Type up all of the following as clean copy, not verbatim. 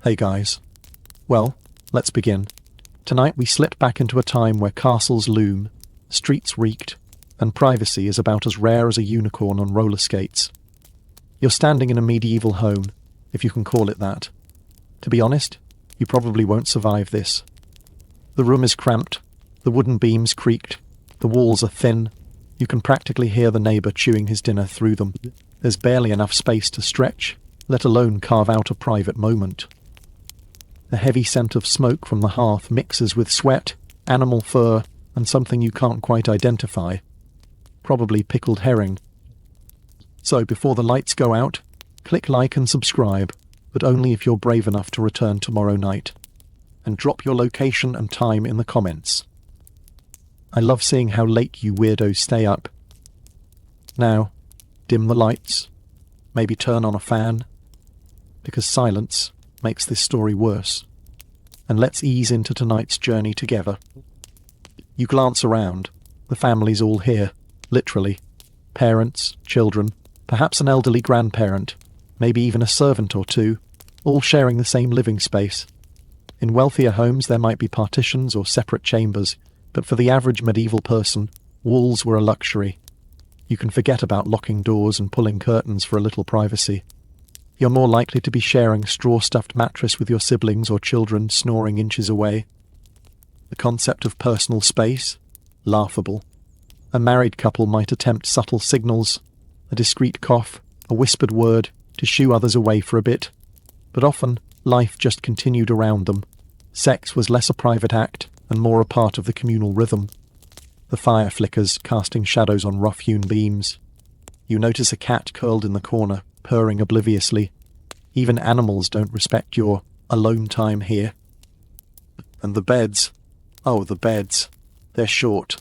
Hey guys. Well, let's begin. Tonight we slip back into a time where castles loom, streets reeked, and privacy is about as rare as a unicorn on roller skates. You're standing in a medieval home, if you can call it that. To be honest, you probably won't survive this. The room is cramped, the wooden beams creaked, the walls are thin, you can practically hear the neighbour chewing his dinner through them. There's barely enough space to stretch, let alone carve out a private moment. The heavy scent of smoke from the hearth mixes with sweat, animal fur, and something you can't quite identify. Probably pickled herring. So before the lights go out, click like and subscribe, but only if you're brave enough to return tomorrow night. And drop your location and time in the comments. I love seeing how late you weirdos stay up. Now, dim the lights, maybe turn on a fan, because silence makes this story worse. And let's ease into tonight's journey together. You glance around, the family's all here, literally. Parents, children, perhaps an elderly grandparent, maybe even a servant or two, all sharing the same living space. In wealthier homes there might be partitions or separate chambers, but for the average medieval person, walls were a luxury. You can forget about locking doors and pulling curtains for a little privacy. You're more likely to be sharing a straw-stuffed mattress with your siblings or children snoring inches away. The concept of personal space? Laughable. A married couple might attempt subtle signals, a discreet cough, a whispered word, to shoo others away for a bit. But often, life just continued around them. Sex was less a private act and more a part of the communal rhythm. The fire flickers, casting shadows on rough-hewn beams. You notice a cat curled in the corner, purring obliviously. Even animals don't respect your alone time here. And the beds. Oh, the beds. They're short.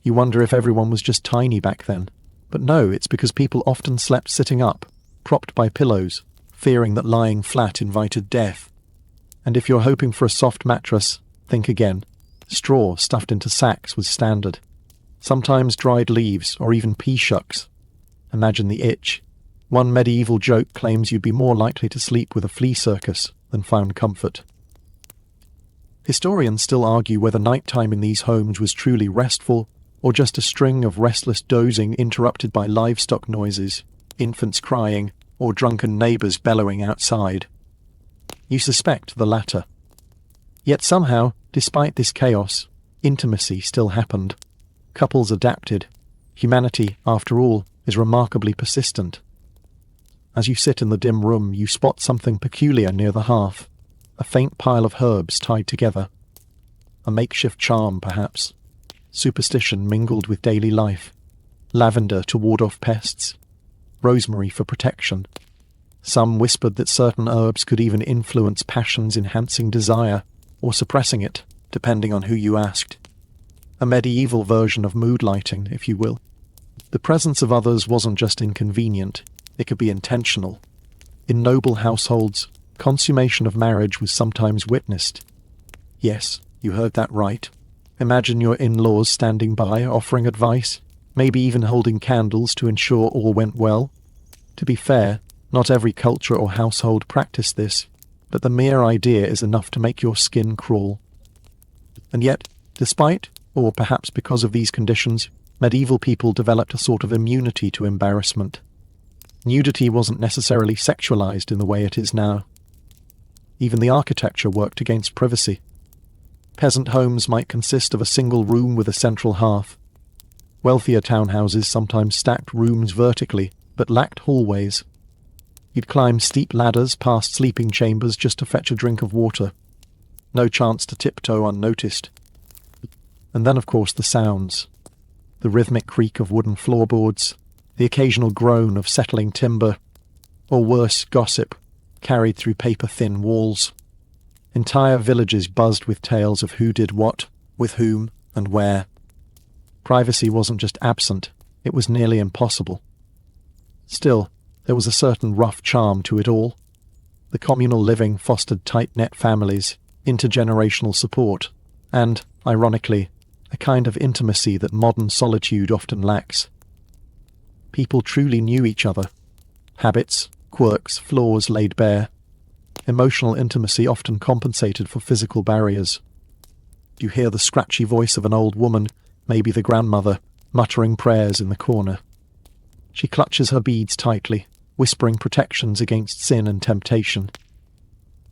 You wonder if everyone was just tiny back then. But no, it's because people often slept sitting up, propped by pillows, fearing that lying flat invited death. And if you're hoping for a soft mattress, think again. Straw stuffed into sacks was standard. Sometimes dried leaves or even pea shucks. Imagine the itch. One medieval joke claims you'd be more likely to sleep with a flea circus than find comfort. Historians still argue whether nighttime in these homes was truly restful or just a string of restless dozing interrupted by livestock noises, infants crying, or drunken neighbours bellowing outside. You suspect the latter. Yet somehow, despite this chaos, intimacy still happened. Couples adapted. Humanity, after all, is remarkably persistent. As you sit in the dim room, you spot something peculiar near the hearth. A faint pile of herbs tied together. A makeshift charm, perhaps. Superstition mingled with daily life. Lavender to ward off pests. Rosemary for protection. Some whispered that certain herbs could even influence passions enhancing desire, or suppressing it, depending on who you asked. A medieval version of mood lighting, if you will. The presence of others wasn't just inconvenient, it could be intentional. In noble households, consummation of marriage was sometimes witnessed. Yes, you heard that right. Imagine your in-laws standing by, offering advice, maybe even holding candles to ensure all went well. To be fair, not every culture or household practiced this, but the mere idea is enough to make your skin crawl. And yet, despite, or perhaps because of these conditions, medieval people developed a sort of immunity to embarrassment. Nudity wasn't necessarily sexualized in the way it is now. Even the architecture worked against privacy. Peasant homes might consist of a single room with a central hearth. Wealthier townhouses sometimes stacked rooms vertically, but lacked hallways. You'd climb steep ladders past sleeping chambers just to fetch a drink of water. No chance to tiptoe unnoticed. And then, of course, the sounds. The rhythmic creak of wooden floorboards, the occasional groan of settling timber, or worse, gossip, carried through paper-thin walls. Entire villages buzzed with tales of who did what, with whom, and where. Privacy wasn't just absent, it was nearly impossible. Still, there was a certain rough charm to it all. The communal living fostered tight-knit families, intergenerational support, and, ironically, a kind of intimacy that modern solitude often lacks. People truly knew each other. Habits, quirks, flaws laid bare. Emotional intimacy often compensated for physical barriers. You hear the scratchy voice of an old woman, maybe the grandmother, muttering prayers in the corner. She clutches her beads tightly, whispering protections against sin and temptation.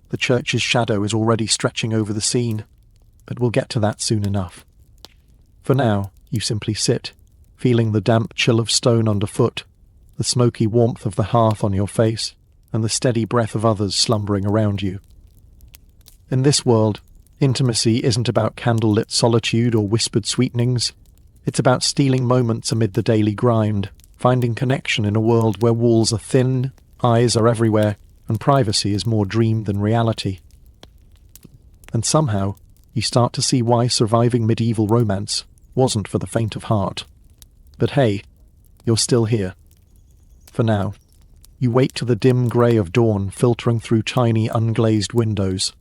The church's shadow is already stretching over the scene, but we'll get to that soon enough. For now, you simply sit, feeling the damp chill of stone underfoot, the smoky warmth of the hearth on your face, and the steady breath of others slumbering around you. In this world, intimacy isn't about candlelit solitude or whispered sweetenings. It's about stealing moments amid the daily grind, finding connection in a world where walls are thin, eyes are everywhere, and privacy is more dream than reality. And somehow, you start to see why surviving medieval romance wasn't for the faint of heart. But hey, you're still here. For now. You wait to the dim grey of dawn filtering through tiny unglazed windows.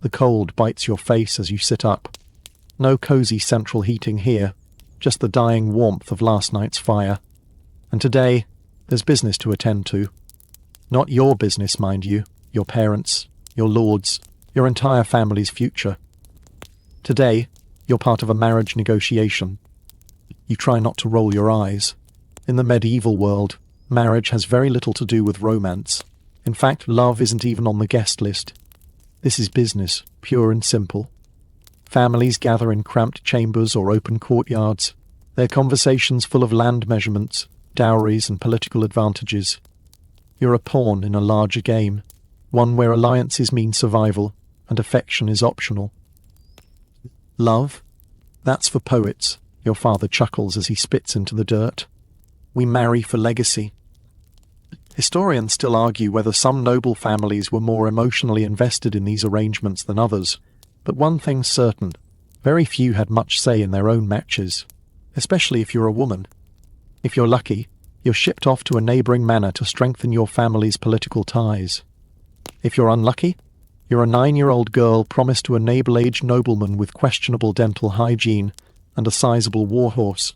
The cold bites your face as you sit up. No cosy central heating here, just the dying warmth of last night's fire. And today, there's business to attend to. Not your business, mind you, your parents', your lord's, your entire family's future. Today, you're part of a marriage negotiation. You try not to roll your eyes. In the medieval world, marriage has very little to do with romance. In fact, love isn't even on the guest list. This is business, pure and simple. Families gather in cramped chambers or open courtyards, their conversations full of land measurements, dowries and political advantages. You're a pawn in a larger game, one where alliances mean survival and affection is optional. Love? That's for poets, your father chuckles as he spits into the dirt. We marry for legacy. Historians still argue whether some noble families were more emotionally invested in these arrangements than others, but one thing's certain, very few had much say in their own matches, especially if you're a woman. If you're lucky, you're shipped off to a neighbouring manor to strengthen your family's political ties. If you're unlucky, you're a 9-year-old girl promised to a naval-age nobleman with questionable dental hygiene and a sizable warhorse.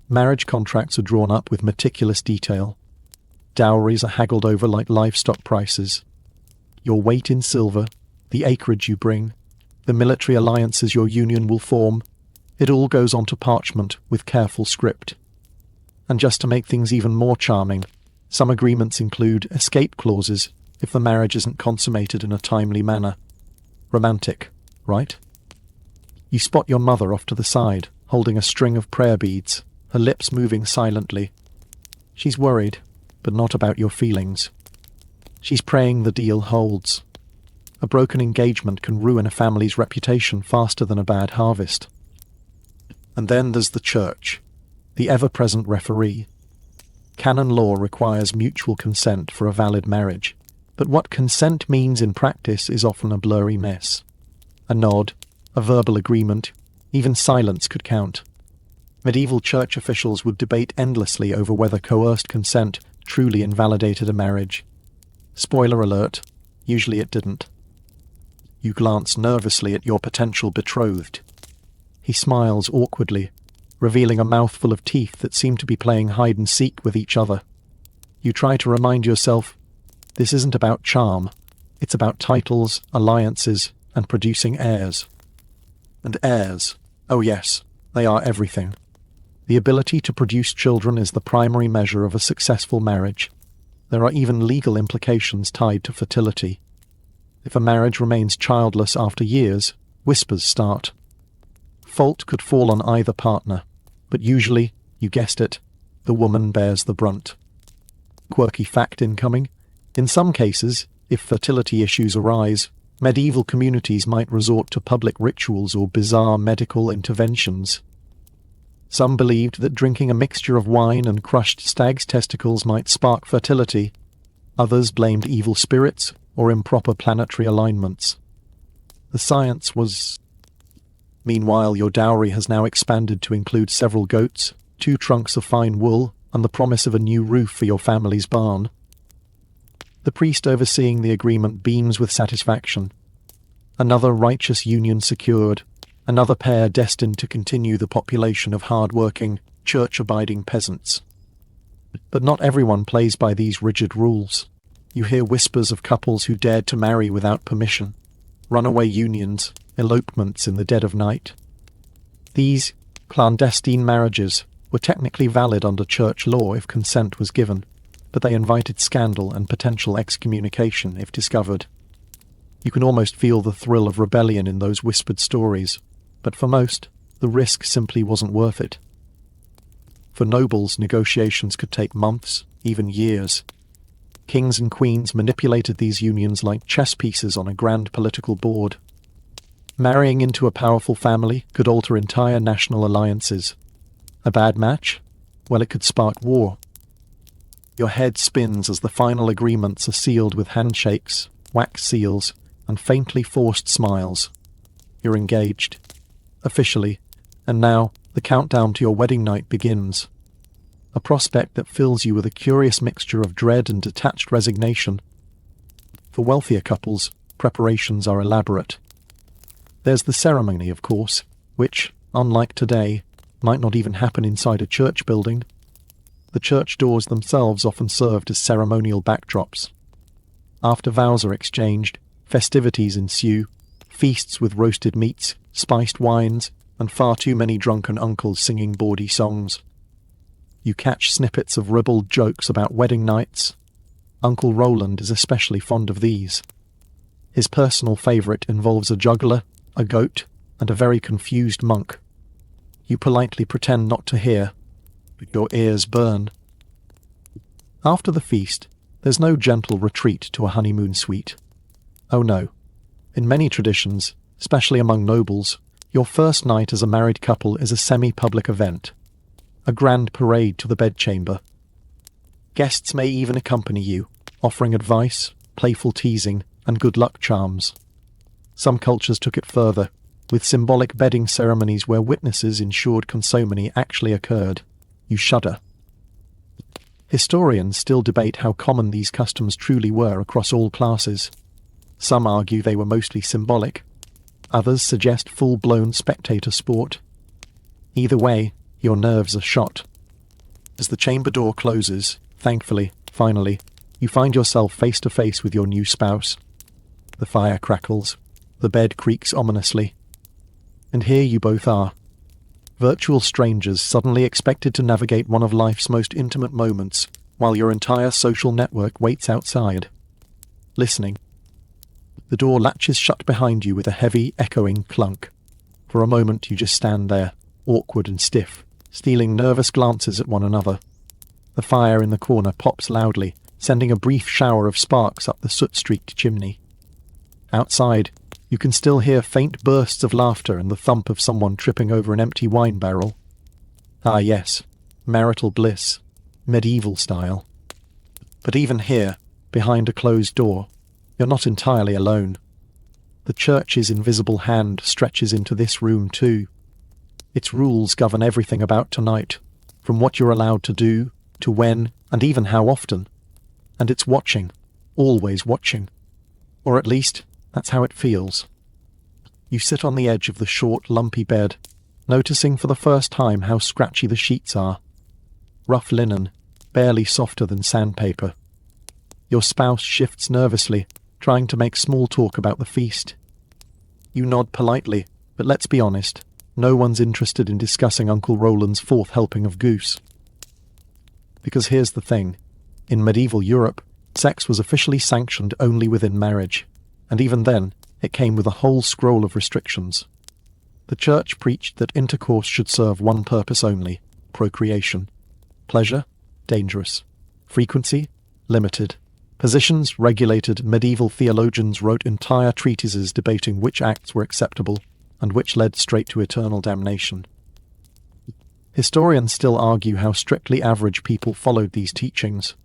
Marriage contracts are drawn up with meticulous detail. Dowries are haggled over like livestock prices. Your weight in silver, the acreage you bring, the military alliances your union will form, it all goes onto parchment with careful script. And just to make things even more charming, some agreements include escape clauses if the marriage isn't consummated in a timely manner. Romantic, right? You spot your mother off to the side, holding a string of prayer beads, her lips moving silently. She's worried, but not about your feelings. She's praying the deal holds. A broken engagement can ruin a family's reputation faster than a bad harvest. And then there's the church, the ever-present referee. Canon law requires mutual consent for a valid marriage, but what consent means in practice is often a blurry mess. A nod, a verbal agreement, even silence could count. Medieval church officials would debate endlessly over whether coerced consent truly invalidated a marriage. Spoiler alert, usually it didn't. You glance nervously at your potential betrothed. He smiles awkwardly, revealing a mouthful of teeth that seem to be playing hide-and-seek with each other. You try to remind yourself, this isn't about charm, it's about titles, alliances, and producing heirs. And heirs, oh yes, they are everything. The ability to produce children is the primary measure of a successful marriage. There are even legal implications tied to fertility. If a marriage remains childless after years, whispers start. Fault could fall on either partner, but usually, you guessed it, the woman bears the brunt. Quirky fact incoming: in some cases, if fertility issues arise, medieval communities might resort to public rituals or bizarre medical interventions. Some believed that drinking a mixture of wine and crushed stag's testicles might spark fertility. Others blamed evil spirits or improper planetary alignments. The science was... Meanwhile, your dowry has now expanded to include several goats, 2 trunks of fine wool, and the promise of a new roof for your family's barn. The priest overseeing the agreement beams with satisfaction. Another righteous union secured, another pair destined to continue the population of hard-working, church-abiding peasants. But not everyone plays by these rigid rules. You hear whispers of couples who dared to marry without permission, runaway unions, elopements in the dead of night. These clandestine marriages were technically valid under church law if consent was given, but they invited scandal and potential excommunication if discovered. You can almost feel the thrill of rebellion in those whispered stories, but for most, the risk simply wasn't worth it. For nobles, negotiations could take months, even years. Kings and queens manipulated these unions like chess pieces on a grand political board. Marrying into a powerful family could alter entire national alliances. A bad match? Well, it could spark war. Your head spins as the final agreements are sealed with handshakes, wax seals, and faintly forced smiles. You're engaged. Officially. And now, the countdown to your wedding night begins. A prospect that fills you with a curious mixture of dread and detached resignation. For wealthier couples, preparations are elaborate. There's the ceremony, of course, which, unlike today, might not even happen inside a church building. The church doors themselves often served as ceremonial backdrops. After vows are exchanged, festivities ensue, feasts with roasted meats, spiced wines, and far too many drunken uncles singing bawdy songs. You catch snippets of ribald jokes about wedding nights. Uncle Roland is especially fond of these. His personal favourite involves a juggler, a goat, and a very confused monk. You politely pretend not to hear, but your ears burn. After the feast, there's no gentle retreat to a honeymoon suite. Oh no. In many traditions, especially among nobles, your first night as a married couple is a semi-public event. A grand parade to the bedchamber. Guests may even accompany you, offering advice, playful teasing, and good luck charms. Some cultures took it further, with symbolic bedding ceremonies where witnesses ensured consommony actually occurred. You shudder. Historians still debate how common these customs truly were across all classes. Some argue they were mostly symbolic. Others suggest full-blown spectator sport. Either way, your nerves are shot. As the chamber door closes, thankfully, finally, you find yourself face to face with your new spouse. The fire crackles. The bed creaks ominously. And here you both are. Virtual strangers suddenly expected to navigate one of life's most intimate moments, while your entire social network waits outside. Listening. The door latches shut behind you with a heavy, echoing clunk. For a moment you just stand there, awkward and stiff, stealing nervous glances at one another. The fire in the corner pops loudly, sending a brief shower of sparks up the soot-streaked chimney. Outside, you can still hear faint bursts of laughter and the thump of someone tripping over an empty wine barrel. Ah yes, marital bliss, medieval style. But even here, behind a closed door, you're not entirely alone. The church's invisible hand stretches into this room too. Its rules govern everything about tonight, from what you're allowed to do, to when, and even how often. And it's watching, always watching. Or at least, that's how it feels. You sit on the edge of the short, lumpy bed, noticing for the first time how scratchy the sheets are. Rough linen, barely softer than sandpaper. Your spouse shifts nervously, trying to make small talk about the feast. You nod politely, but let's be honest, no one's interested in discussing Uncle Roland's fourth helping of goose. Because here's the thing. In medieval Europe, sex was officially sanctioned only within marriage, and even then, it came with a whole scroll of restrictions. The church preached that intercourse should serve one purpose only, procreation. Pleasure? Dangerous. Frequency? Limited. Positions regulated. Medieval theologians wrote entire treatises debating which acts were acceptable and which led straight to eternal damnation. Historians still argue how strictly average people followed these teachings.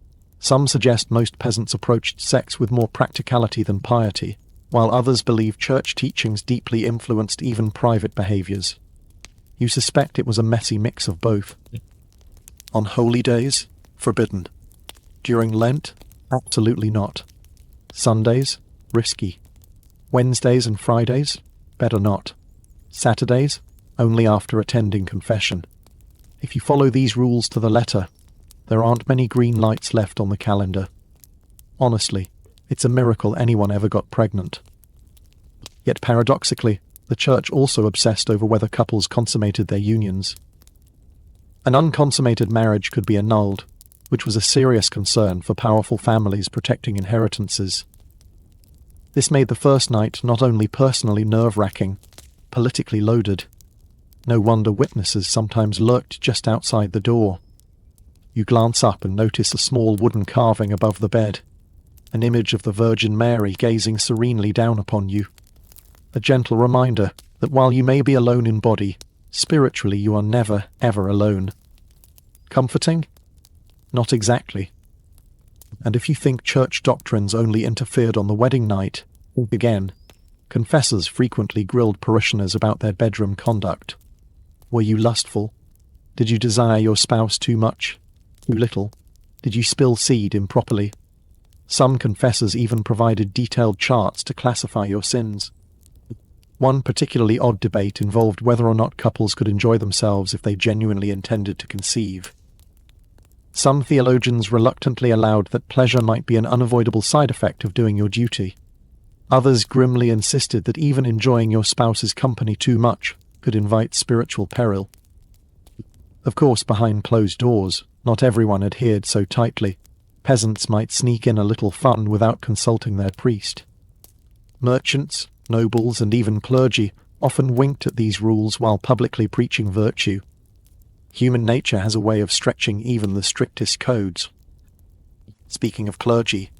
Some suggest most peasants approached sex with more practicality than piety, while others believe church teachings deeply influenced even private behaviours. You suspect it was a messy mix of both. On holy days? Forbidden. During Lent? Absolutely not. Sundays? Risky. Wednesdays and Fridays? Better not. Saturdays? Only after attending confession. If you follow these rules to the letter, there aren't many green lights left on the calendar. Honestly, it's a miracle anyone ever got pregnant. Yet paradoxically, the church also obsessed over whether couples consummated their unions. An unconsummated marriage could be annulled, which was a serious concern for powerful families protecting inheritances. This made the first night not only personally nerve-wracking, politically loaded. No wonder witnesses sometimes lurked just outside the door. You glance up and notice a small wooden carving above the bed, an image of the Virgin Mary gazing serenely down upon you. A gentle reminder that while you may be alone in body, spiritually you are never, ever alone. Comforting? Not exactly. And if you think church doctrines only interfered on the wedding night, again, confessors frequently grilled parishioners about their bedroom conduct. Were you lustful? Did you desire your spouse too much? Too little? Did you spill seed improperly? Some confessors even provided detailed charts to classify your sins. One particularly odd debate involved whether or not couples could enjoy themselves if they genuinely intended to conceive. Some theologians reluctantly allowed that pleasure might be an unavoidable side effect of doing your duty. Others grimly insisted that even enjoying your spouse's company too much could invite spiritual peril. Of course, behind closed doors, not everyone adhered so tightly. Peasants might sneak in a little fun without consulting their priest. Merchants, nobles, and even clergy often winked at these rules while publicly preaching virtue. Human nature has a way of stretching even the strictest codes. Speaking of clergy,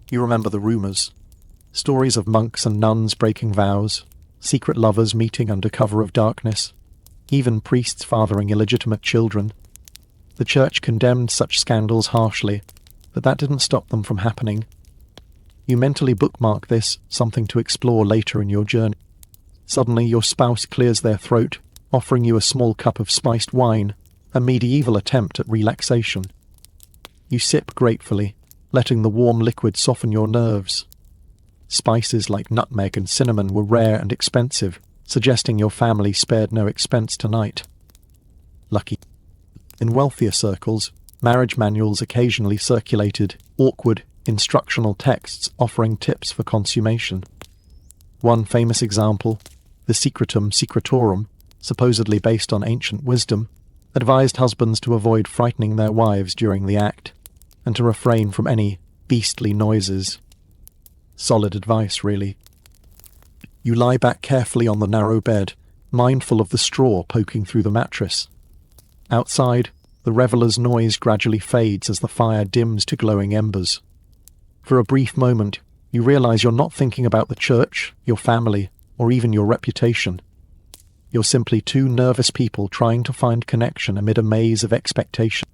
you remember the rumours. Stories of monks and nuns breaking vows, secret lovers meeting under cover of darkness, even priests fathering illegitimate children. The church condemned such scandals harshly, but that didn't stop them from happening. You mentally bookmark this, something to explore later in your journey. Suddenly your spouse clears their throat, offering you a small cup of spiced wine, a medieval attempt at relaxation. You sip gratefully, letting the warm liquid soften your nerves. Spices like nutmeg and cinnamon were rare and expensive, suggesting your family spared no expense tonight. Lucky. In wealthier circles, marriage manuals occasionally circulated awkward, instructional texts offering tips for consummation. One famous example, the Secretum Secretorum, supposedly based on ancient wisdom, advised husbands to avoid frightening their wives during the act, and to refrain from any beastly noises. Solid advice, really. You lie back carefully on the narrow bed, mindful of the straw poking through the mattress. Outside, the reveller's noise gradually fades as the fire dims to glowing embers. For a brief moment, you realize you're not thinking about the church, your family, or even your reputation. You're simply two nervous people trying to find connection amid a maze of expectation.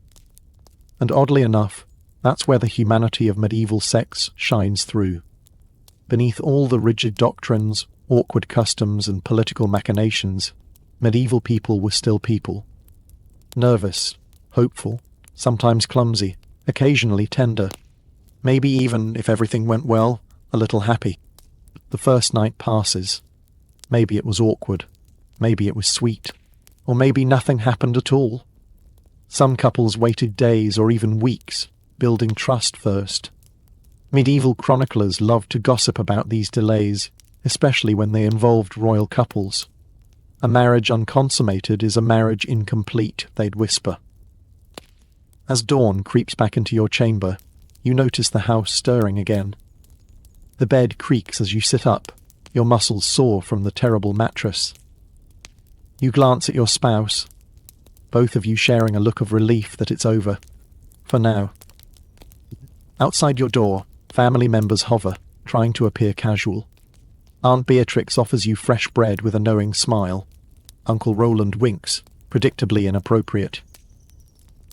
And oddly enough, that's where the humanity of medieval sex shines through. Beneath all the rigid doctrines, awkward customs, and political machinations, medieval people were still people. Nervous, hopeful, sometimes clumsy, occasionally tender. Maybe even, if everything went well, a little happy. The first night passes. Maybe it was awkward. Maybe it was sweet. Or maybe nothing happened at all. Some couples waited days or even weeks, building trust first. Medieval chroniclers loved to gossip about these delays, especially when they involved royal couples. A marriage unconsummated is a marriage incomplete, they'd whisper. As dawn creeps back into your chamber, you notice the house stirring again. The bed creaks as you sit up, your muscles sore from the terrible mattress. You glance at your spouse, both of you sharing a look of relief that it's over. For now. Outside your door, family members hover, trying to appear casual. Aunt Beatrix offers you fresh bread with a knowing smile. Uncle Roland winks, predictably inappropriate.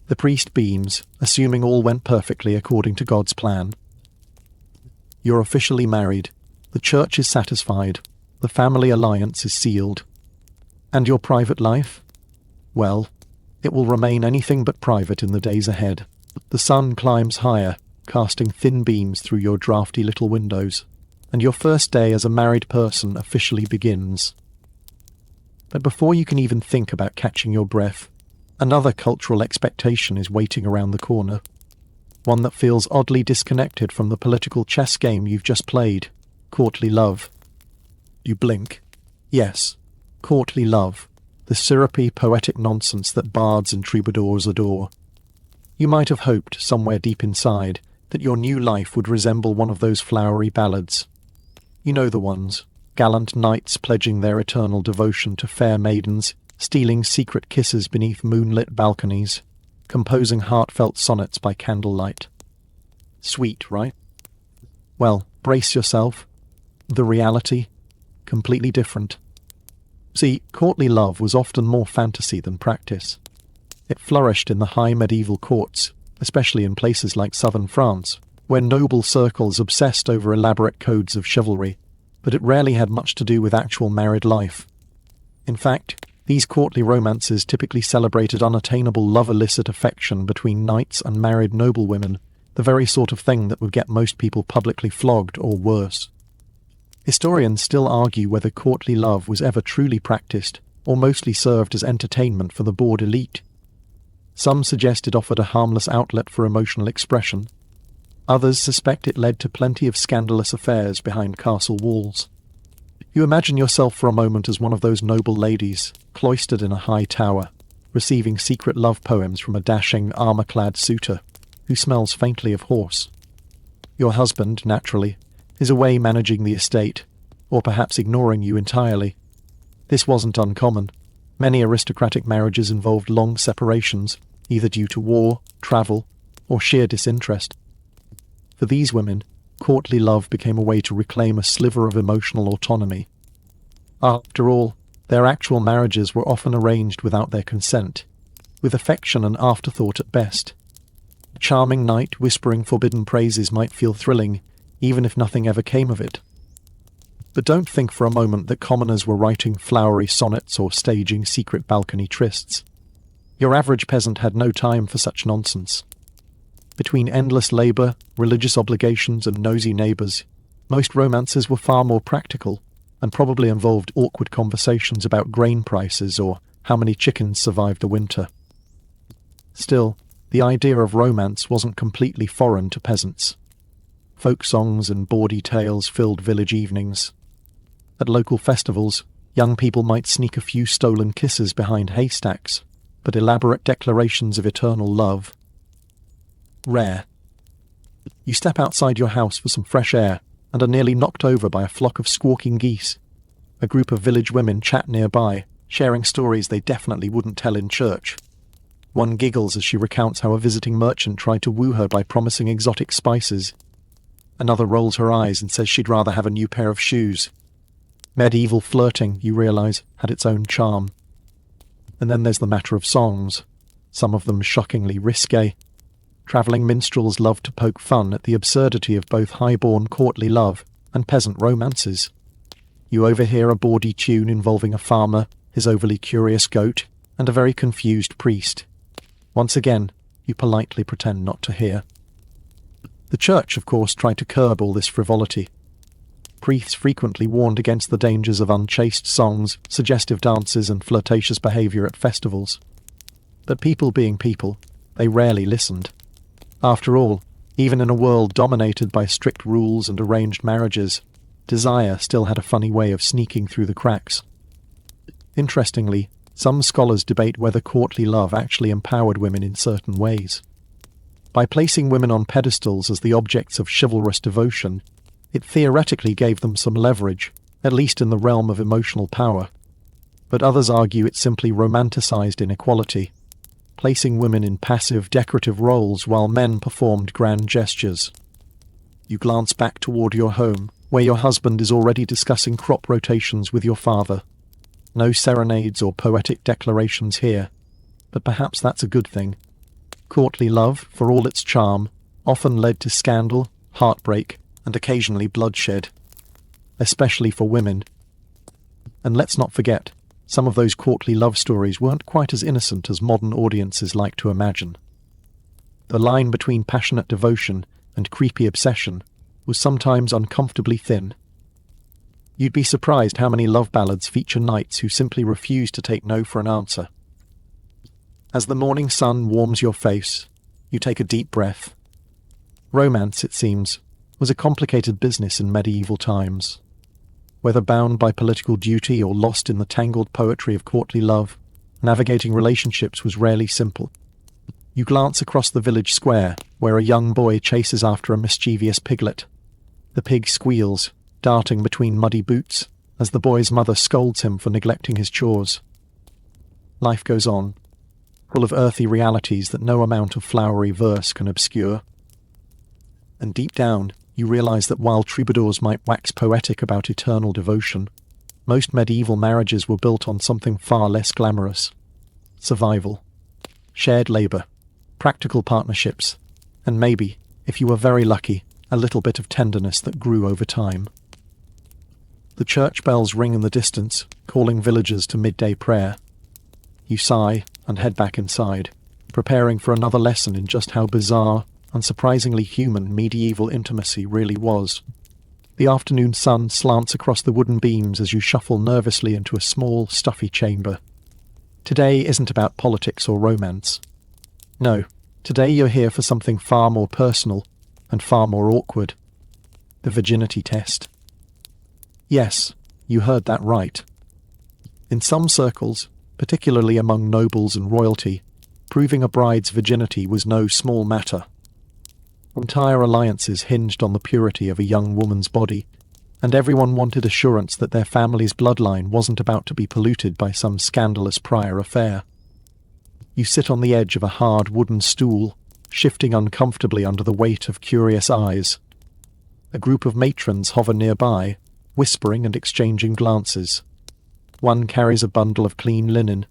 The priest beams, assuming all went perfectly according to God's plan. You're officially married. The church is satisfied. The family alliance is sealed. And your private life? Well, it will remain anything but private in the days ahead. The sun climbs higher, casting thin beams through your drafty little windows, and your first day as a married person officially begins. But before you can even think about catching your breath, another cultural expectation is waiting around the corner. one that feels oddly disconnected from the political chess game you've just played, courtly love. You blink. Yes, courtly love, the syrupy, poetic nonsense that bards and troubadours adore. You might have hoped, somewhere deep inside, that your new life would resemble one of those flowery ballads. You know the ones, gallant knights pledging their eternal devotion to fair maidens, stealing secret kisses beneath moonlit balconies, composing heartfelt sonnets by candlelight. Sweet, right? Well, brace yourself. The reality, completely different. See, courtly love was often more fantasy than practice. It flourished in the high medieval courts, especially in places like southern France, where noble circles obsessed over elaborate codes of chivalry, but it rarely had much to do with actual married life. In fact, these courtly romances typically celebrated unattainable love-illicit affection between knights and married noblewomen, the very sort of thing that would get most people publicly flogged or worse. Historians still argue whether courtly love was ever truly practiced, or mostly served as entertainment for the bored elite. Some suggest it offered a harmless outlet for emotional expression. Others suspect it led to plenty of scandalous affairs behind castle walls. You imagine yourself for a moment as one of those noble ladies, cloistered in a high tower, receiving secret love poems from a dashing, armour-clad suitor, who smells faintly of horse. Your husband, naturally, is away managing the estate, or perhaps ignoring you entirely. This wasn't uncommon. Many aristocratic marriages involved long separations, either due to war, travel, or sheer disinterest. For these women, courtly love became a way to reclaim a sliver of emotional autonomy. After all, their actual marriages were often arranged without their consent, with affection an afterthought at best. A charming knight whispering forbidden praises might feel thrilling, even if nothing ever came of it. But don't think for a moment that commoners were writing flowery sonnets or staging secret balcony trysts. Your average peasant had no time for such nonsense. Between endless labour, religious obligations, and nosy neighbours, most romances were far more practical, and probably involved awkward conversations about grain prices or how many chickens survived the winter. Still, the idea of romance wasn't completely foreign to peasants. Folk songs and bawdy tales filled village evenings. At local festivals, young people might sneak a few stolen kisses behind haystacks, but elaborate declarations of eternal love, rare. You step outside your house for some fresh air and are nearly knocked over by a flock of squawking geese. A group of village women chat nearby, sharing stories they definitely wouldn't tell in church. One giggles as she recounts how a visiting merchant tried to woo her by promising exotic spices. Another rolls her eyes and says she'd rather have a new pair of shoes. Medieval flirting, you realise, had its own charm. And then there's the matter of songs, some of them shockingly risque. Travelling minstrels loved to poke fun at the absurdity of both high-born courtly love and peasant romances. You overhear a bawdy tune involving a farmer, his overly curious goat, and a very confused priest. Once again, you politely pretend not to hear. The church, of course, tried to curb all this frivolity. Priests frequently warned against the dangers of unchaste songs, suggestive dances, and flirtatious behaviour at festivals. But people being people, they rarely listened. After all, even in a world dominated by strict rules and arranged marriages, desire still had a funny way of sneaking through the cracks. Interestingly, some scholars debate whether courtly love actually empowered women in certain ways. By placing women on pedestals as the objects of chivalrous devotion, it theoretically gave them some leverage, at least in the realm of emotional power. But others argue it simply romanticized inequality, placing women in passive, decorative roles while men performed grand gestures. You glance back toward your home, where your husband is already discussing crop rotations with your father. No serenades or poetic declarations here, but perhaps that's a good thing. Courtly love, for all its charm, often led to scandal, heartbreak, and occasionally bloodshed, especially for women. And let's not forget, some of those courtly love stories weren't quite as innocent as modern audiences like to imagine. The line between passionate devotion and creepy obsession was sometimes uncomfortably thin. You'd be surprised how many love ballads feature knights who simply refuse to take no for an answer. As the morning sun warms your face, you take a deep breath, Romance, it seems, was a complicated business in medieval times. Whether bound by political duty or lost in the tangled poetry of courtly love, navigating relationships was rarely simple. You glance across the village square, where a young boy chases after a mischievous piglet. The pig squeals, darting between muddy boots, as the boy's mother scolds him for neglecting his chores. Life goes on, full of earthy realities that no amount of flowery verse can obscure. And deep down, you realize that while troubadours might wax poetic about eternal devotion, most medieval marriages were built on something far less glamorous: survival, shared labor, practical partnerships, and maybe, if you were very lucky, a little bit of tenderness that grew over time. The church bells ring in the distance, calling villagers to midday prayer. You sigh and head back inside, preparing for another lesson in just how bizarre, unsurprisingly human medieval intimacy really was. The afternoon sun slants across the wooden beams as you shuffle nervously into a small, stuffy chamber. Today isn't about politics or romance. No, today you're here for something far more personal and far more awkward. The virginity test. Yes, you heard that right. In some circles, particularly among nobles and royalty, proving a bride's virginity was no small matter. Entire alliances hinged on the purity of a young woman's body, and everyone wanted assurance that their family's bloodline wasn't about to be polluted by some scandalous prior affair. You sit on the edge of a hard wooden stool, shifting uncomfortably under the weight of curious eyes. A group of matrons hover nearby, whispering and exchanging glances. One carries a bundle of clean linen,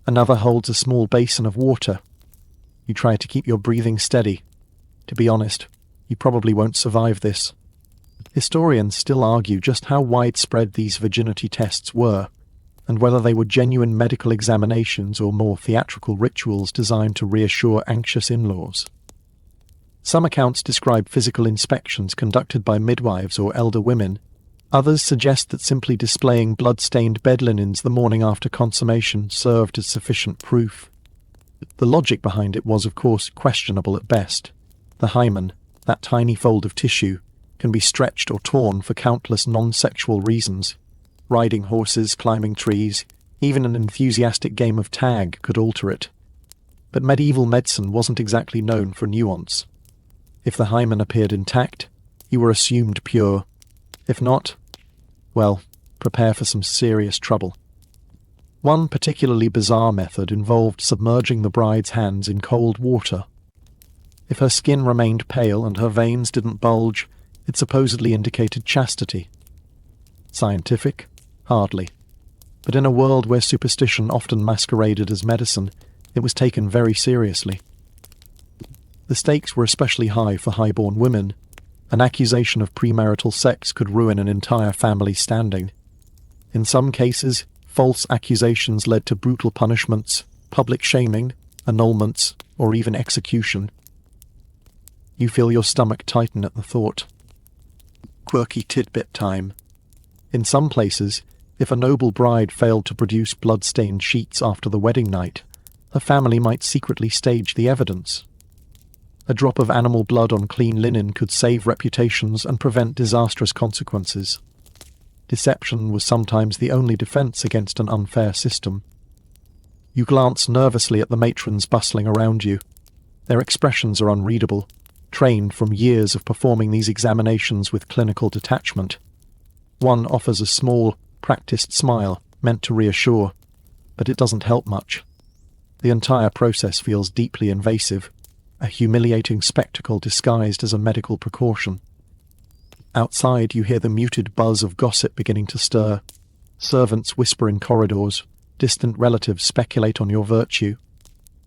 another holds a small basin of water. You try to keep your breathing steady. To be honest, you probably won't survive this. Historians still argue just how widespread these virginity tests were, and whether they were genuine medical examinations or more theatrical rituals designed to reassure anxious in-laws. Some accounts describe physical inspections conducted by midwives or elder women. Others suggest that simply displaying blood-stained bed linens the morning after consummation served as sufficient proof. The logic behind it was, of course, questionable at best. The hymen, that tiny fold of tissue, can be stretched or torn for countless non-sexual reasons. Riding horses, climbing trees, even an enthusiastic game of tag could alter it. But medieval medicine wasn't exactly known for nuance. If the hymen appeared intact, you were assumed pure. If not, well, prepare for some serious trouble. One particularly bizarre method involved submerging the bride's hands in cold water. If her skin remained pale and her veins didn't bulge, it supposedly indicated chastity. Scientific? Hardly. But in a world where superstition often masqueraded as medicine, it was taken very seriously. The stakes were especially high for highborn women. An accusation of premarital sex could ruin an entire family's standing. In some cases, false accusations led to brutal punishments, public shaming, annulments, or even execution. You feel your stomach tighten at the thought. Quirky tidbit time. In some places, if a noble bride failed to produce blood-stained sheets after the wedding night, her family might secretly stage the evidence. A drop of animal blood on clean linen could save reputations and prevent disastrous consequences. Deception was sometimes the only defense against an unfair system. You glance nervously at the matrons bustling around you. Their expressions are unreadable, trained from years of performing these examinations with clinical detachment. One offers a small, practiced smile, meant to reassure, but it doesn't help much. The entire process feels deeply invasive, a humiliating spectacle disguised as a medical precaution. Outside you hear the muted buzz of gossip beginning to stir. Servants whisper in corridors, distant relatives speculate on your virtue.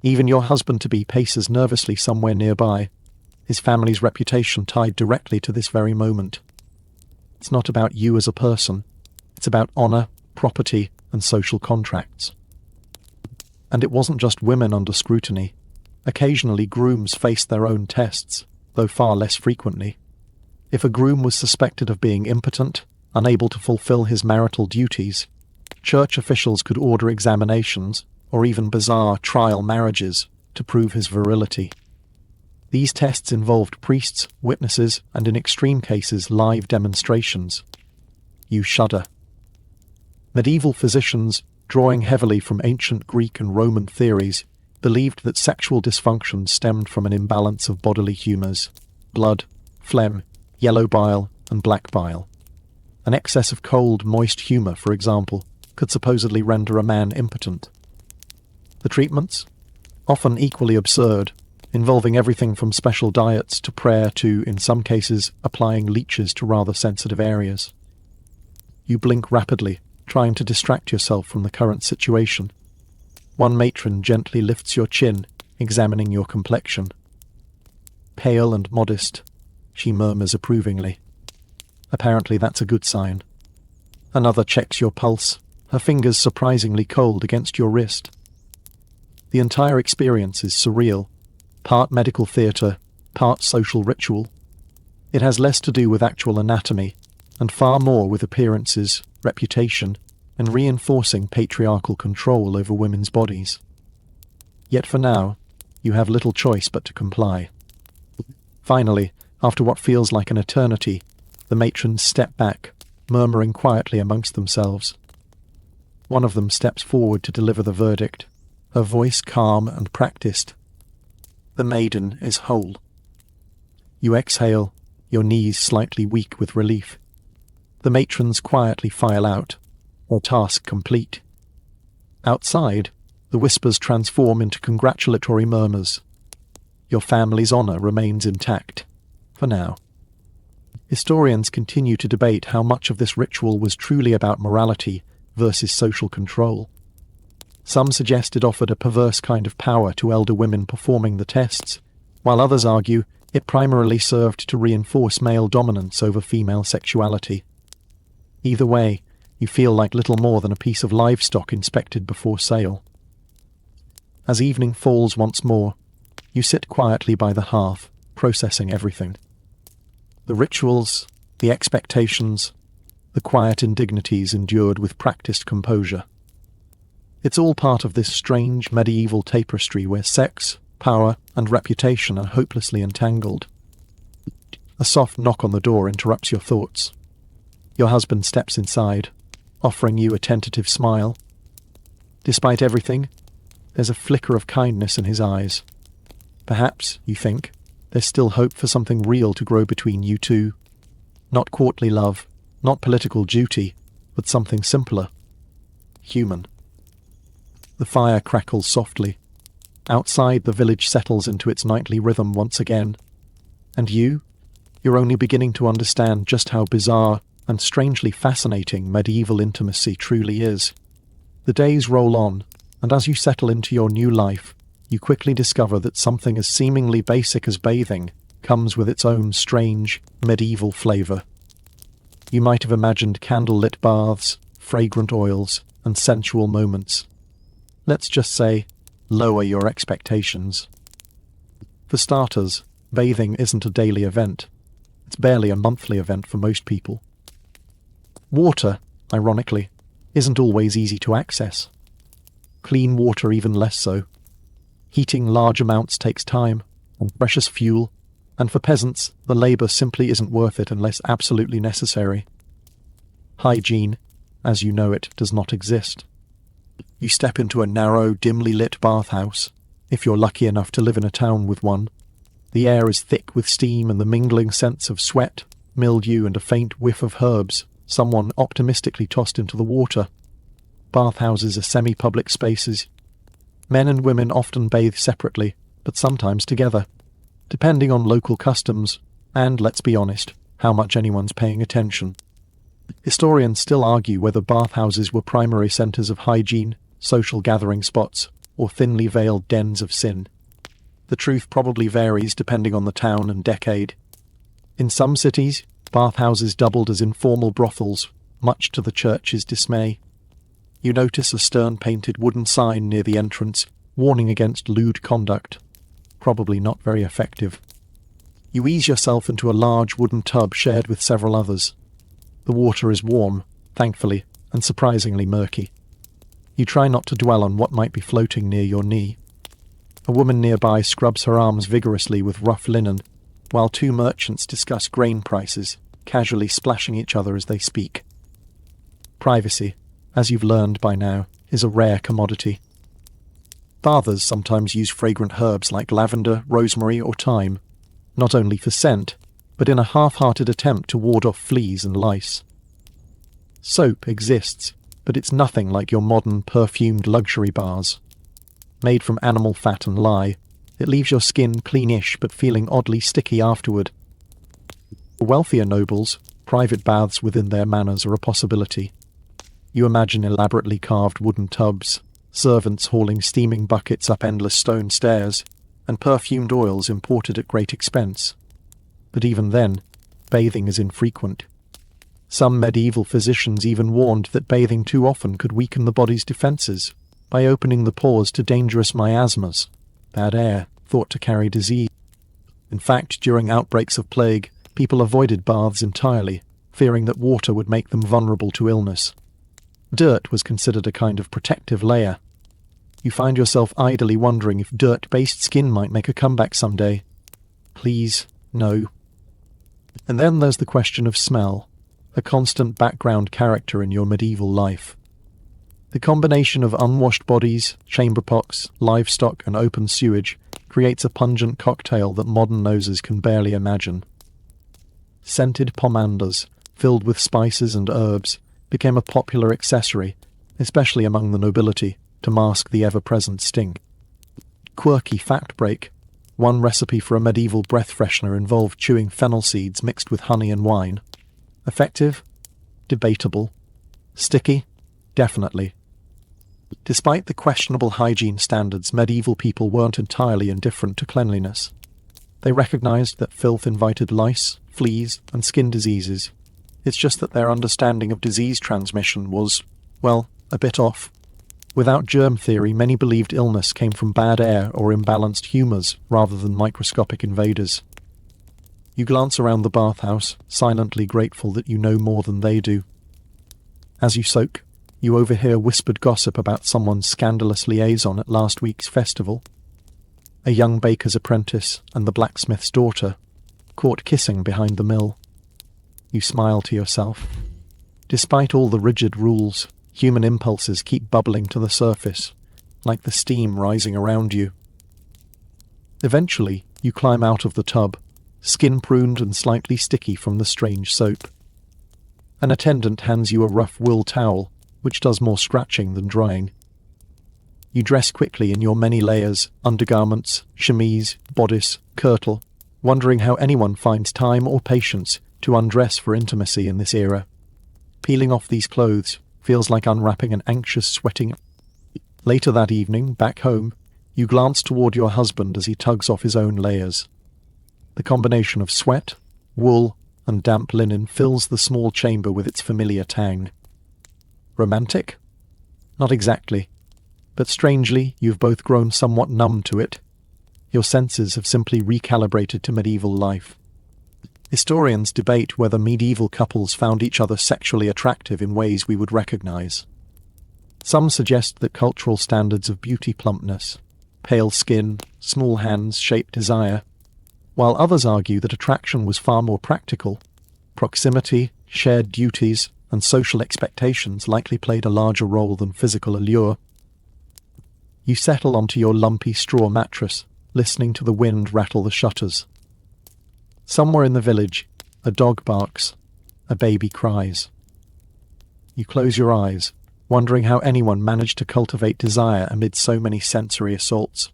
Even your husband-to-be paces nervously somewhere nearby, his family's reputation tied directly to this very moment. It's not about you as a person. It's about honour, property, and social contracts. And it wasn't just women under scrutiny. Occasionally grooms faced their own tests, though far less frequently. If a groom was suspected of being impotent, unable to fulfill his marital duties, church officials could order examinations, or even bizarre trial marriages, to prove his virility. These tests involved priests, witnesses, and in extreme cases live demonstrations. You shudder. Medieval physicians, drawing heavily from ancient Greek and Roman theories, believed that sexual dysfunction stemmed from an imbalance of bodily humours: blood, phlegm, yellow bile, and black bile. An excess of cold, moist humour, for example, could supposedly render a man impotent. The treatments? Often equally absurd, involving everything from special diets to prayer to, in some cases, applying leeches to rather sensitive areas. You blink rapidly, trying to distract yourself from the current situation. One matron gently lifts your chin, examining your complexion. Pale and modest, she murmurs approvingly. Apparently that's a good sign. Another checks your pulse, her fingers surprisingly cold against your wrist. The entire experience is surreal, part medical theatre, part social ritual. It has less to do with actual anatomy, and far more with appearances, reputation, and reinforcing patriarchal control over women's bodies. Yet for now, you have little choice but to comply. Finally, after what feels like an eternity, the matrons step back, murmuring quietly amongst themselves. One of them steps forward to deliver the verdict, her voice calm and practiced. The maiden is whole. You exhale, your knees slightly weak with relief. The matrons quietly file out, their task complete. Outside, the whispers transform into congratulatory murmurs. Your family's honour remains intact, for now. Historians continue to debate how much of this ritual was truly about morality versus social control. Some suggest it offered a perverse kind of power to elder women performing the tests, while others argue it primarily served to reinforce male dominance over female sexuality. Either way, you feel like little more than a piece of livestock inspected before sale. As evening falls once more, you sit quietly by the hearth, processing everything. The rituals, the expectations, the quiet indignities endured with practiced composure. It's all part of this strange medieval tapestry where sex, power, and reputation are hopelessly entangled. A soft knock on the door interrupts your thoughts. Your husband steps inside, offering you a tentative smile. Despite everything, there's a flicker of kindness in his eyes. Perhaps, you think, there's still hope for something real to grow between you two. Not courtly love, not political duty, but something simpler. Human. The fire crackles softly. Outside, the village settles into its nightly rhythm once again. And you're only beginning to understand just how bizarre and strangely fascinating medieval intimacy truly is. The days roll on, and as you settle into your new life, you quickly discover that something as seemingly basic as bathing comes with its own strange, medieval flavour. You might have imagined candle-lit baths, fragrant oils, and sensual moments. Let's just say, lower your expectations. For starters, bathing isn't a daily event. It's barely a monthly event for most people. Water, ironically, isn't always easy to access. Clean water even less so. Heating large amounts takes time and precious fuel, and for peasants, the labour simply isn't worth it unless absolutely necessary. Hygiene, as you know it, does not exist. You step into a narrow, dimly lit bathhouse, if you're lucky enough to live in a town with one. The air is thick with steam and the mingling scents of sweat, mildew, and a faint whiff of herbs, someone optimistically tossed into the water. Bathhouses are semi-public spaces. Men and women often bathe separately, but sometimes together, depending on local customs, and, let's be honest, how much anyone's paying attention. Historians still argue whether bathhouses were primary centres of hygiene, social gathering spots, or thinly veiled dens of sin. The truth probably varies depending on the town and decade. In some cities, bathhouses doubled as informal brothels, much to the church's dismay. You notice a stern-painted wooden sign near the entrance, warning against lewd conduct. Probably not very effective. You ease yourself into a large wooden tub shared with several others. The water is warm, thankfully, and surprisingly murky. You try not to dwell on what might be floating near your knee. A woman nearby scrubs her arms vigorously with rough linen, while two merchants discuss grain prices, casually splashing each other as they speak. Privacy, as you've learned by now, is a rare commodity. Bathers sometimes use fragrant herbs like lavender, rosemary, or thyme, not only for scent, but in a half-hearted attempt to ward off fleas and lice. Soap exists, but it's nothing like your modern, perfumed luxury bars. Made from animal fat and lye, it leaves your skin cleanish but feeling oddly sticky afterward. For wealthier nobles, private baths within their manors are a possibility. You imagine elaborately carved wooden tubs, servants hauling steaming buckets up endless stone stairs, and perfumed oils imported at great expense. But even then, bathing is infrequent. Some medieval physicians even warned that bathing too often could weaken the body's defences by opening the pores to dangerous miasmas, bad air, thought to carry disease. In fact, during outbreaks of plague, people avoided baths entirely, fearing that water would make them vulnerable to illness. Dirt was considered a kind of protective layer. You find yourself idly wondering if dirt-based skin might make a comeback someday. Please, no. And then there's the question of smell, a constant background character in your medieval life. The combination of unwashed bodies, chamber pots, livestock, and open sewage creates a pungent cocktail that modern noses can barely imagine. Scented pomanders, filled with spices and herbs, became a popular accessory, especially among the nobility, to mask the ever-present stink. Quirky fact break. One recipe for a medieval breath freshener involved chewing fennel seeds mixed with honey and wine. Effective? Debatable. Sticky? Definitely. Despite the questionable hygiene standards, medieval people weren't entirely indifferent to cleanliness. They recognized that filth invited lice, fleas, and skin diseases. It's just that their understanding of disease transmission was, well, a bit off. Without germ theory, many believed illness came from bad air or imbalanced humours rather than microscopic invaders. You glance around the bathhouse, silently grateful that you know more than they do. As you soak, you overhear whispered gossip about someone's scandalous liaison at last week's festival. A young baker's apprentice and the blacksmith's daughter, caught kissing behind the mill. You smile to yourself. Despite all the rigid rules, human impulses keep bubbling to the surface, like the steam rising around you. Eventually, you climb out of the tub, skin-pruned and slightly sticky from the strange soap. An attendant hands you a rough wool towel, which does more scratching than drying. You dress quickly in your many layers, undergarments, chemise, bodice, kirtle, wondering how anyone finds time or patience to undress for intimacy in this era. Peeling off these clothes feels like unwrapping an anxious, sweating. Later that evening, back home, you glance toward your husband as he tugs off his own layers. The combination of sweat, wool, and damp linen fills the small chamber with its familiar tang. Romantic? Not exactly. But strangely, you've both grown somewhat numb to it. Your senses have simply recalibrated to medieval life. Historians debate whether medieval couples found each other sexually attractive in ways we would recognize. Some suggest that cultural standards of beauty, plumpness, pale skin, small hands shape desire, while others argue that attraction was far more practical. Proximity, shared duties, and social expectations likely played a larger role than physical allure. You settle onto your lumpy straw mattress, listening to the wind rattle the shutters. Somewhere in the village, a dog barks, a baby cries. You close your eyes, wondering how anyone managed to cultivate desire amid so many sensory assaults.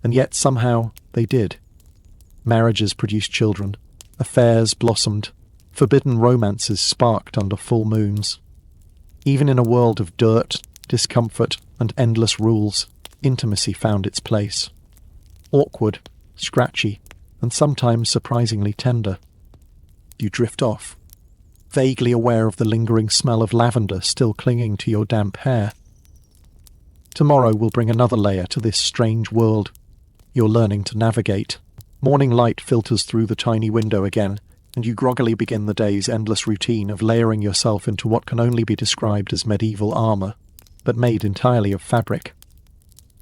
And yet somehow they did. Marriages produced children, affairs blossomed, forbidden romances sparked under full moons. Even in a world of dirt, discomfort, and endless rules, intimacy found its place. Awkward, scratchy, and sometimes surprisingly tender. You drift off, vaguely aware of the lingering smell of lavender still clinging to your damp hair. Tomorrow will bring another layer to this strange world you're learning to navigate. Morning light filters through the tiny window again, and you groggily begin the day's endless routine of layering yourself into what can only be described as medieval armour, but made entirely of fabric.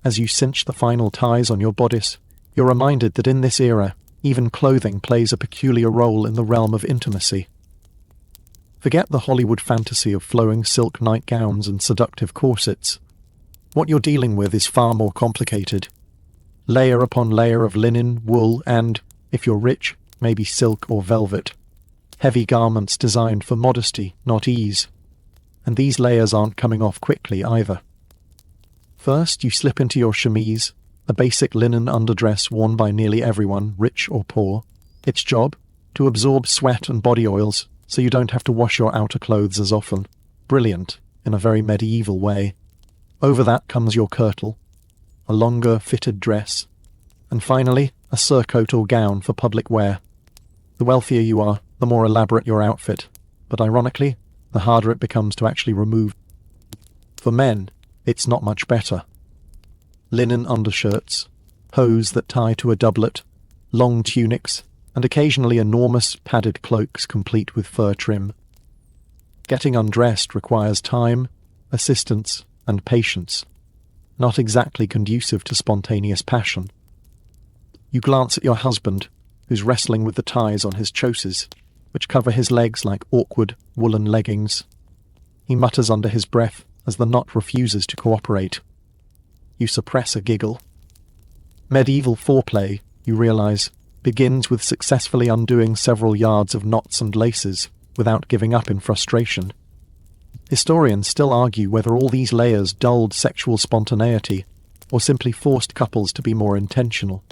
As you cinch the final ties on your bodice, you're reminded that in this era, even clothing plays a peculiar role in the realm of intimacy. Forget the Hollywood fantasy of flowing silk nightgowns and seductive corsets. What you're dealing with is far more complicated. Layer upon layer of linen, wool, and, if you're rich, maybe silk or velvet. Heavy garments designed for modesty, not ease. And these layers aren't coming off quickly either. First, you slip into your chemise, a basic linen underdress worn by nearly everyone, rich or poor. Its job? To absorb sweat and body oils, so you don't have to wash your outer clothes as often. Brilliant, in a very medieval way. Over that comes your kirtle, a longer, fitted dress, and finally, a surcoat or gown for public wear. The wealthier you are, the more elaborate your outfit, but ironically, the harder it becomes to actually remove. For men, it's not much better. Linen undershirts, hose that tie to a doublet, long tunics, and occasionally enormous padded cloaks complete with fur trim. Getting undressed requires time, assistance, and patience, not exactly conducive to spontaneous passion. You glance at your husband, who's wrestling with the ties on his choses, which cover his legs like awkward woolen leggings. He mutters under his breath as the knot refuses to cooperate. You suppress a giggle. Medieval foreplay, you realize, begins with successfully undoing several yards of knots and laces without giving up in frustration. Historians still argue whether all these layers dulled sexual spontaneity or simply forced couples to be more intentional.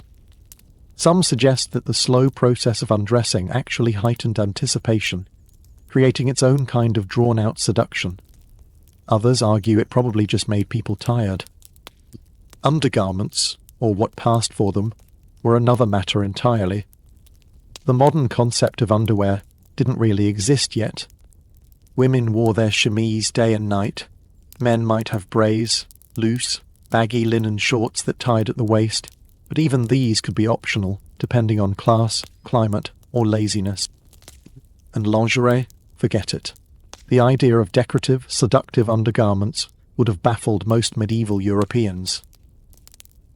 Some suggest that the slow process of undressing actually heightened anticipation, creating its own kind of drawn-out seduction. Others argue it probably just made people tired. Undergarments, or what passed for them, were another matter entirely. The modern concept of underwear didn't really exist yet. Women wore their chemise day and night. Men might have braids, loose, baggy linen shorts that tied at the waist, but even these could be optional, depending on class, climate, or laziness. And lingerie? Forget it. The idea of decorative, seductive undergarments would have baffled most medieval Europeans.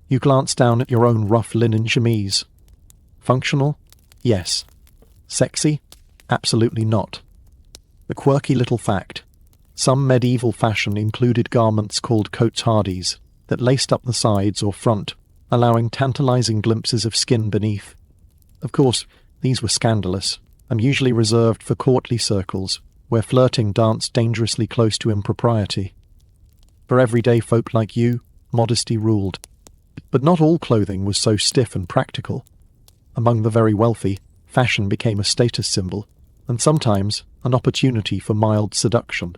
You glance down at your own rough linen chemise. Functional? Yes. Sexy? Absolutely not. A quirky little fact. Some medieval fashion included garments called cotes-hardies that laced up the sides or front, allowing tantalizing glimpses of skin beneath. Of course, these were scandalous, and usually reserved for courtly circles, where flirting danced dangerously close to impropriety. For everyday folk like you, modesty ruled. But not all clothing was so stiff and practical. Among the very wealthy, fashion became a status symbol, and sometimes an opportunity for mild seduction.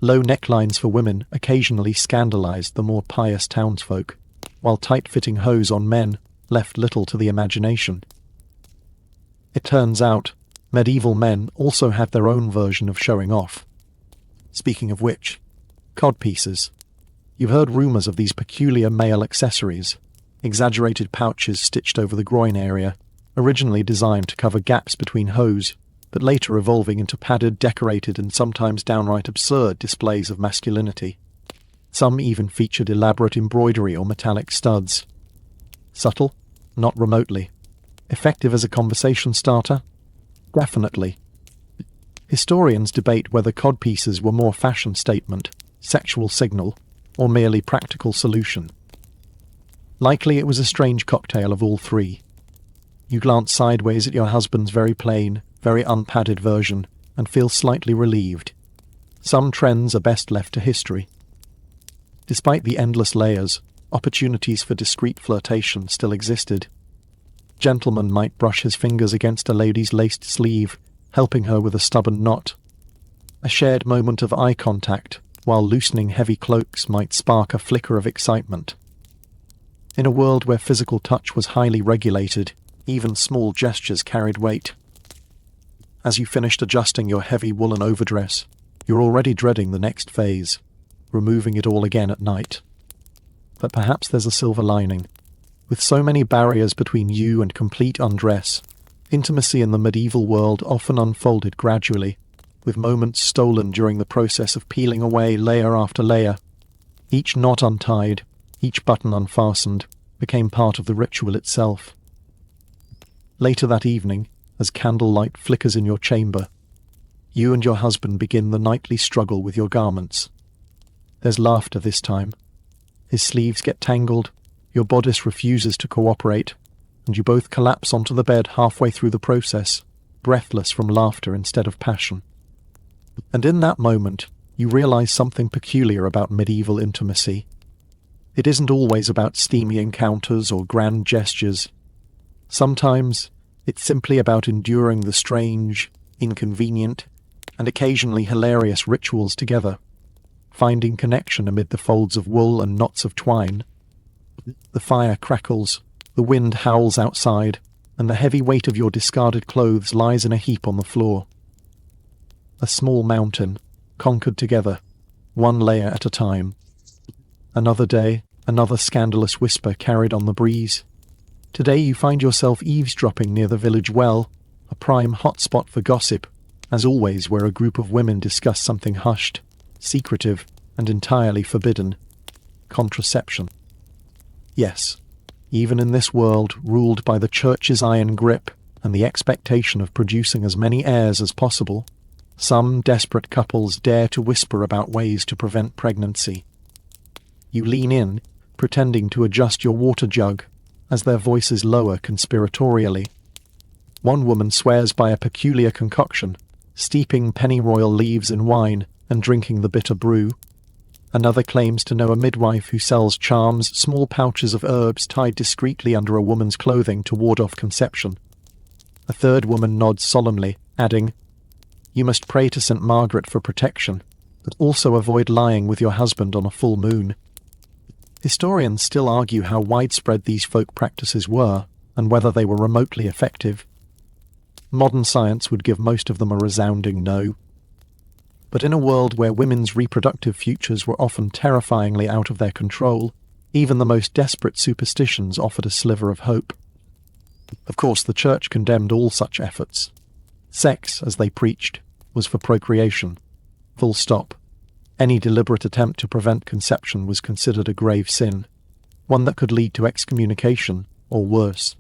Low necklines for women occasionally scandalized the more pious townsfolk, while tight-fitting hose on men left little to the imagination. It turns out, medieval men also had their own version of showing off. Speaking of which, codpieces. You've heard rumours of these peculiar male accessories, exaggerated pouches stitched over the groin area, originally designed to cover gaps between hose, but later evolving into padded, decorated, and sometimes downright absurd displays of masculinity. Some even featured elaborate embroidery or metallic studs. Subtle? Not remotely. Effective as a conversation starter? Definitely. Historians debate whether codpieces were more fashion statement, sexual signal, or merely practical solution. Likely it was a strange cocktail of all three. You glance sideways at your husband's very plain, very unpadded version, and feel slightly relieved. Some trends are best left to history. Despite the endless layers, opportunities for discreet flirtation still existed. Gentleman might brush his fingers against a lady's laced sleeve, helping her with a stubborn knot. A shared moment of eye contact, while loosening heavy cloaks, might spark a flicker of excitement. In a world where physical touch was highly regulated, even small gestures carried weight. As you finished adjusting your heavy woolen overdress, you're already dreading the next phase, removing it all again at night. But perhaps there's a silver lining. With so many barriers between you and complete undress, intimacy in the medieval world often unfolded gradually, with moments stolen during the process of peeling away layer after layer, each knot untied, Each button unfastened became part of the ritual itself. Later that evening, as candlelight flickers in your chamber, you and your husband begin the nightly struggle with your garments. There's laughter this time. His sleeves get tangled, your bodice refuses to cooperate, and you both collapse onto the bed halfway through the process, breathless from laughter instead of passion. And in that moment, you realize something peculiar about medieval intimacy. It isn't always about steamy encounters or grand gestures. Sometimes, it's simply about enduring the strange, inconvenient, and occasionally hilarious rituals together, finding connection amid the folds of wool and knots of twine. The fire crackles, the wind howls outside, and the heavy weight of your discarded clothes lies in a heap on the floor. A small mountain, conquered together, one layer at a time. Another day, another scandalous whisper carried on the breeze. Today you find yourself eavesdropping near the village well, a prime hotspot for gossip, as always where a group of women discuss something hushed, secretive, and entirely forbidden. Contraception. Yes, even in this world ruled by the church's iron grip and the expectation of producing as many heirs as possible, some desperate couples dare to whisper about ways to prevent pregnancy. You lean in, pretending to adjust your water jug, as their voices lower conspiratorially. One woman swears by a peculiar concoction, steeping pennyroyal leaves in wine and drinking the bitter brew. Another claims to know a midwife who sells charms, small pouches of herbs tied discreetly under a woman's clothing to ward off conception. A third woman nods solemnly, adding, "You must pray to St. Margaret for protection, but also avoid lying with your husband on a full moon." Historians still argue how widespread these folk practices were, and whether they were remotely effective. Modern science would give most of them a resounding no. But in a world where women's reproductive futures were often terrifyingly out of their control, even the most desperate superstitions offered a sliver of hope. Of course, the Church condemned all such efforts. Sex, as they preached, was for procreation. Full stop. Any deliberate attempt to prevent conception was considered a grave sin, one that could lead to excommunication, or worse.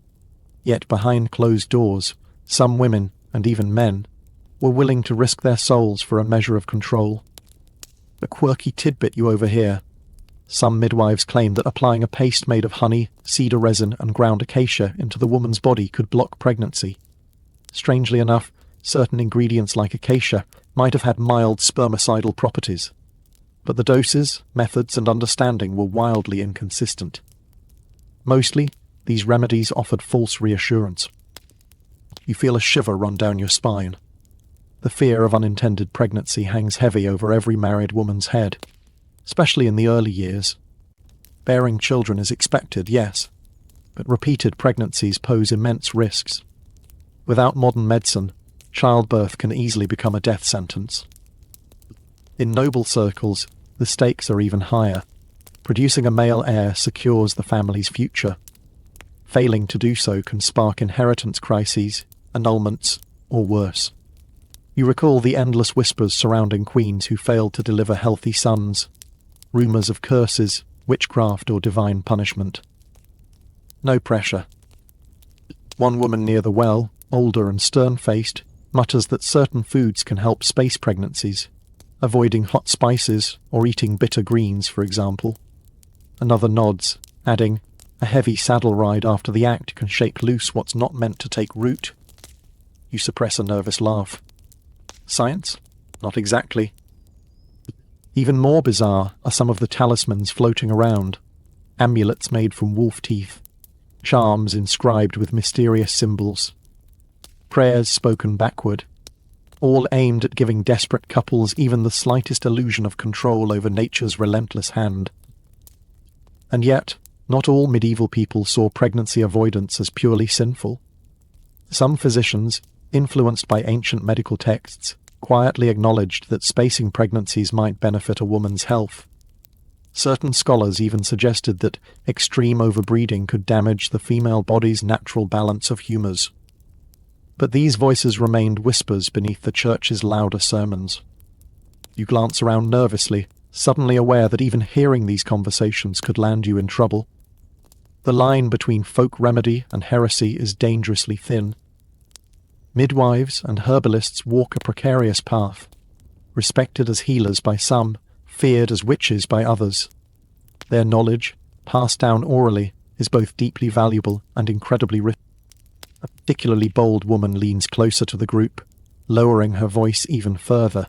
Yet behind closed doors, some women, and even men, were willing to risk their souls for a measure of control. A quirky tidbit you overhear. Some midwives claim that applying a paste made of honey, cedar resin, and ground acacia into the woman's body could block pregnancy. Strangely enough, certain ingredients like acacia might have had mild spermicidal properties, but the doses, methods, and understanding were wildly inconsistent. Mostly, these remedies offered false reassurance. You feel a shiver run down your spine. The fear of unintended pregnancy hangs heavy over every married woman's head, especially in the early years. Bearing children is expected, yes, but repeated pregnancies pose immense risks. Without modern medicine, childbirth can easily become a death sentence. In noble circles, the stakes are even higher. Producing a male heir secures the family's future. Failing to do so can spark inheritance crises, annulments, or worse. You recall the endless whispers surrounding queens who failed to deliver healthy sons, rumours of curses, witchcraft, or divine punishment. No pressure. One woman near the well, older and stern-faced, mutters that certain foods can help space pregnancies, avoiding hot spices or eating bitter greens, for example. Another nods, adding, "A heavy saddle ride after the act can shake loose what's not meant to take root." You suppress a nervous laugh. Science? Not exactly. Even more bizarre are some of the talismans floating around, amulets made from wolf teeth, charms inscribed with mysterious symbols, prayers spoken backward, all aimed at giving desperate couples even the slightest illusion of control over nature's relentless hand. And yet, not all medieval people saw pregnancy avoidance as purely sinful. Some physicians, influenced by ancient medical texts, quietly acknowledged that spacing pregnancies might benefit a woman's health. Certain scholars even suggested that extreme overbreeding could damage the female body's natural balance of humours. But these voices remained whispers beneath the church's louder sermons. You glance around nervously, suddenly aware that even hearing these conversations could land you in trouble. The line between folk remedy and heresy is dangerously thin. Midwives and herbalists walk a precarious path, respected as healers by some, feared as witches by others. Their knowledge, passed down orally, is both deeply valuable and incredibly rich. A particularly bold woman leans closer to the group, lowering her voice even further.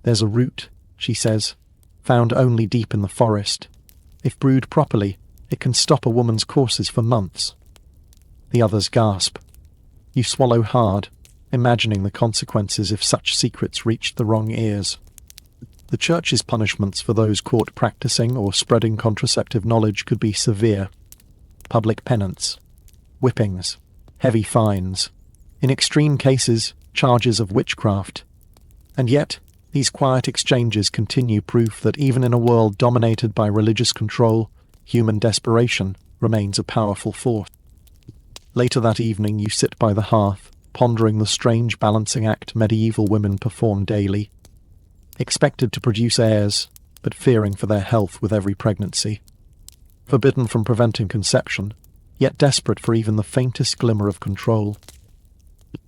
"There's a root," she says, "found only deep in the forest. If brewed properly, it can stop a woman's courses for months." The others gasp. You swallow hard, imagining the consequences if such secrets reached the wrong ears. The Church's punishments for those caught practicing or spreading contraceptive knowledge could be severe. Public penance, whippings, heavy fines, in extreme cases, charges of witchcraft. And yet, these quiet exchanges continue proof that even in a world dominated by religious control, human desperation remains a powerful force. Later that evening you sit by the hearth, pondering the strange balancing act medieval women perform daily, expected to produce heirs, but fearing for their health with every pregnancy. Forbidden from preventing conception, yet desperate for even the faintest glimmer of control.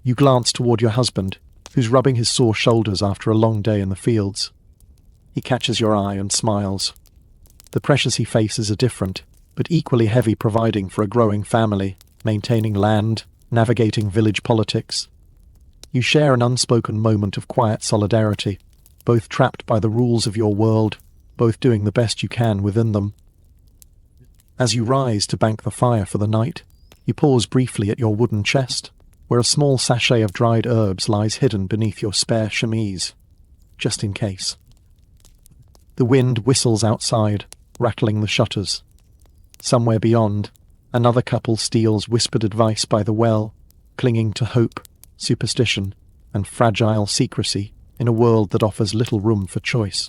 You glance toward your husband, who's rubbing his sore shoulders after a long day in the fields. He catches your eye and smiles. The pressures he faces are different, but equally heavy, providing for a growing family, maintaining land, navigating village politics. You share an unspoken moment of quiet solidarity, both trapped by the rules of your world, both doing the best you can within them. As you rise to bank the fire for the night, you pause briefly at your wooden chest, where a small sachet of dried herbs lies hidden beneath your spare chemise, just in case. The wind whistles outside, rattling the shutters. Somewhere beyond, another couple steals whispered advice by the well, clinging to hope, superstition, and fragile secrecy in a world that offers little room for choice.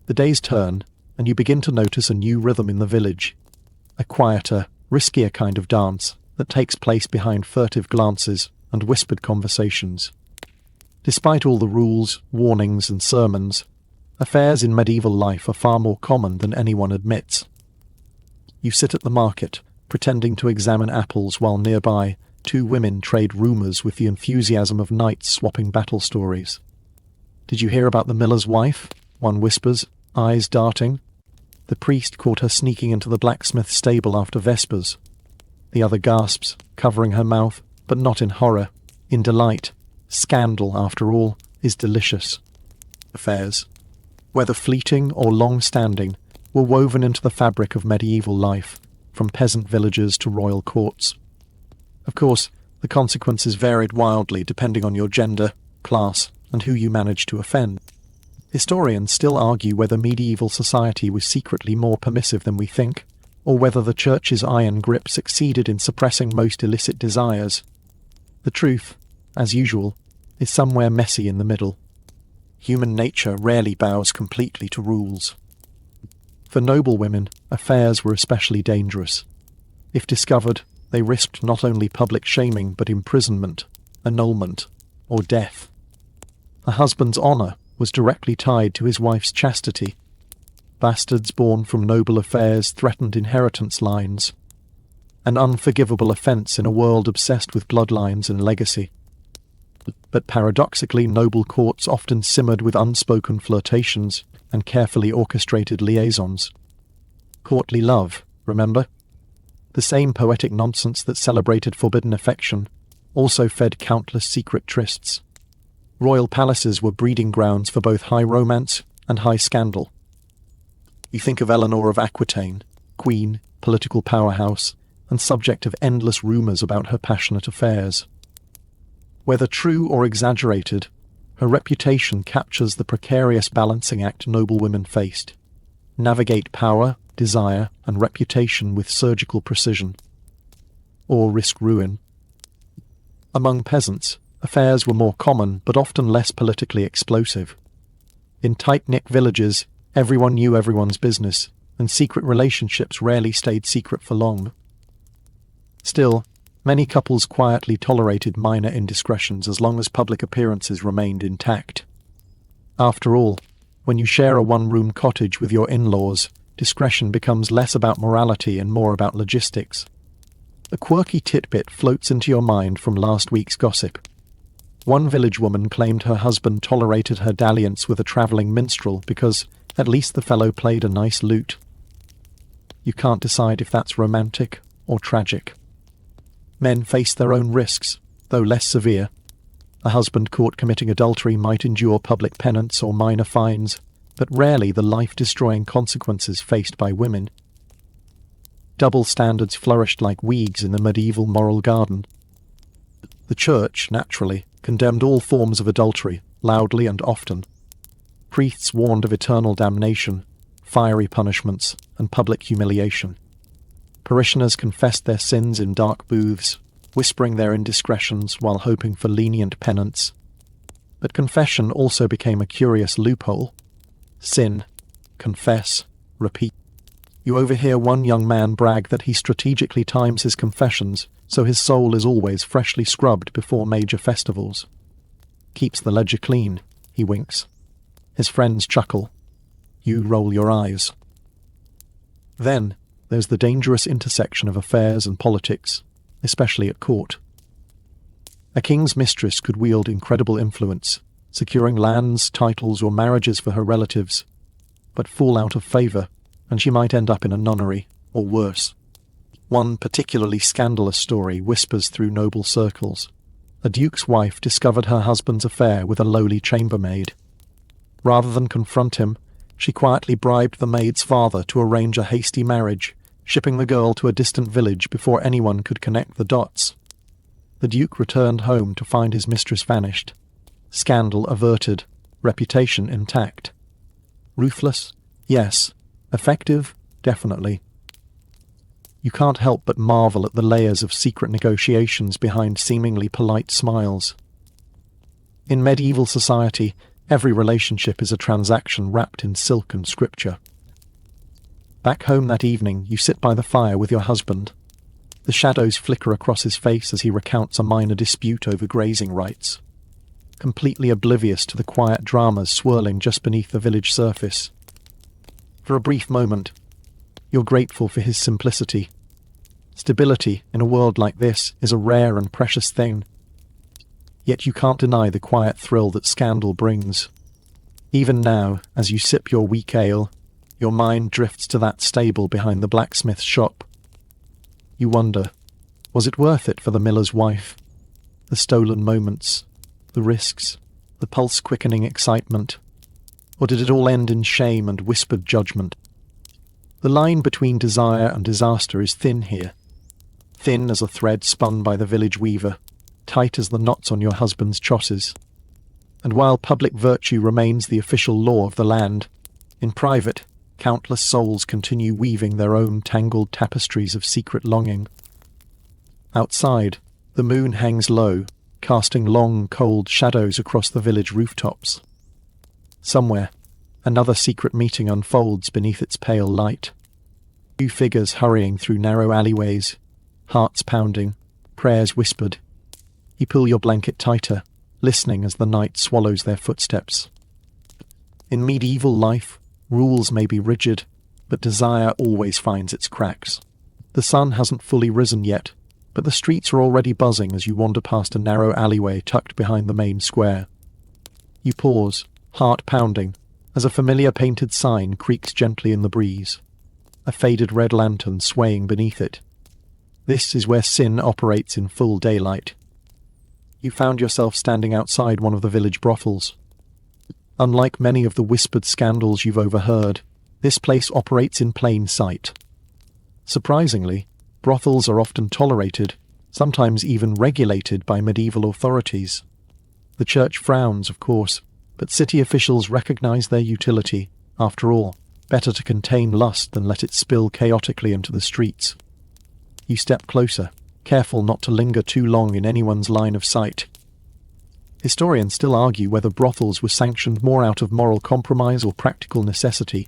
The days turn, and you begin to notice a new rhythm in the village, a quieter, riskier kind of dance that takes place behind furtive glances and whispered conversations. Despite all the rules, warnings, and sermons, affairs in medieval life are far more common than anyone admits. You sit at the market, pretending to examine apples while nearby, two women trade rumours with the enthusiasm of knights swapping battle stories. "Did you hear about the miller's wife?" one whispers, eyes darting. "The priest caught her sneaking into the blacksmith's stable after vespers." The other gasps, covering her mouth, but not in horror, in delight. Scandal, after all, is delicious. Affairs, whether fleeting or long-standing, were woven into the fabric of medieval life, from peasant villages to royal courts. Of course, the consequences varied wildly depending on your gender, class, and who you managed to offend. Historians still argue whether medieval society was secretly more permissive than we think, or whether the Church's iron grip succeeded in suppressing most illicit desires. The truth, as usual, is somewhere messy in the middle. Human nature rarely bows completely to rules. For noble women, affairs were especially dangerous. If discovered, they risked not only public shaming but imprisonment, annulment, or death. A husband's honour was directly tied to his wife's chastity. Bastards born from noble affairs threatened inheritance lines. An unforgivable offence in a world obsessed with bloodlines and legacy. But paradoxically, noble courts often simmered with unspoken flirtations and carefully orchestrated liaisons. Courtly love, remember? The same poetic nonsense that celebrated forbidden affection also fed countless secret trysts. Royal palaces were breeding grounds for both high romance and high scandal. You think of Eleanor of Aquitaine, queen, political powerhouse, and subject of endless rumours about her passionate affairs. Whether true or exaggerated, her reputation captures the precarious balancing act noble women faced. Navigate power, desire, and reputation with surgical precision. Or risk ruin. Among peasants, affairs were more common but often less politically explosive. In tight-knit villages, everyone knew everyone's business, and secret relationships rarely stayed secret for long. Still, many couples quietly tolerated minor indiscretions as long as public appearances remained intact. After all, When you share a one-room cottage with your in-laws, discretion becomes less about morality and more about logistics. A quirky tidbit floats into your mind from last week's gossip. One village woman claimed her husband tolerated her dalliance with a travelling minstrel because at least the fellow played a nice lute. You can't decide if that's romantic or tragic. Men face their own risks, though less severe. A husband caught committing adultery might endure public penance or minor fines, but rarely the life-destroying consequences faced by women. Double standards flourished like weeds in the medieval moral garden. The Church, naturally, condemned all forms of adultery, loudly and often. Priests warned of eternal damnation, fiery punishments, and public humiliation. Parishioners confessed their sins in dark booths, whispering their indiscretions while hoping for lenient penance. But confession also became a curious loophole. Sin, confess, repeat. You overhear one young man brag that he strategically times his confessions so his soul is always freshly scrubbed before major festivals. Keeps the ledger clean, he winks. His friends chuckle. You roll your eyes. Then there's the dangerous intersection of affairs and politics, especially at court. A king's mistress could wield incredible influence, securing lands, titles, or marriages for her relatives, but fall out of favour, and she might end up in a nunnery, or worse. One particularly scandalous story whispers through noble circles. A duke's wife discovered her husband's affair with a lowly chambermaid. Rather than confront him, she quietly bribed the maid's father to arrange a hasty marriage, shipping the girl to a distant village before anyone could connect the dots. The duke returned home to find his mistress vanished. Scandal averted, reputation intact. Ruthless? Yes. Effective? Definitely. You can't help but marvel at the layers of secret negotiations behind seemingly polite smiles. In medieval society, every relationship is a transaction wrapped in silk and scripture. Back home that evening, you sit by the fire with your husband. The shadows flicker across his face as he recounts a minor dispute over grazing rights, completely oblivious to the quiet dramas swirling just beneath the village surface. For a brief moment, you're grateful for his simplicity. Stability in a world like this is a rare and precious thing. Yet you can't deny the quiet thrill that scandal brings. Even now, as you sip your weak ale, your mind drifts to that stable behind the blacksmith's shop. You wonder, was it worth it for the miller's wife? The stolen moments, the risks, the pulse-quickening excitement, or did it all end in shame and whispered judgment? The line between desire and disaster is thin here. Thin as a thread spun by the village weaver, tight as the knots on your husband's chosses. And while public virtue remains the official law of the land, in private, countless souls continue weaving their own tangled tapestries of secret longing. Outside, the moon hangs low, casting long, cold shadows across the village rooftops. Somewhere, another secret meeting unfolds beneath its pale light. Few figures hurrying through narrow alleyways, hearts pounding, prayers whispered. You pull your blanket tighter, listening as the night swallows their footsteps. In medieval life, rules may be rigid, but desire always finds its cracks. The sun hasn't fully risen yet, but the streets are already buzzing as you wander past a narrow alleyway tucked behind the main square. You pause, heart pounding, as a familiar painted sign creaks gently in the breeze, a faded red lantern swaying beneath it. This is where sin operates in full daylight. You found yourself standing outside one of the village brothels. Unlike many of the whispered scandals you've overheard, this place operates in plain sight. Surprisingly, brothels are often tolerated, sometimes even regulated by medieval authorities. The church frowns, of course, but city officials recognize their utility. After all, better to contain lust than let it spill chaotically into the streets. You step closer, careful not to linger too long in anyone's line of sight. Historians still argue whether brothels were sanctioned more out of moral compromise or practical necessity.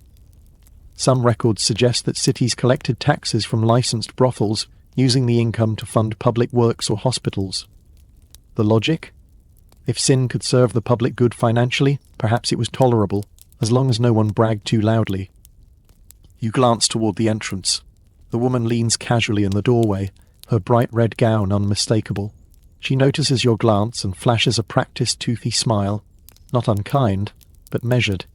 Some records suggest that cities collected taxes from licensed brothels, using the income to fund public works or hospitals. The logic? If sin could serve the public good financially, perhaps it was tolerable. as long as no one bragged too loudly. You glance toward the entrance. The woman leans casually in the doorway, her bright red gown unmistakable. She notices your glance and flashes a practiced toothy smile, not unkind, but measured.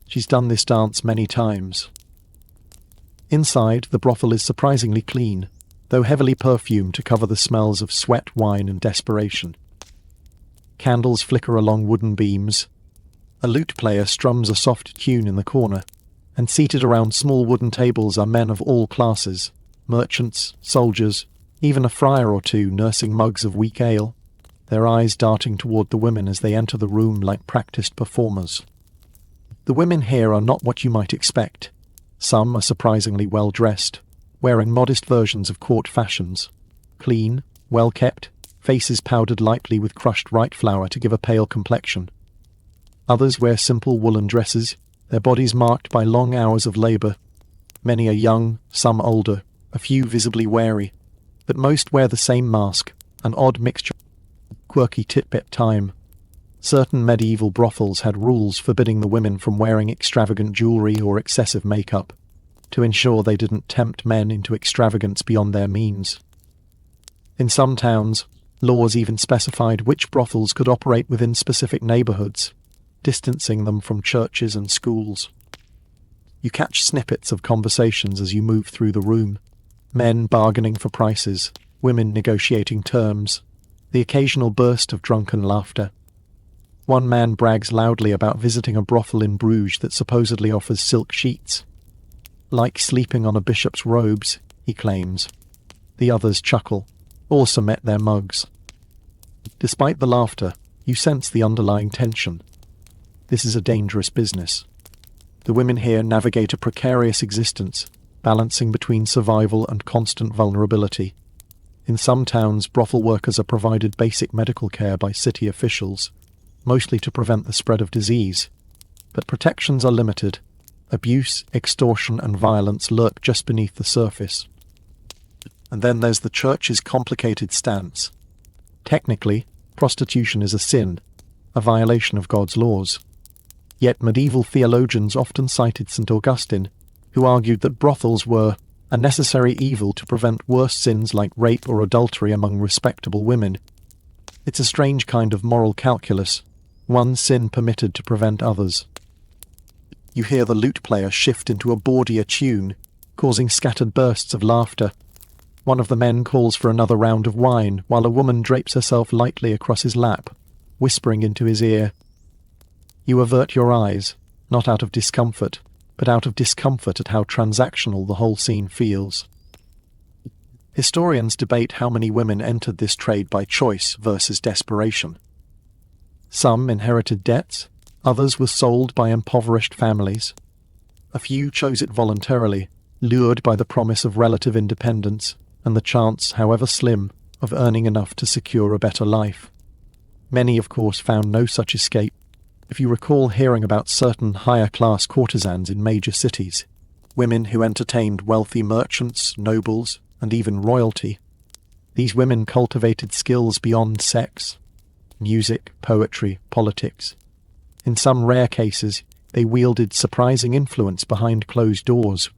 She's done this dance many times. Inside, the brothel is surprisingly clean, though heavily perfumed to cover the smells of sweat, wine, and desperation. Candles flicker along wooden beams. A lute player strums a soft tune in the corner, and seated around small wooden tables are men of all classes, merchants, soldiers, even a friar or two nursing mugs of weak ale, their eyes darting toward the women as they enter the room like practiced performers. The women here are not what you might expect. Some are surprisingly well-dressed, wearing modest versions of court fashions. Clean, well-kept, faces powdered lightly with crushed right flour to give a pale complexion. Others wear simple woolen dresses, their bodies marked by long hours of labour. Many are young, some older, a few visibly wary, but most wear the same mask, an odd mixture of quirky tit-bit time. Certain medieval brothels had rules forbidding the women from wearing extravagant jewellery or excessive makeup, to ensure they didn't tempt men into extravagance beyond their means. In some towns, laws even specified which brothels could operate within specific neighbourhoods, distancing them from churches and schools. You catch snippets of conversations as you move through the room, men bargaining for prices, women negotiating terms, the occasional burst of drunken laughter. One man brags loudly about visiting a brothel in Bruges that supposedly offers silk sheets. Like sleeping on a bishop's robes, he claims. The others chuckle, or cement their mugs. Despite the laughter, you sense the underlying tension. This is a dangerous business. The women here navigate a precarious existence, balancing between survival and constant vulnerability. In some towns, brothel workers are provided basic medical care by city officials, mostly to prevent the spread of disease. But protections are limited. Abuse, extortion, and violence lurk just beneath the surface. And then there's the church's complicated stance. Technically, prostitution is a sin, a violation of God's laws. Yet medieval theologians often cited St. Augustine, who argued that brothels were a necessary evil to prevent worse sins like rape or adultery among respectable women. It's a strange kind of moral calculus, one sin permitted to prevent others. You hear the lute player shift into a bawdier tune, causing scattered bursts of laughter. One of the men calls for another round of wine, while a woman drapes herself lightly across his lap, whispering into his ear. You avert your eyes, not out of discomfort, but out of discomfort at how transactional the whole scene feels. Historians debate how many women entered this trade by choice versus desperation. Some inherited debts, others were sold by impoverished families. A few chose it voluntarily, lured by the promise of relative independence and the chance, however slim, of earning enough to secure a better life. Many, of course, found no such escape. If you recall hearing about certain higher-class courtesans in major cities, women who entertained wealthy merchants, nobles, and even royalty, these women cultivated skills beyond sex. Music, poetry, politics. In some rare cases, they wielded surprising influence behind closed doors.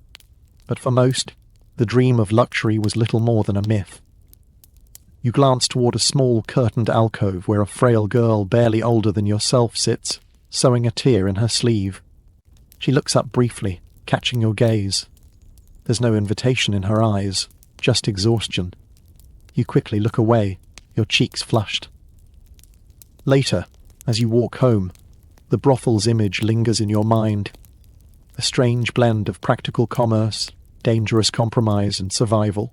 But for most, the dream of luxury was little more than a myth. You glance toward a small curtained alcove where a frail girl barely older than yourself sits, sewing a tear in her sleeve. She looks up briefly, catching your gaze. There's no invitation in her eyes, just exhaustion. You quickly look away, your cheeks flushed. Later, as you walk home, the brothel's image lingers in your mind. A strange blend of practical commerce, dangerous compromise, and survival.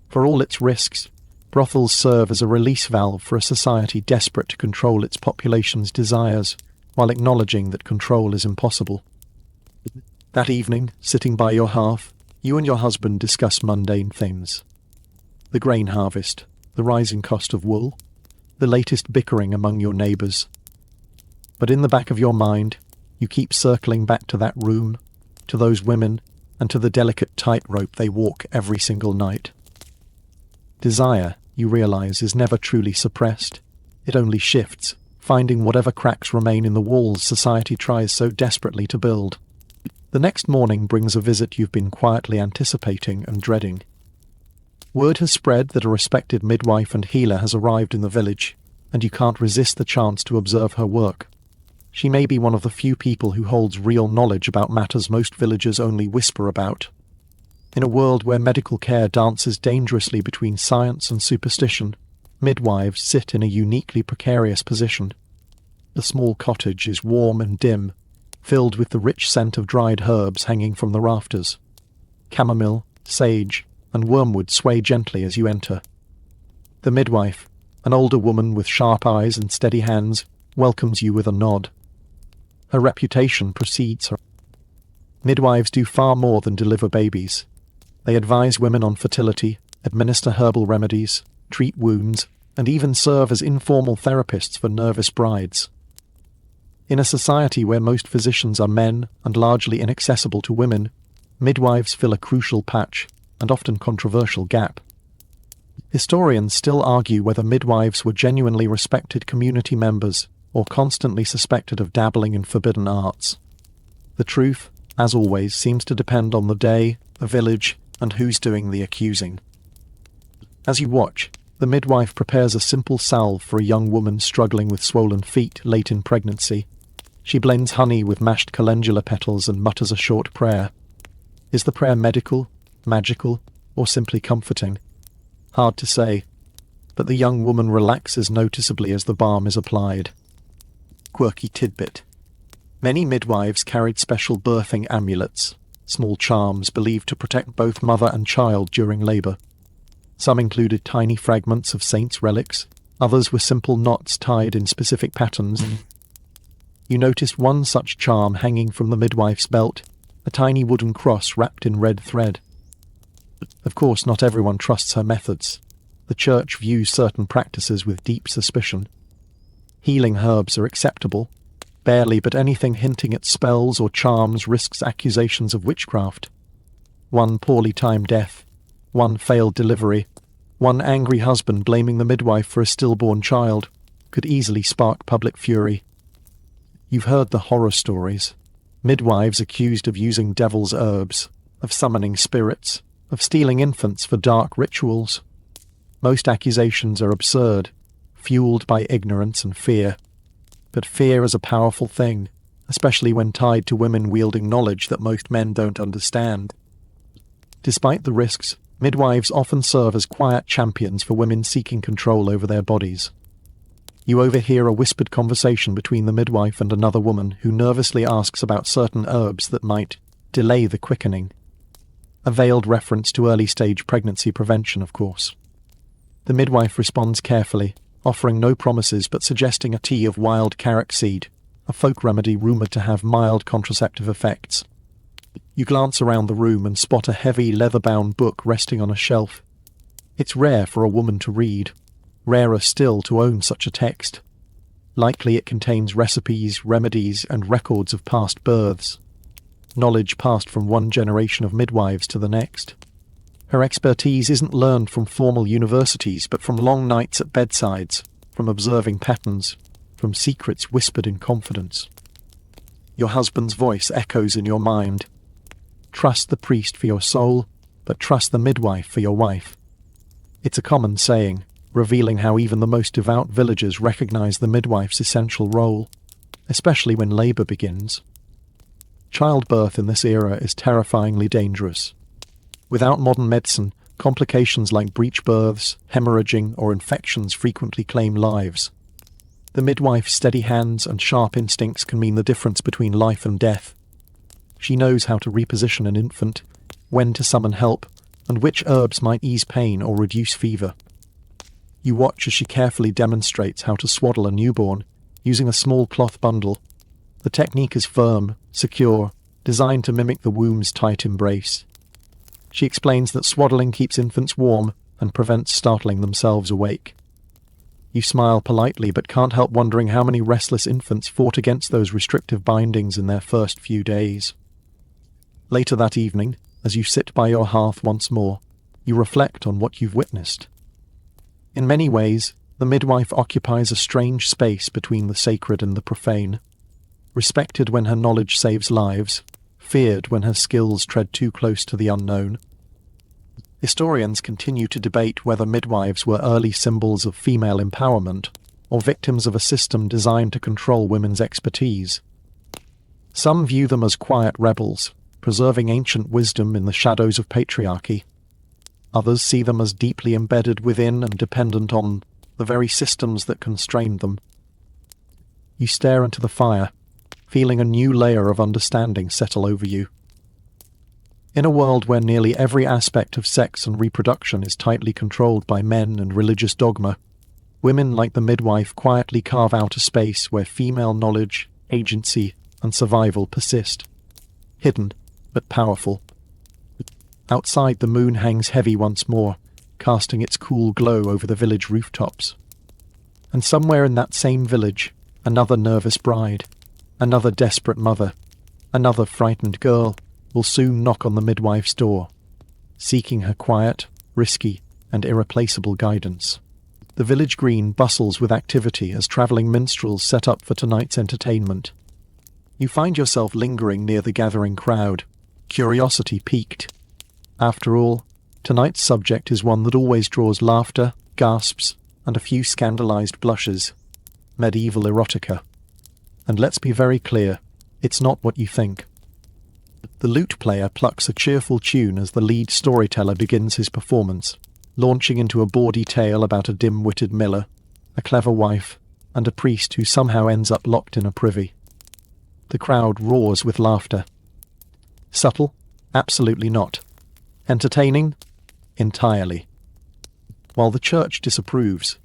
For all its risks, brothels serve as a release valve for a society desperate to control its population's desires, while acknowledging that control is impossible. That evening, sitting by your hearth, you and your husband discuss mundane things. The grain harvest, the rising cost of wool, the latest bickering among your neighbours. But in the back of your mind, you keep circling back to that room, to those women, and to the delicate tightrope they walk every single night. Desire, you realise, is never truly suppressed. It only shifts, finding whatever cracks remain in the walls society tries so desperately to build. The next morning brings a visit you've been quietly anticipating and dreading. Word has spread that a respected midwife and healer has arrived in the village, and you can't resist the chance to observe her work. She may be one of the few people who holds real knowledge about matters most villagers only whisper about. In a world where medical care dances dangerously between science and superstition, midwives sit in a uniquely precarious position. The small cottage is warm and dim, filled with the rich scent of dried herbs hanging from the rafters. Chamomile, sage, and wormwood sway gently as you enter. The midwife, an older woman with sharp eyes and steady hands, welcomes you with a nod. Her reputation precedes her. Midwives do far more than deliver babies. They advise women on fertility, administer herbal remedies, treat wounds, and even serve as informal therapists for nervous brides. In a society where most physicians are men and largely inaccessible to women, midwives fill a crucial patch, and often controversial, gap. Historians still argue whether midwives were genuinely respected community members or constantly suspected of dabbling in forbidden arts. The truth, as always, seems to depend on the day, the village, and who's doing the accusing. As you watch, the midwife prepares a simple salve for a young woman struggling with swollen feet late in pregnancy. She blends honey with mashed calendula petals and mutters a short prayer. Is the prayer medical, magical, or simply comforting? Hard to say, but the young woman relaxes noticeably as the balm is applied. Quirky tidbit. Many midwives carried special birthing amulets, small charms believed to protect both mother and child during labour. Some included tiny fragments of saints' relics, others were simple knots tied in specific patterns. You noticed one such charm hanging from the midwife's belt, a tiny wooden cross wrapped in red thread. Of course, not everyone trusts her methods. The Church views certain practices with deep suspicion. Healing herbs are acceptable. Barely, but anything hinting at spells or charms risks accusations of witchcraft. One poorly timed death, one failed delivery, one angry husband blaming the midwife for a stillborn child could easily spark public fury. You've heard the horror stories. Midwives accused of using devil's herbs, of summoning spirits, of stealing infants for dark rituals. Most accusations are absurd, fueled by ignorance and fear. But fear is a powerful thing, especially when tied to women wielding knowledge that most men don't understand. Despite the risks, midwives often serve as quiet champions for women seeking control over their bodies. You overhear a whispered conversation between the midwife and another woman who nervously asks about certain herbs that might delay the quickening. A veiled reference to early-stage pregnancy prevention, of course. The midwife responds carefully, offering no promises but suggesting a tea of wild carrot seed, a folk remedy rumoured to have mild contraceptive effects. You glance around the room and spot a heavy leather-bound book resting on a shelf. It's rare for a woman to read, rarer still to own such a text. Likely it contains recipes, remedies, and records of past births. Knowledge passed from one generation of midwives to the next. Her expertise isn't learned from formal universities, but from long nights at bedsides, from observing patterns, from secrets whispered in confidence. Your husband's voice echoes in your mind. Trust the priest for your soul, but trust the midwife for your wife. It's a common saying, revealing how even the most devout villagers recognize the midwife's essential role, especially when labour begins. Childbirth in this era is terrifyingly dangerous. Without modern medicine, complications like breech births, hemorrhaging, or infections frequently claim lives. The midwife's steady hands and sharp instincts can mean the difference between life and death. She knows how to reposition an infant, when to summon help, and which herbs might ease pain or reduce fever. You watch as she carefully demonstrates how to swaddle a newborn, using a small cloth bundle. The technique is firm, secure, designed to mimic the womb's tight embrace. She explains that swaddling keeps infants warm and prevents startling themselves awake. You smile politely but can't help wondering how many restless infants fought against those restrictive bindings in their first few days. Later that evening, as you sit by your hearth once more, you reflect on what you've witnessed. In many ways, The midwife occupies a strange space between the sacred and the profane, respected when her knowledge saves lives, feared when her skills tread too close to the unknown. Historians continue to debate whether midwives were early symbols of female empowerment or victims of a system designed to control women's expertise. Some view them as quiet rebels, preserving ancient wisdom in the shadows of patriarchy. Others see them as deeply embedded within and dependent on the very systems that constrained them. You stare into the fire, feeling a new layer of understanding settle over you. In a world where nearly every aspect of sex and reproduction is tightly controlled by men and religious dogma, women like the midwife quietly carve out a space where female knowledge, agency, and survival persist. Hidden, but powerful. Outside, the moon hangs heavy once more, casting its cool glow over the village rooftops. And somewhere in that same village, another nervous bride, another desperate mother, another frightened girl will soon knock on the midwife's door, seeking her quiet, risky, and irreplaceable guidance. The village green bustles with activity as travelling minstrels set up for tonight's entertainment. You find yourself lingering near the gathering crowd, curiosity piqued. After all, tonight's subject is one that always draws laughter, gasps, and a few scandalized blushes. Medieval erotica. And let's be very clear, it's not what you think. The lute player plucks a cheerful tune as the lead storyteller begins his performance, launching into a bawdy tale about a dim-witted miller, a clever wife, and a priest who somehow ends up locked in a privy. The crowd roars with laughter. Subtle? Absolutely not. Entertaining? Entirely. While the church disapproves,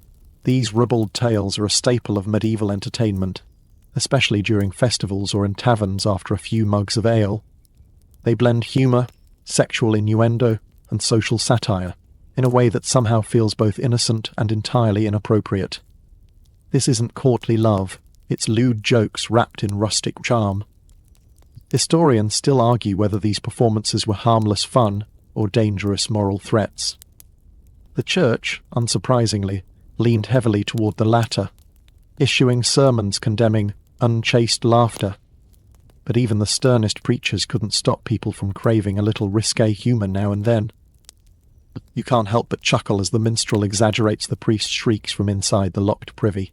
these ribald tales are a staple of medieval entertainment, especially during festivals or in taverns after a few mugs of ale. They blend humour, sexual innuendo, and social satire in a way that somehow feels both innocent and entirely inappropriate. This isn't courtly love, it's lewd jokes wrapped in rustic charm. Historians still argue whether these performances were harmless fun or dangerous moral threats. The church, unsurprisingly, leaned heavily toward the latter, issuing sermons condemning unchaste laughter. But even the sternest preachers couldn't stop people from craving a little risque humour now and then. You can't help but chuckle as the minstrel exaggerates the priest's shrieks from inside the locked privy.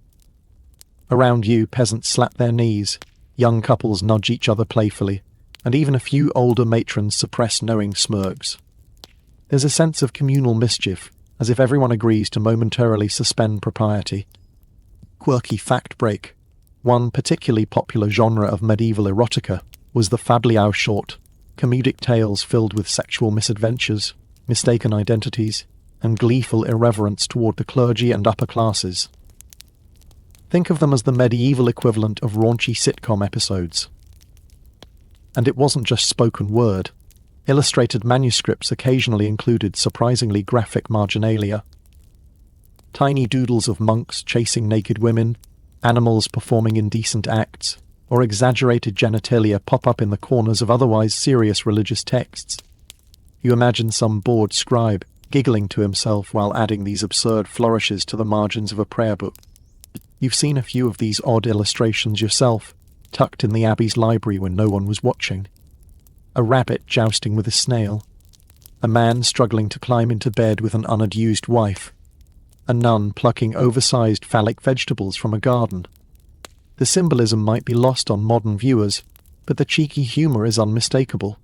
Around you, peasants slap their knees, young couples nudge each other playfully, and even a few older matrons suppress knowing smirks. There's a sense of communal mischief, as if everyone agrees to momentarily suspend propriety. Quirky fact break. One particularly popular genre of medieval erotica was the fabliau short, comedic tales filled with sexual misadventures, mistaken identities, and gleeful irreverence toward the clergy and upper classes. Think of them as the medieval equivalent of raunchy sitcom episodes. And it wasn't just spoken word. Illustrated manuscripts occasionally included surprisingly graphic marginalia. Tiny doodles of monks chasing naked women, animals performing indecent acts, or exaggerated genitalia pop up in the corners of otherwise serious religious texts. You imagine some bored scribe giggling to himself while adding these absurd flourishes to the margins of a prayer book. You've seen a few of these odd illustrations yourself, tucked in the abbey's library when no one was watching. A rabbit jousting with a snail, a man struggling to climb into bed with an unadused wife, a nun plucking oversized phallic vegetables from a garden. The symbolism might be lost on modern viewers, but the cheeky humour is unmistakable.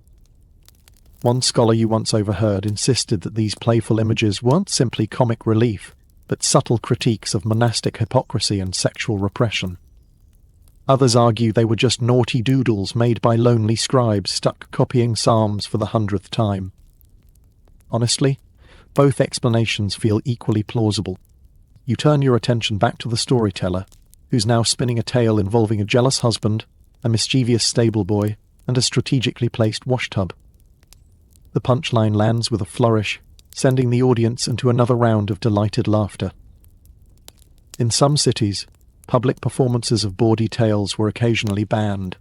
One scholar you once overheard insisted that these playful images weren't simply comic relief, but subtle critiques of monastic hypocrisy and sexual repression. Others argue they were just naughty doodles made by lonely scribes stuck copying psalms for the 100th time. Honestly, both explanations feel equally plausible. You turn your attention back to the storyteller, who's now spinning a tale involving a jealous husband, a mischievous stable boy, and a strategically placed washtub. The punchline lands with a flourish, sending the audience into another round of delighted laughter. In some cities, public performances of bawdy tales were occasionally banned,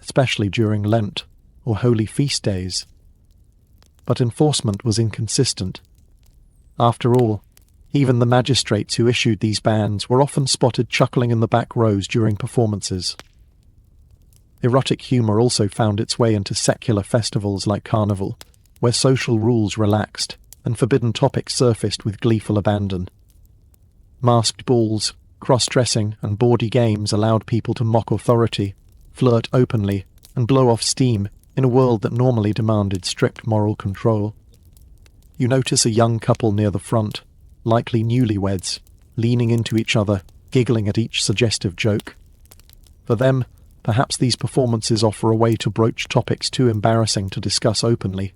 especially during Lent or holy feast days. But enforcement was inconsistent. After all, Even the magistrates who issued these bans were often spotted chuckling in the back rows during performances. Erotic humour also found its way into secular festivals like Carnival, where social rules relaxed and forbidden topics surfaced with gleeful abandon. Masked balls, cross-dressing and bawdy games allowed people to mock authority, flirt openly, and blow off steam in a world that normally demanded strict moral control. You notice a young couple near the front, likely newlyweds, leaning into each other, giggling at each suggestive joke. For them, perhaps these performances offer a way to broach topics too embarrassing to discuss openly.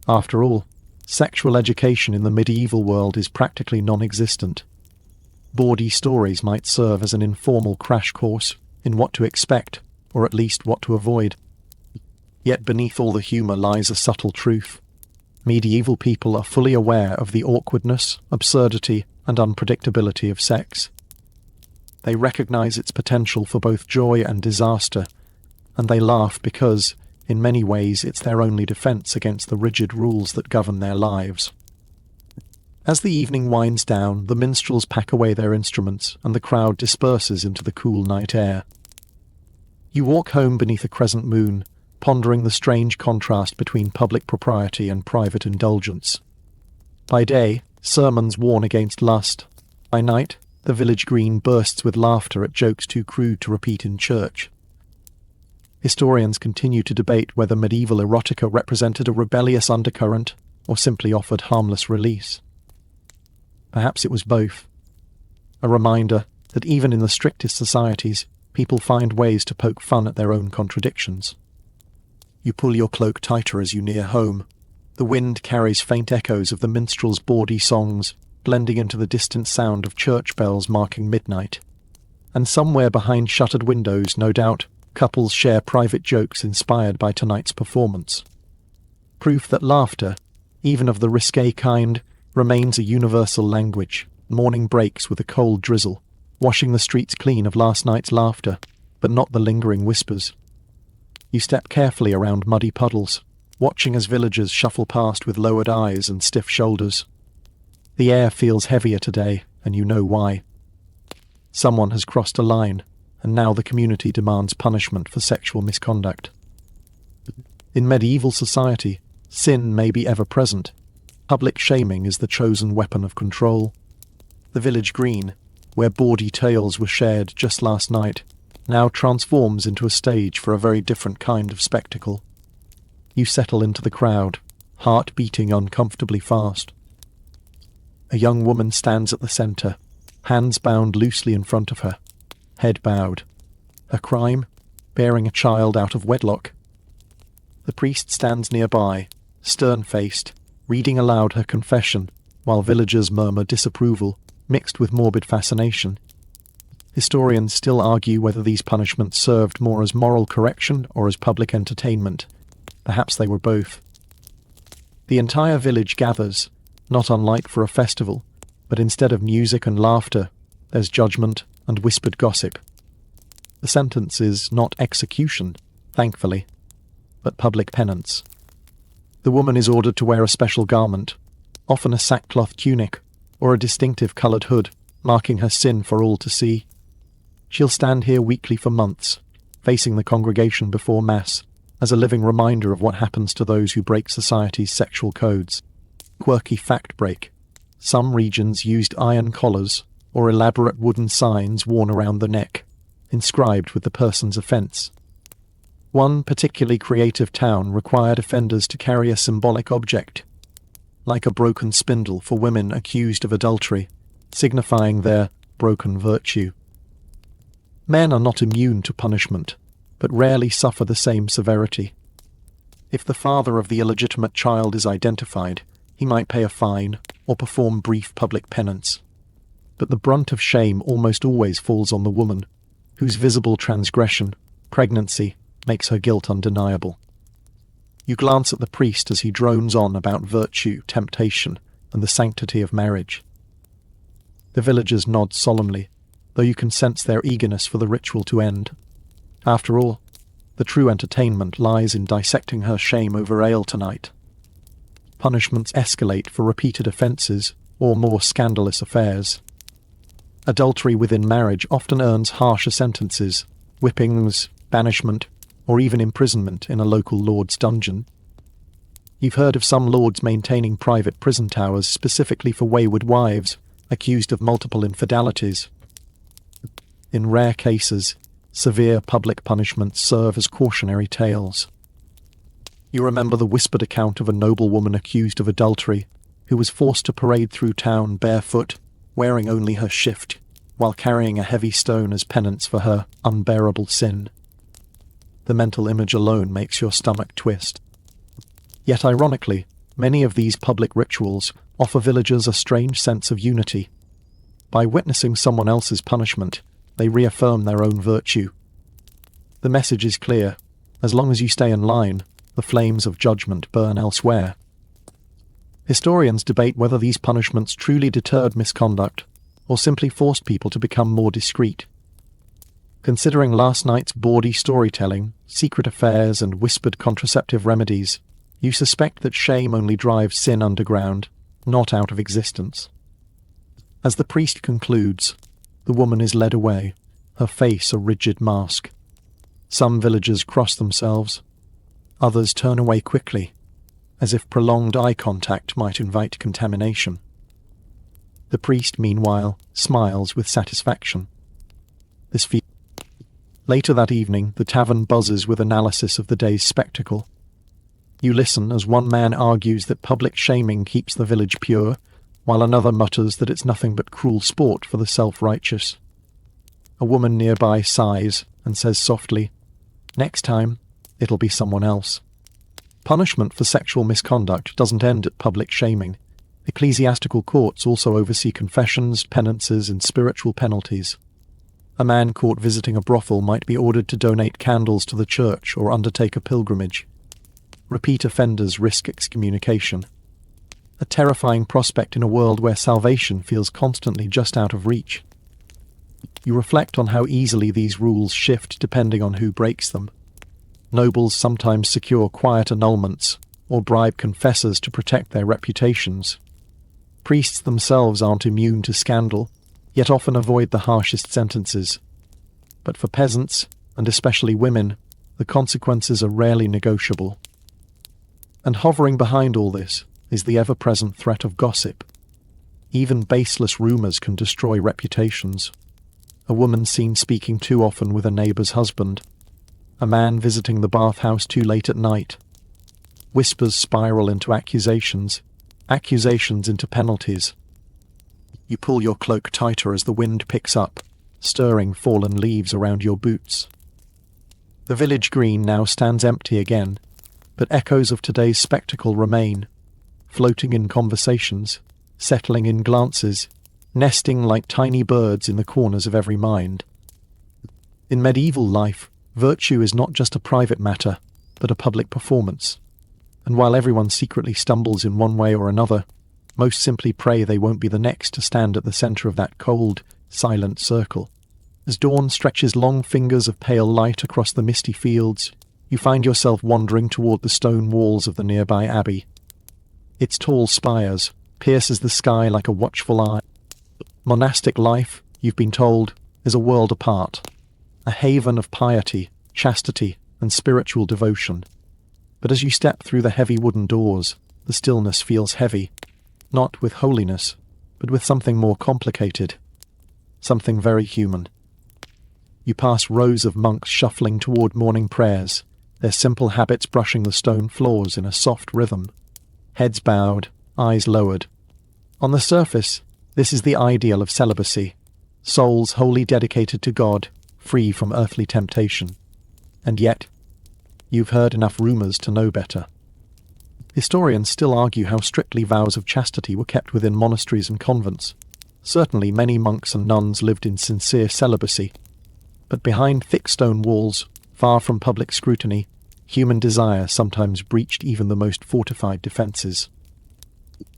After all, sexual education in the medieval world is practically non-existent. Bawdy stories might serve as an informal crash course in what to expect, or at least what to avoid. Yet beneath all the humour lies a subtle truth. Medieval people are fully aware of the awkwardness, absurdity, and unpredictability of sex. They recognise its potential for both joy and disaster, and they laugh because, in many ways, it's their only defence against the rigid rules that govern their lives. As the evening winds down, the minstrels pack away their instruments, and the crowd disperses into the cool night air. You walk home beneath a crescent moon, pondering the strange contrast between public propriety and private indulgence. By day, sermons warn against lust. By night, the village green bursts with laughter at jokes too crude to repeat in church. Historians continue to debate whether medieval erotica represented a rebellious undercurrent or simply offered harmless release. Perhaps it was both. A reminder that even in the strictest societies, people find ways to poke fun at their own contradictions. You pull your cloak tighter as you near home. The wind carries faint echoes of the minstrels' bawdy songs, blending into the distant sound of church bells marking midnight. And somewhere behind shuttered windows, no doubt, couples share private jokes inspired by tonight's performance. Proof that laughter, even of the risque kind, remains a universal language. Morning breaks with a cold drizzle, washing the streets clean of last night's laughter, but not the lingering whispers. You step carefully around muddy puddles, watching as villagers shuffle past with lowered eyes and stiff shoulders. The air feels heavier today, and you know why. Someone has crossed a line, and now the community demands punishment for sexual misconduct. In medieval society, sin may be ever present. Public shaming is the chosen weapon of control. The village green, where bawdy tales were shared just last night, now transforms into a stage for a very different kind of spectacle. You settle into the crowd, heart beating uncomfortably fast. A young woman stands at the centre, hands bound loosely in front of her, head bowed. Her crime? Bearing a child out of wedlock. The priest stands nearby, stern-faced, reading aloud her confession, while villagers murmur disapproval, mixed with morbid fascination. Historians still argue whether these punishments served more as moral correction or as public entertainment. Perhaps they were both. The entire village gathers, not unlike for a festival, but instead of music and laughter, there's judgment and whispered gossip. The sentence is not execution, thankfully, but public penance. The woman is ordered to wear a special garment, often a sackcloth tunic, or a distinctive coloured hood, marking her sin for all to see. She'll stand here weekly for months, facing the congregation before Mass, as a living reminder of what happens to those who break society's sexual codes. Quirky fact break. Some regions used iron collars or elaborate wooden signs worn around the neck, inscribed with the person's offence. One particularly creative town required offenders to carry a symbolic object, like a broken spindle for women accused of adultery, signifying their broken virtue. Men are not immune to punishment, but rarely suffer the same severity. If the father of the illegitimate child is identified, he might pay a fine or perform brief public penance. But the brunt of shame almost always falls on the woman, whose visible transgression, pregnancy, makes her guilt undeniable. You glance at the priest as he drones on about virtue, temptation, and the sanctity of marriage. The villagers nod solemnly, though you can sense their eagerness for the ritual to end. After all, the true entertainment lies in dissecting her shame over ale tonight. Punishments escalate for repeated offences, or more scandalous affairs. Adultery within marriage often earns harsher sentences, whippings, banishment, or even imprisonment in a local lord's dungeon. You've heard of some lords maintaining private prison towers specifically for wayward wives accused of multiple infidelities. In rare cases, severe public punishments serve as cautionary tales. You remember the whispered account of a noblewoman accused of adultery, who was forced to parade through town barefoot, wearing only her shift, while carrying a heavy stone as penance for her unbearable sin. The mental image alone makes your stomach twist. Yet ironically, many of these public rituals offer villagers a strange sense of unity. By witnessing someone else's punishment, they reaffirm their own virtue. The message is clear: as long as you stay in line, the flames of judgment burn elsewhere. Historians debate whether these punishments truly deterred misconduct, or simply forced people to become more discreet. Considering last night's bawdy storytelling, secret affairs, and whispered contraceptive remedies, you suspect that shame only drives sin underground, not out of existence. As the priest concludes, the woman is led away, her face a rigid mask. Some villagers cross themselves, others turn away quickly, as if prolonged eye contact might invite contamination. The priest, meanwhile, smiles with satisfaction. Later that evening, the tavern buzzes with analysis of the day's spectacle. You listen as one man argues that public shaming keeps the village pure, while another mutters that it's nothing but cruel sport for the self-righteous. A woman nearby sighs and says softly, "Next time, it'll be someone else." Punishment for sexual misconduct doesn't end at public shaming. Ecclesiastical courts also oversee confessions, penances, and spiritual penalties. A man caught visiting a brothel might be ordered to donate candles to the church or undertake a pilgrimage. Repeat offenders risk excommunication. A terrifying prospect in a world where salvation feels constantly just out of reach. You reflect on how easily these rules shift depending on who breaks them. Nobles sometimes secure quiet annulments or bribe confessors to protect their reputations. Priests themselves aren't immune to scandal, yet often avoid the harshest sentences. But for peasants, and especially women, the consequences are rarely negotiable. And hovering behind all this is the ever-present threat of gossip. Even baseless rumours can destroy reputations. A woman seen speaking too often with a neighbour's husband. A man visiting the bathhouse too late at night. Whispers spiral into accusations, accusations into penalties. You pull your cloak tighter as the wind picks up, stirring fallen leaves around your boots. The village green now stands empty again, but echoes of today's spectacle remain, floating in conversations, settling in glances, nesting like tiny birds in the corners of every mind. In medieval life, virtue is not just a private matter, but a public performance. And while everyone secretly stumbles in one way or another, most simply pray they won't be the next to stand at the centre of that cold, silent circle. As dawn stretches long fingers of pale light across the misty fields, you find yourself wandering toward the stone walls of the nearby abbey. Its tall spires pierces the sky like a watchful eye. Monastic life, you've been told, is a world apart, a haven of piety, chastity, and spiritual devotion. But as you step through the heavy wooden doors, the stillness feels heavy, not with holiness, but with something more complicated, something very human. You pass rows of monks shuffling toward morning prayers, their simple habits brushing the stone floors in a soft rhythm. Heads bowed, eyes lowered. On the surface, this is the ideal of celibacy, souls wholly dedicated to God, free from earthly temptation. And yet, you've heard enough rumours to know better. Historians still argue how strictly vows of chastity were kept within monasteries and convents. Certainly many monks and nuns lived in sincere celibacy. But behind thick stone walls, far from public scrutiny, human desire sometimes breached even the most fortified defences.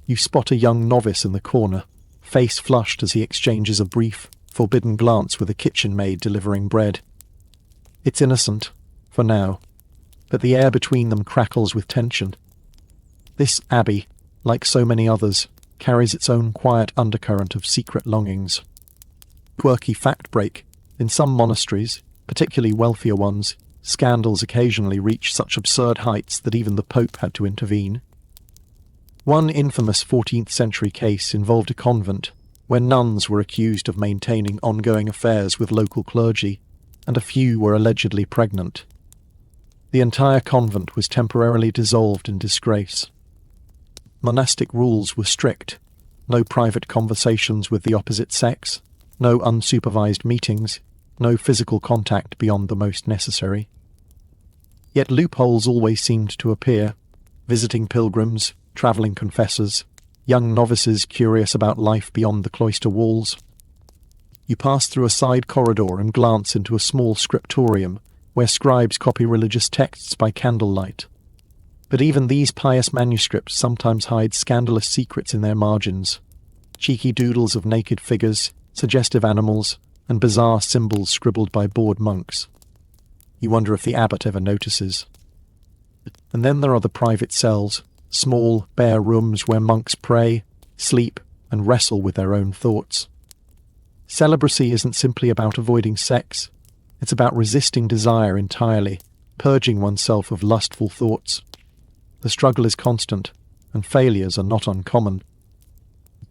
You spot a young novice in the corner, face flushed as he exchanges a brief, forbidden glance with a kitchen maid delivering bread. It's innocent, for now, but the air between them crackles with tension. This abbey, like so many others, carries its own quiet undercurrent of secret longings. Quirky fact break: in some monasteries, particularly wealthier ones, scandals occasionally reach such absurd heights that even the Pope had to intervene. One infamous 14th century case involved a convent where nuns were accused of maintaining ongoing affairs with local clergy, and a few were allegedly pregnant. The entire convent was temporarily dissolved in disgrace. Monastic rules were strict: no private conversations with the opposite sex, no unsupervised meetings, no physical contact beyond the most necessary. Yet loopholes always seemed to appear: visiting pilgrims, travelling confessors, young novices curious about life beyond the cloister walls. You pass through a side corridor and glance into a small scriptorium where scribes copy religious texts by candlelight. But even these pious manuscripts sometimes hide scandalous secrets in their margins: cheeky doodles of naked figures, suggestive animals, and bizarre symbols scribbled by bored monks. You wonder if the abbot ever notices. And then there are the private cells, small, bare rooms where monks pray, sleep, and wrestle with their own thoughts. Celibacy isn't simply about avoiding sex. It's about resisting desire entirely, purging oneself of lustful thoughts. The struggle is constant, and failures are not uncommon.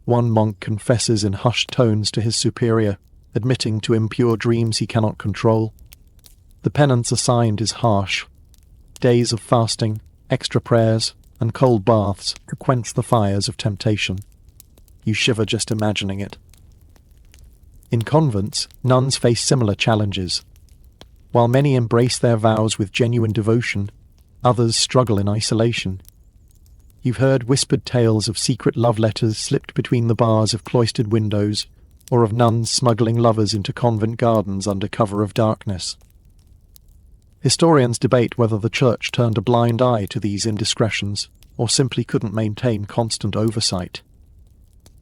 One monk confesses in hushed tones to his superior, admitting to impure dreams he cannot control. The penance assigned is harsh: days of fasting, extra prayers, and cold baths to quench the fires of temptation. You shiver just imagining it. In convents, nuns face similar challenges. While many embrace their vows with genuine devotion, others struggle in isolation. You've heard whispered tales of secret love letters slipped between the bars of cloistered windows, or of nuns smuggling lovers into convent gardens under cover of darkness. Historians debate whether the Church turned a blind eye to these indiscretions, or simply couldn't maintain constant oversight.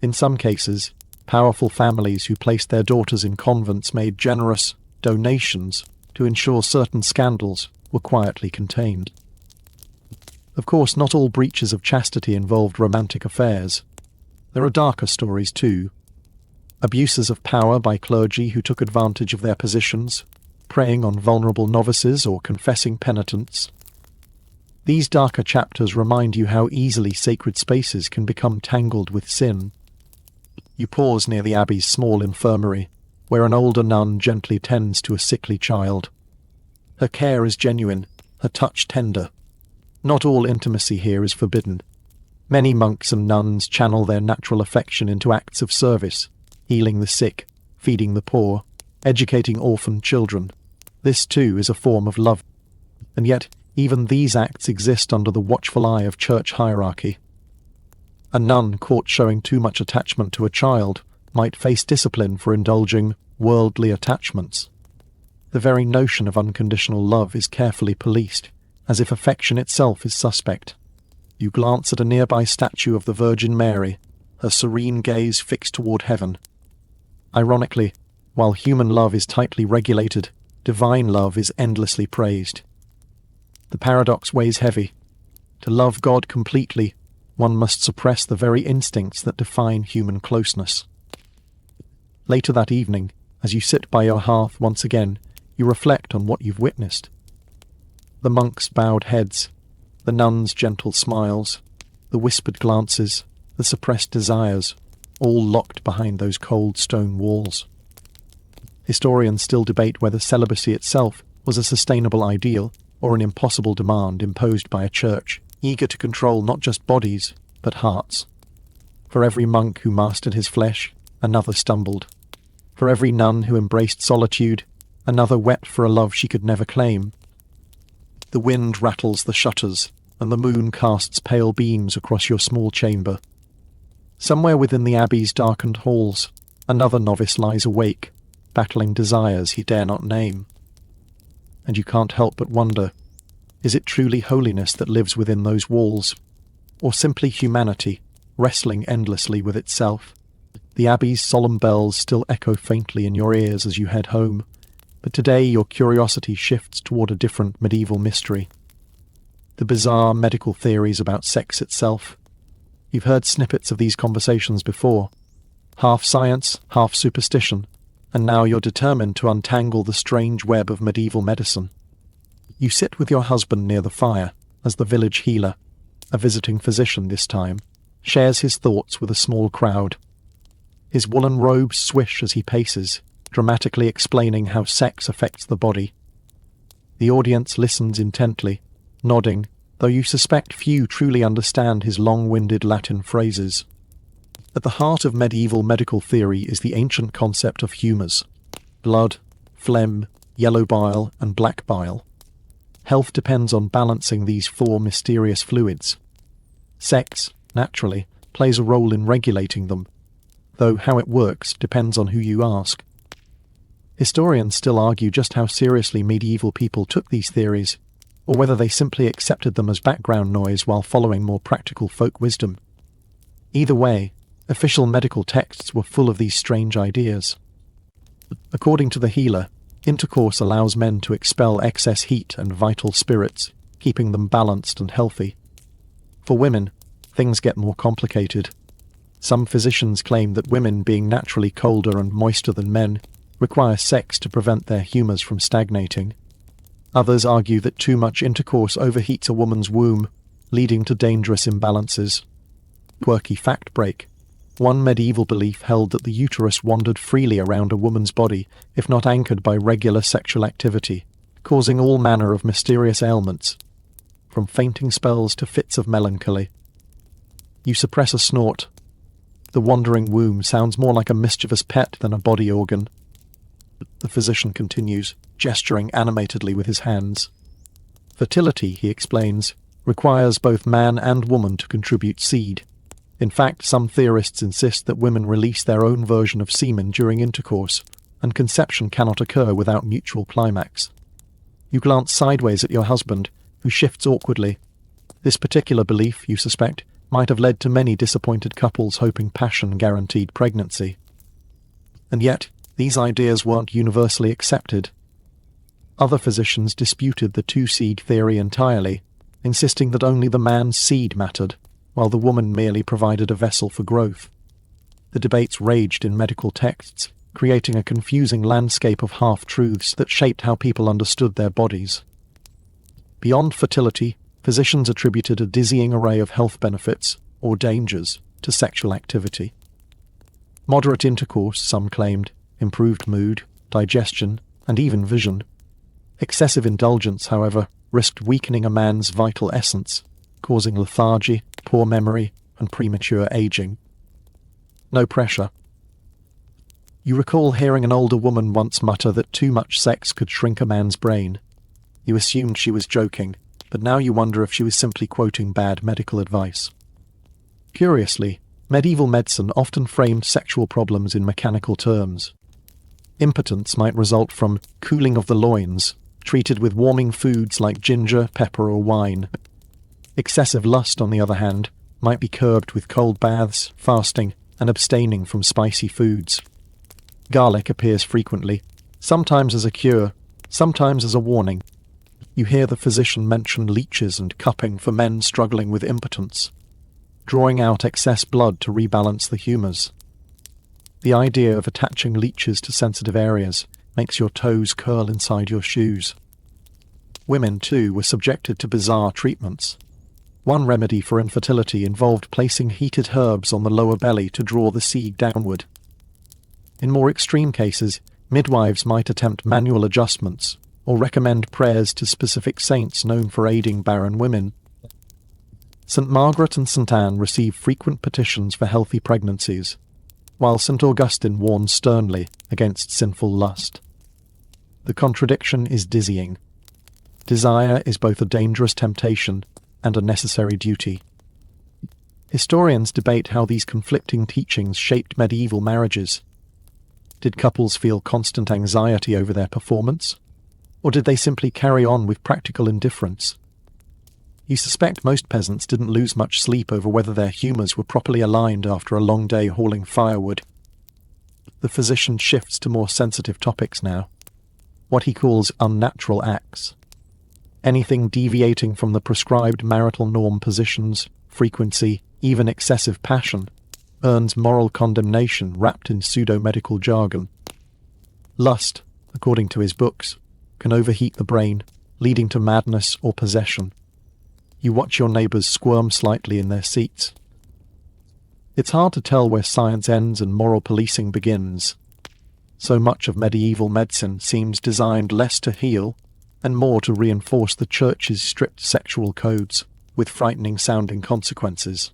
In some cases, powerful families who placed their daughters in convents made generous donations to ensure certain scandals were quietly contained. Of course, not all breaches of chastity involved romantic affairs. There are darker stories too. Abuses of power by clergy who took advantage of their positions, preying on vulnerable novices or confessing penitents. These darker chapters remind you how easily sacred spaces can become tangled with sin. You pause near the abbey's small infirmary, where an older nun gently tends to a sickly child. Her care is genuine, her touch tender. Not all intimacy here is forbidden. Many monks and nuns channel their natural affection into acts of service, healing the sick, feeding the poor, educating orphaned children. This too is a form of love. And yet, even these acts exist under the watchful eye of church hierarchy. A nun caught showing too much attachment to a child might face discipline for indulging worldly attachments. The very notion of unconditional love is carefully policed, as if affection itself is suspect. You glance at a nearby statue of the Virgin Mary, her serene gaze fixed toward heaven. Ironically, while human love is tightly regulated, divine love is endlessly praised. The paradox weighs heavy. To love God completely, one must suppress the very instincts that define human closeness. Later that evening, as you sit by your hearth once again, you reflect on what you've witnessed. The monks' bowed heads, the nuns' gentle smiles, the whispered glances, the suppressed desires, all locked behind those cold stone walls. Historians still debate whether celibacy itself was a sustainable ideal or an impossible demand imposed by a church eager to control not just bodies, but hearts. For every monk who mastered his flesh, another stumbled. For every nun who embraced solitude, another wept for a love she could never claim. The wind rattles the shutters, and the moon casts pale beams across your small chamber. Somewhere within the abbey's darkened halls, another novice lies awake, battling desires he dare not name. And you can't help but wonder, is it truly holiness that lives within those walls, or simply humanity, wrestling endlessly with itself? The abbey's solemn bells still echo faintly in your ears as you head home, but today your curiosity shifts toward a different medieval mystery. The bizarre medical theories about sex itself. You've heard snippets of these conversations before. Half science, half superstition, and now you're determined to untangle the strange web of medieval medicine. You sit with your husband near the fire, as the village healer, a visiting physician this time, shares his thoughts with a small crowd. His woolen robes swish as he paces, dramatically explaining how sex affects the body. The audience listens intently, nodding, though you suspect few truly understand his long-winded Latin phrases. At the heart of medieval medical theory is the ancient concept of humours: blood, phlegm, yellow bile, and black bile. Health depends on balancing these four mysterious fluids. Sex, naturally, plays a role in regulating them, though how it works depends on who you ask. Historians still argue just how seriously medieval people took these theories, or whether they simply accepted them as background noise while following more practical folk wisdom. Either way, official medical texts were full of these strange ideas. According to the healer, intercourse allows men to expel excess heat and vital spirits, keeping them balanced and healthy. For women, things get more complicated. Some physicians claim that women, being naturally colder and moister than men, require sex to prevent their humours from stagnating. Others argue that too much intercourse overheats a woman's womb, leading to dangerous imbalances. Quirky fact break. One medieval belief held that the uterus wandered freely around a woman's body if not anchored by regular sexual activity, causing all manner of mysterious ailments, from fainting spells to fits of melancholy. You suppress a snort. The wandering womb sounds more like a mischievous pet than a body organ. The physician continues, gesturing animatedly with his hands. Fertility, he explains, requires both man and woman to contribute seed. In fact, some theorists insist that women release their own version of semen during intercourse, and conception cannot occur without mutual climax. You glance sideways at your husband, who shifts awkwardly. This particular belief, you suspect, might have led to many disappointed couples hoping passion guaranteed pregnancy. And yet, these ideas weren't universally accepted. Other physicians disputed the two-seed theory entirely, insisting that only the man's seed mattered, while the woman merely provided a vessel for growth. The debates raged in medical texts, creating a confusing landscape of half-truths that shaped how people understood their bodies. Beyond fertility, physicians attributed a dizzying array of health benefits, or dangers, to sexual activity. Moderate intercourse, some claimed, improved mood, digestion, and even vision. Excessive indulgence, however, risked weakening a man's vital essence, causing lethargy, poor memory, and premature aging. No pressure. You recall hearing an older woman once mutter that too much sex could shrink a man's brain. You assumed she was joking, but now you wonder if she was simply quoting bad medical advice. Curiously, medieval medicine often framed sexual problems in mechanical terms. Impotence might result from cooling of the loins, treated with warming foods like ginger, pepper, or wine. Excessive lust, on the other hand, might be curbed with cold baths, fasting, and abstaining from spicy foods. Garlic appears frequently, sometimes as a cure, sometimes as a warning. You hear the physician mention leeches and cupping for men struggling with impotence, drawing out excess blood to rebalance the humours. The idea of attaching leeches to sensitive areas makes your toes curl inside your shoes. Women, too, were subjected to bizarre treatments. One remedy for infertility involved placing heated herbs on the lower belly to draw the seed downward. In more extreme cases, midwives might attempt manual adjustments or recommend prayers to specific saints known for aiding barren women. St. Margaret and St. Anne received frequent petitions for healthy pregnancies, while St. Augustine warned sternly against sinful lust. The contradiction is dizzying. Desire is both a dangerous temptation and a necessary duty. Historians debate how these conflicting teachings shaped medieval marriages. Did couples feel constant anxiety over their performance? Or did they simply carry on with practical indifference? You suspect most peasants didn't lose much sleep over whether their humours were properly aligned after a long day hauling firewood. The physician shifts to more sensitive topics now, what he calls unnatural acts. Anything deviating from the prescribed marital norm positions, frequency, even excessive passion, earns moral condemnation wrapped in pseudo-medical jargon. Lust, according to his books, can overheat the brain, leading to madness or possession. You watch your neighbours squirm slightly in their seats. It's hard to tell where science ends and moral policing begins. So much of medieval medicine seems designed less to heal and more to reinforce the Church's strict sexual codes, with frightening-sounding consequences.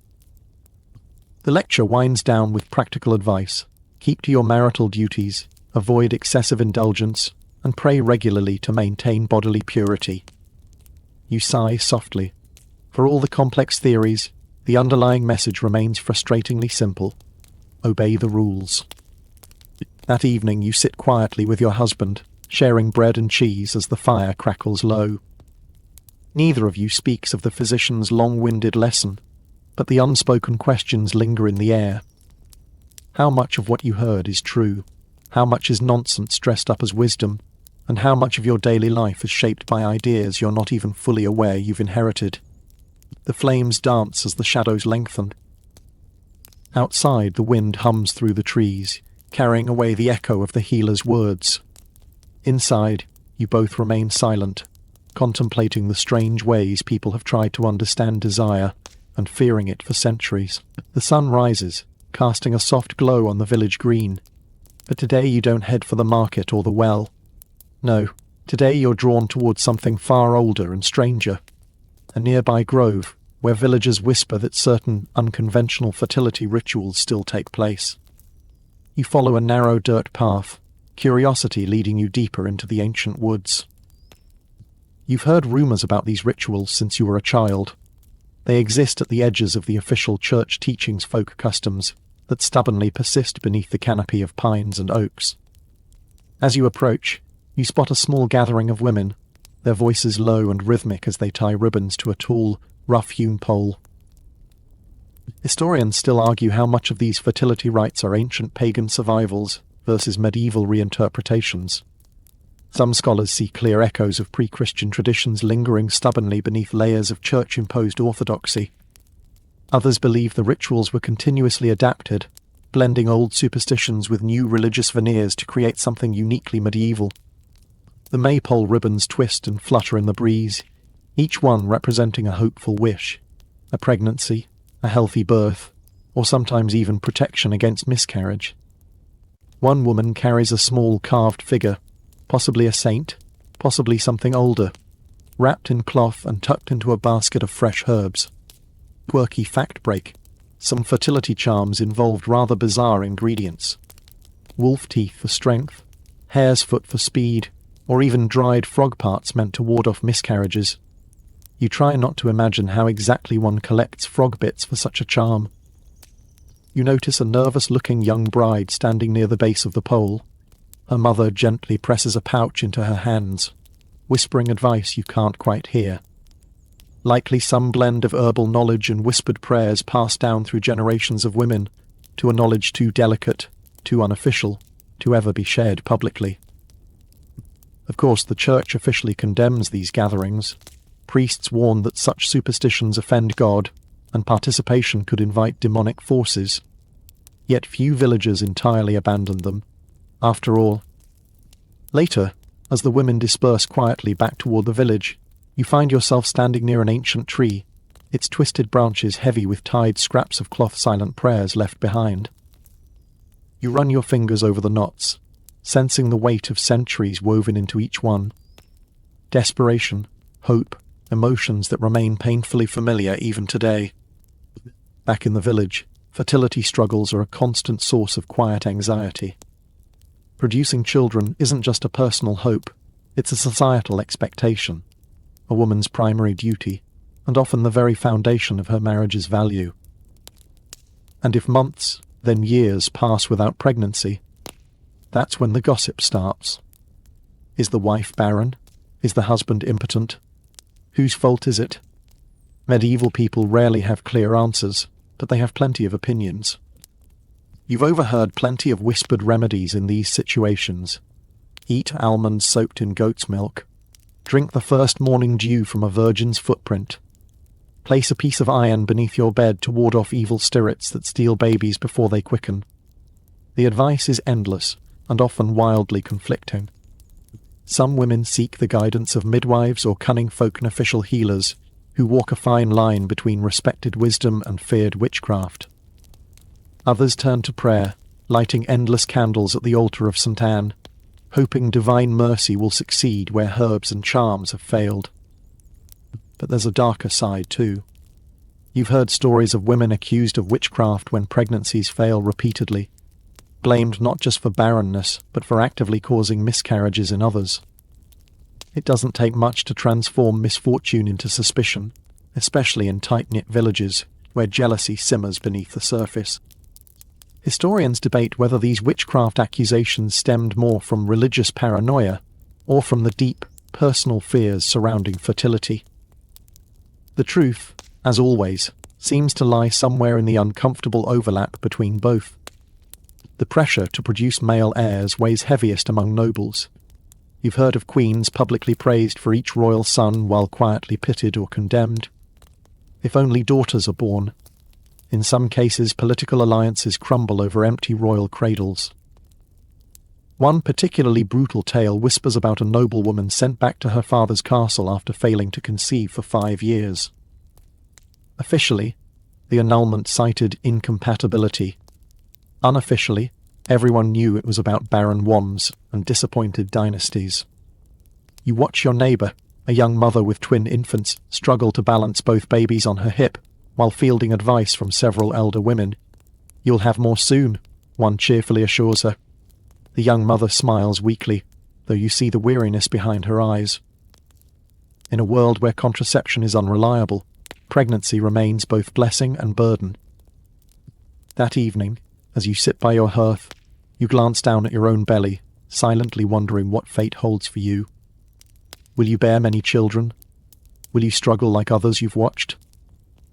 The lecture winds down with practical advice. Keep to your marital duties, avoid excessive indulgence, and pray regularly to maintain bodily purity. You sigh softly. For all the complex theories, the underlying message remains frustratingly simple. Obey the rules. That evening you sit quietly with your husband, sharing bread and cheese as the fire crackles low. Neither of you speaks of the physician's long-winded lesson, but the unspoken questions linger in the air. How much of what you heard is true? How much is nonsense dressed up as wisdom? And how much of your daily life is shaped by ideas you're not even fully aware you've inherited? The flames dance as the shadows lengthen. Outside, the wind hums through the trees, carrying away the echo of the healer's words. Inside, you both remain silent, contemplating the strange ways people have tried to understand desire and fearing it for centuries. The sun rises, casting a soft glow on the village green. But today you don't head for the market or the well. No, today you're drawn towards something far older and stranger. A nearby grove, where villagers whisper that certain unconventional fertility rituals still take place. You follow a narrow dirt path, curiosity leading you deeper into the ancient woods. You've heard rumours about these rituals since you were a child. They exist at the edges of the official church teachings folk customs that stubbornly persist beneath the canopy of pines and oaks. As you approach, you spot a small gathering of women, their voices low and rhythmic as they tie ribbons to a tall, rough-hewn pole. Historians still argue how much of these fertility rites are ancient pagan survivals versus medieval reinterpretations. Some scholars see clear echoes of pre-Christian traditions lingering stubbornly beneath layers of church-imposed orthodoxy. Others believe the rituals were continuously adapted, blending old superstitions with new religious veneers to create something uniquely medieval. The maypole ribbons twist and flutter in the breeze, each one representing a hopeful wish, a pregnancy, a healthy birth, or sometimes even protection against miscarriage. One woman carries a small carved figure, possibly a saint, possibly something older, wrapped in cloth and tucked into a basket of fresh herbs. Quirky fact break: some fertility charms involved rather bizarre ingredients. Wolf teeth for strength, hare's foot for speed, or even dried frog parts meant to ward off miscarriages. You try not to imagine how exactly one collects frog bits for such a charm. You notice a nervous-looking young bride standing near the base of the pole. Her mother gently presses a pouch into her hands, whispering advice you can't quite hear. Likely some blend of herbal knowledge and whispered prayers passed down through generations of women, to a knowledge too delicate, too unofficial, to ever be shared publicly. Of course, the Church officially condemns these gatherings. Priests warn that such superstitions offend God, and participation could invite demonic forces. Yet few villagers entirely abandon them. After all, later, as the women disperse quietly back toward the village, you find yourself standing near an ancient tree, its twisted branches heavy with tied scraps of cloth-silent prayers left behind. You run your fingers over the knots, sensing the weight of centuries woven into each one. Desperation, hope, emotions that remain painfully familiar even today. Back in the village, fertility struggles are a constant source of quiet anxiety. Producing children isn't just a personal hope, it's a societal expectation, a woman's primary duty, and often the very foundation of her marriage's value. And if months, then years pass without pregnancy, that's when the gossip starts. Is the wife barren? Is the husband impotent? Whose fault is it? Medieval people rarely have clear answers, but they have plenty of opinions. You've overheard plenty of whispered remedies in these situations. Eat almonds soaked in goat's milk. Drink the first morning dew from a virgin's footprint. Place a piece of iron beneath your bed to ward off evil spirits that steal babies before they quicken. The advice is endless and often wildly conflicting. Some women seek the guidance of midwives or cunning folk-official healers who walk a fine line between respected wisdom and feared witchcraft. Others turn to prayer, lighting endless candles at the altar of St. Anne, hoping divine mercy will succeed where herbs and charms have failed. But there's a darker side too. You've heard stories of women accused of witchcraft when pregnancies fail repeatedly, blamed not just for barrenness, but for actively causing miscarriages in others. It doesn't take much to transform misfortune into suspicion, especially in tight-knit villages where jealousy simmers beneath the surface. Historians debate whether these witchcraft accusations stemmed more from religious paranoia or from the deep, personal fears surrounding fertility. The truth, as always, seems to lie somewhere in the uncomfortable overlap between both. The pressure to produce male heirs weighs heaviest among nobles. You've heard of queens publicly praised for each royal son while quietly pitied or condemned. If only daughters are born. In some cases, political alliances crumble over empty royal cradles. One particularly brutal tale whispers about a noblewoman sent back to her father's castle after failing to conceive for 5 years. Officially, the annulment cited incompatibility. Unofficially, everyone knew it was about barren wands and disappointed dynasties. You watch your neighbour, a young mother with twin infants, struggle to balance both babies on her hip, while fielding advice from several elder women. "You'll have more soon," one cheerfully assures her. The young mother smiles weakly, though you see the weariness behind her eyes. In a world where contraception is unreliable, pregnancy remains both blessing and burden. That evening, as you sit by your hearth, you glance down at your own belly, silently wondering what fate holds for you. Will you bear many children? Will you struggle like others you've watched?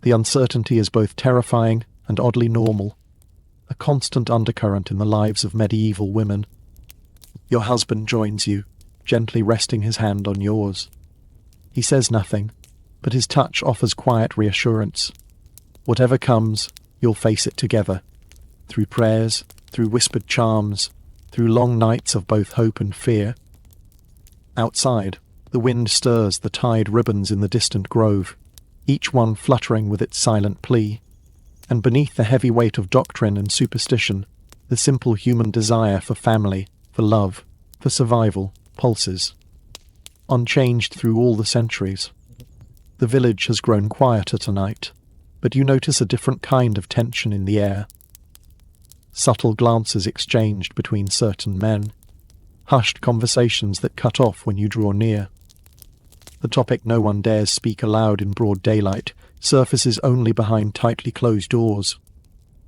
The uncertainty is both terrifying and oddly normal, a constant undercurrent in the lives of medieval women. Your husband joins you, gently resting his hand on yours. He says nothing, but his touch offers quiet reassurance. Whatever comes, you'll face it together, through prayers, through whispered charms, through long nights of both hope and fear. Outside, the wind stirs the tied ribbons in the distant grove, each one fluttering with its silent plea, and beneath the heavy weight of doctrine and superstition, the simple human desire for family, for love, for survival, pulses. Unchanged through all the centuries. The village has grown quieter tonight, but you notice a different kind of tension in the air. Subtle glances exchanged between certain men, hushed conversations that cut off when you draw near. The topic no one dares speak aloud in broad daylight surfaces only behind tightly closed doors.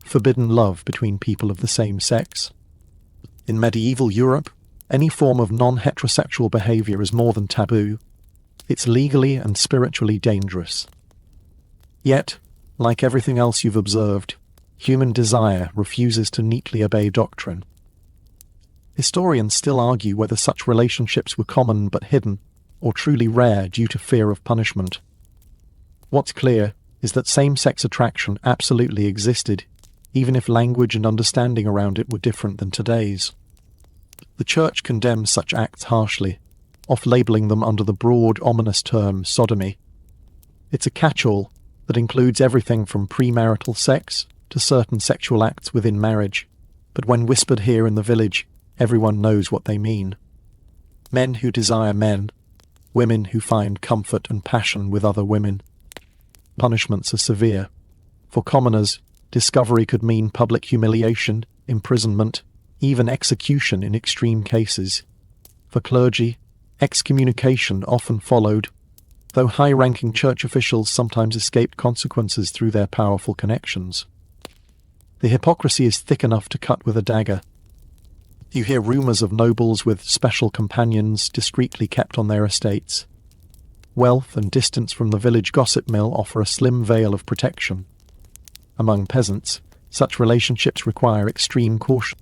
Forbidden love between people of the same sex. In medieval Europe, any form of non-heterosexual behavior is more than taboo. It's legally and spiritually dangerous. Yet, like everything else you've observed, human desire refuses to neatly obey doctrine. Historians still argue whether such relationships were common but hidden, or truly rare due to fear of punishment. What's clear is that same-sex attraction absolutely existed, even if language and understanding around it were different than today's. The Church condemns such acts harshly, off-labelling them under the broad, ominous term sodomy. It's a catch-all that includes everything from premarital sex to certain sexual acts within marriage, but when whispered here in the village, everyone knows what they mean. Men who desire men, women who find comfort and passion with other women. Punishments are severe. For commoners, discovery could mean public humiliation, imprisonment, even execution in extreme cases. For clergy, excommunication often followed, though high-ranking church officials sometimes escaped consequences through their powerful connections. The hypocrisy is thick enough to cut with a dagger. You hear rumours of nobles with special companions discreetly kept on their estates. Wealth and distance from the village gossip mill offer a slim veil of protection. Among peasants, such relationships require extreme caution.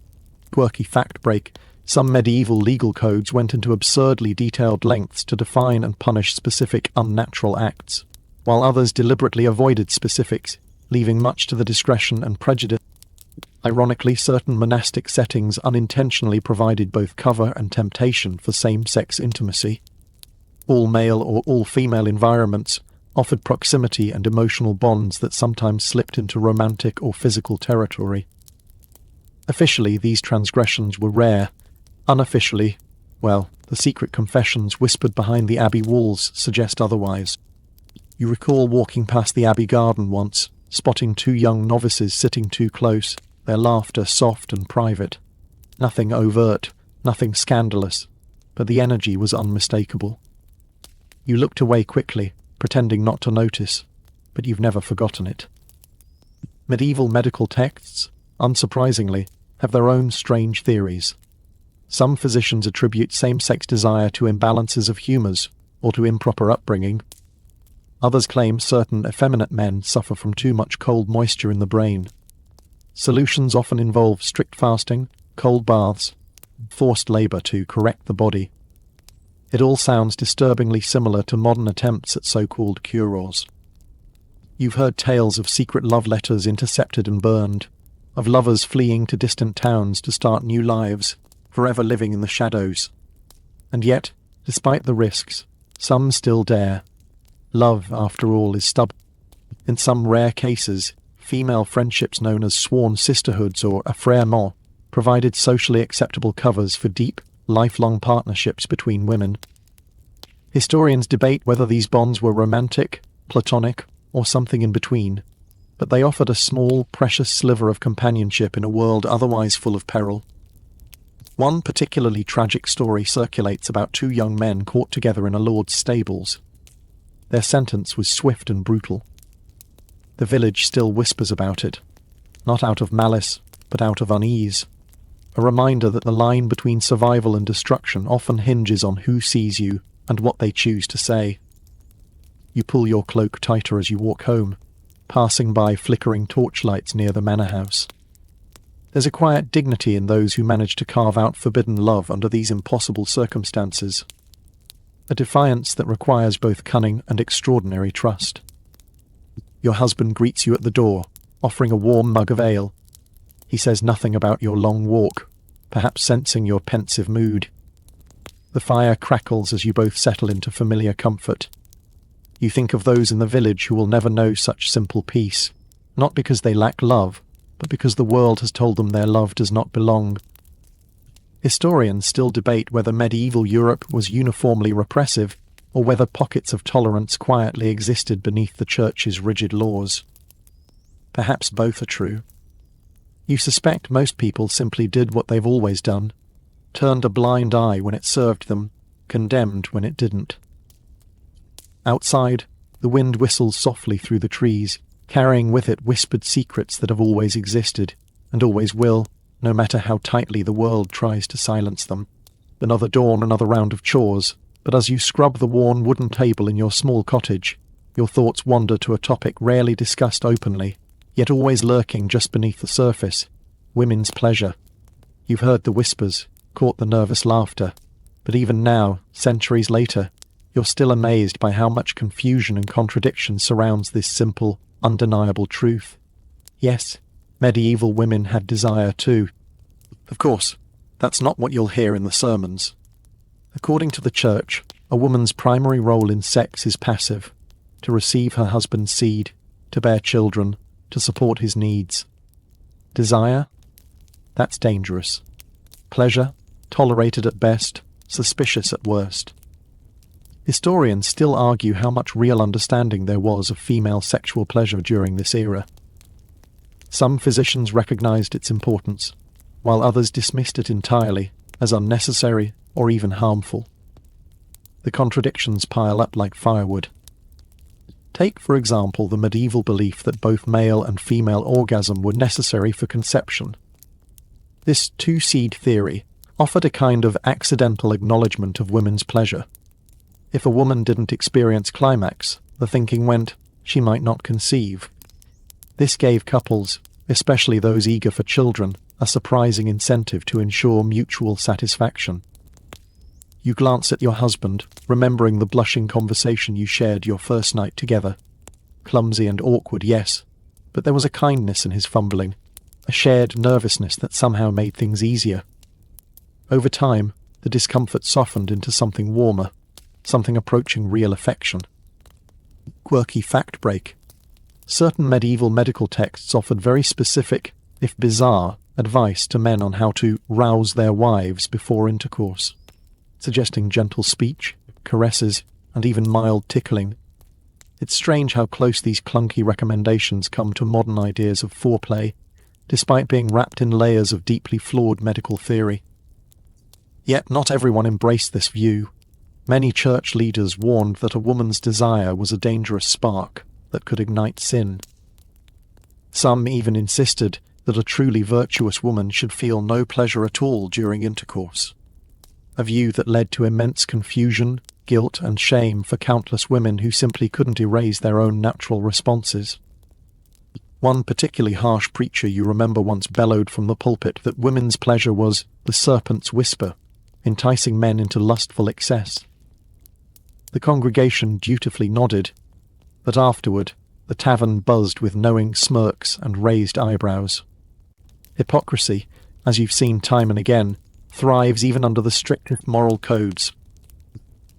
Quirky fact break, some medieval legal codes went into absurdly detailed lengths to define and punish specific unnatural acts. while others deliberately avoided specifics, leaving much to the discretion and prejudice. Ironically, certain monastic settings unintentionally provided both cover and temptation for same-sex intimacy. All-male or all-female environments offered proximity and emotional bonds that sometimes slipped into romantic or physical territory. Officially, these transgressions were rare. Unofficially, well, the secret confessions whispered behind the abbey walls suggest otherwise. You recall walking past the abbey garden once, spotting two young novices sitting too close, their laughter soft and private. Nothing overt, nothing scandalous, but the energy was unmistakable. You looked away quickly, pretending not to notice, but you've never forgotten it. Medieval medical texts, unsurprisingly, have their own strange theories. Some physicians attribute same-sex desire to imbalances of humours or to improper upbringing. Others claim certain effeminate men suffer from too much cold moisture in the brain. Solutions often involve strict fasting, cold baths, forced labour to correct the body. It all sounds disturbingly similar to modern attempts at so-called cure-alls. You've heard tales of secret love letters intercepted and burned, of lovers fleeing to distant towns to start new lives, forever living in the shadows. And yet, despite the risks, some still dare. Love, after all, is stubborn. In some rare cases, female friendships known as sworn sisterhoods or affrètements provided socially acceptable covers for deep, lifelong partnerships between women. Historians debate whether these bonds were romantic, platonic, or something in between, but they offered a small, precious sliver of companionship in a world otherwise full of peril. One particularly tragic story circulates about two young men caught together in a lord's stables. Their sentence was swift and brutal. The village still whispers about it, not out of malice, but out of unease. A reminder that the line between survival and destruction often hinges on who sees you and what they choose to say. You pull your cloak tighter as you walk home, passing by flickering torchlights near the manor house. There's a quiet dignity in those who manage to carve out forbidden love under these impossible circumstances. A defiance that requires both cunning and extraordinary trust. Your husband greets you at the door, offering a warm mug of ale. He says nothing about your long walk, perhaps sensing your pensive mood. The fire crackles as you both settle into familiar comfort. You think of those in the village who will never know such simple peace, not because they lack love, but because the world has told them their love does not belong. Historians still debate whether medieval Europe was uniformly repressive, or whether pockets of tolerance quietly existed beneath the Church's rigid laws. Perhaps both are true. You suspect most people simply did what they've always done, turned a blind eye when it served them, condemned when it didn't. Outside, the wind whistles softly through the trees, carrying with it whispered secrets that have always existed, and always will, no matter how tightly the world tries to silence them. Another dawn, another round of chores, but as you scrub the worn wooden table in your small cottage, your thoughts wander to a topic rarely discussed openly, yet always lurking just beneath the surface: women's pleasure. You've heard the whispers, caught the nervous laughter, but even now, centuries later, you're still amazed by how much confusion and contradiction surrounds this simple, undeniable truth. Yes, medieval women had desire too. Of course, that's not what you'll hear in the sermons. According to the Church, a woman's primary role in sex is passive: to receive her husband's seed, to bear children, to support his needs. Desire? That's dangerous. Pleasure? Tolerated at best, suspicious at worst. Historians still argue how much real understanding there was of female sexual pleasure during this era. Some physicians recognized its importance, while others dismissed it entirely as unnecessary or even harmful. The contradictions pile up like firewood. Take, for example, the medieval belief that both male and female orgasm were necessary for conception. This two-seed theory offered a kind of accidental acknowledgement of women's pleasure. If a woman didn't experience climax, the thinking went, she might not conceive. This gave couples, especially those eager for children, a surprising incentive to ensure mutual satisfaction. You glance at your husband, remembering the blushing conversation you shared your first night together, Clumsy and awkward, yes, but there was a kindness in his fumbling, a shared nervousness that somehow made things easier. Over time, the discomfort softened into something warmer, something approaching real affection. Quirky fact break. Certain medieval medical texts offered very specific, if bizarre, advice to men on how to rouse their wives before intercourse, suggesting gentle speech, caresses, and even mild tickling. It's strange how close these clunky recommendations come to modern ideas of foreplay, despite being wrapped in layers of deeply flawed medical theory. Yet not everyone embraced this view. Many church leaders warned that a woman's desire was a dangerous spark that could ignite sin. Some even insisted that a truly virtuous woman should feel no pleasure at all during intercourse, a view that led to immense confusion, guilt, and shame for countless women who simply couldn't erase their own natural responses. One particularly harsh preacher you remember once bellowed from the pulpit that women's pleasure was the serpent's whisper, enticing men into lustful excess. The congregation dutifully nodded, but afterward the tavern buzzed with knowing smirks and raised eyebrows. Hypocrisy, as you've seen time and again, thrives even under the strictest moral codes.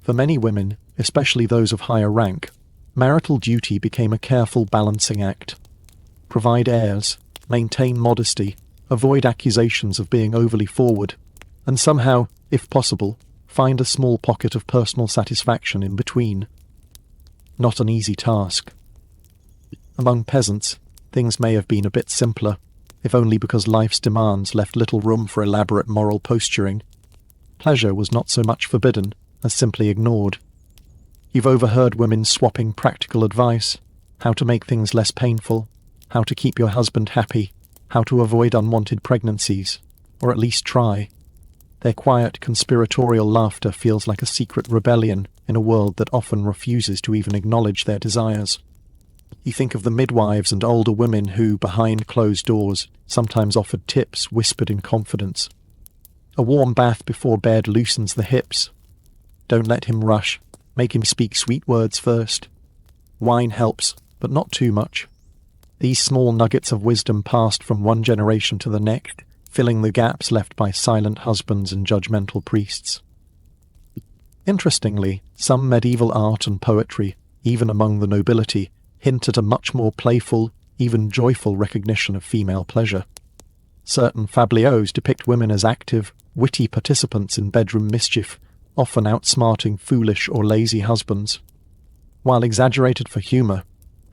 For many women, especially those of higher rank, marital duty became a careful balancing act. Provide heirs, maintain modesty, avoid accusations of being overly forward, and somehow, if possible, find a small pocket of personal satisfaction in between. Not an easy task. Among peasants, things may have been a bit simpler, if only because life's demands left little room for elaborate moral posturing. Pleasure was not so much forbidden as simply ignored. You've overheard women swapping practical advice, how to make things less painful, how to keep your husband happy, how to avoid unwanted pregnancies, or at least try. Their quiet, conspiratorial laughter feels like a secret rebellion in a world that often refuses to even acknowledge their desires. You think of the midwives and older women who, behind closed doors, sometimes offered tips whispered in confidence. A warm bath before bed loosens the hips. Don't let him rush. Make him speak sweet words first. Wine helps, but not too much. These small nuggets of wisdom passed from one generation to the next, filling the gaps left by silent husbands and judgmental priests. Interestingly, some medieval art and poetry, even among the nobility, hint at a much more playful, even joyful recognition of female pleasure. Certain fabliaux depict women as active, witty participants in bedroom mischief, often outsmarting foolish or lazy husbands. While exaggerated for humour,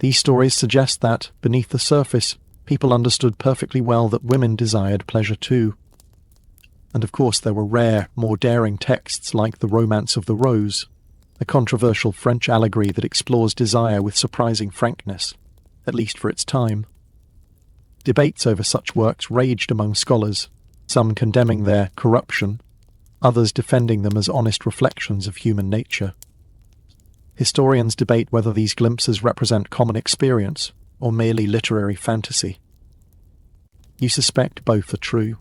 these stories suggest that, beneath the surface, people understood perfectly well that women desired pleasure too. And of course there were rare, more daring texts like The Romance of the Rose, a controversial French allegory that explores desire with surprising frankness, at least for its time. Debates over such works raged among scholars, some condemning their corruption, others defending them as honest reflections of human nature. Historians debate whether these glimpses represent common experience or merely literary fantasy. You suspect both are true.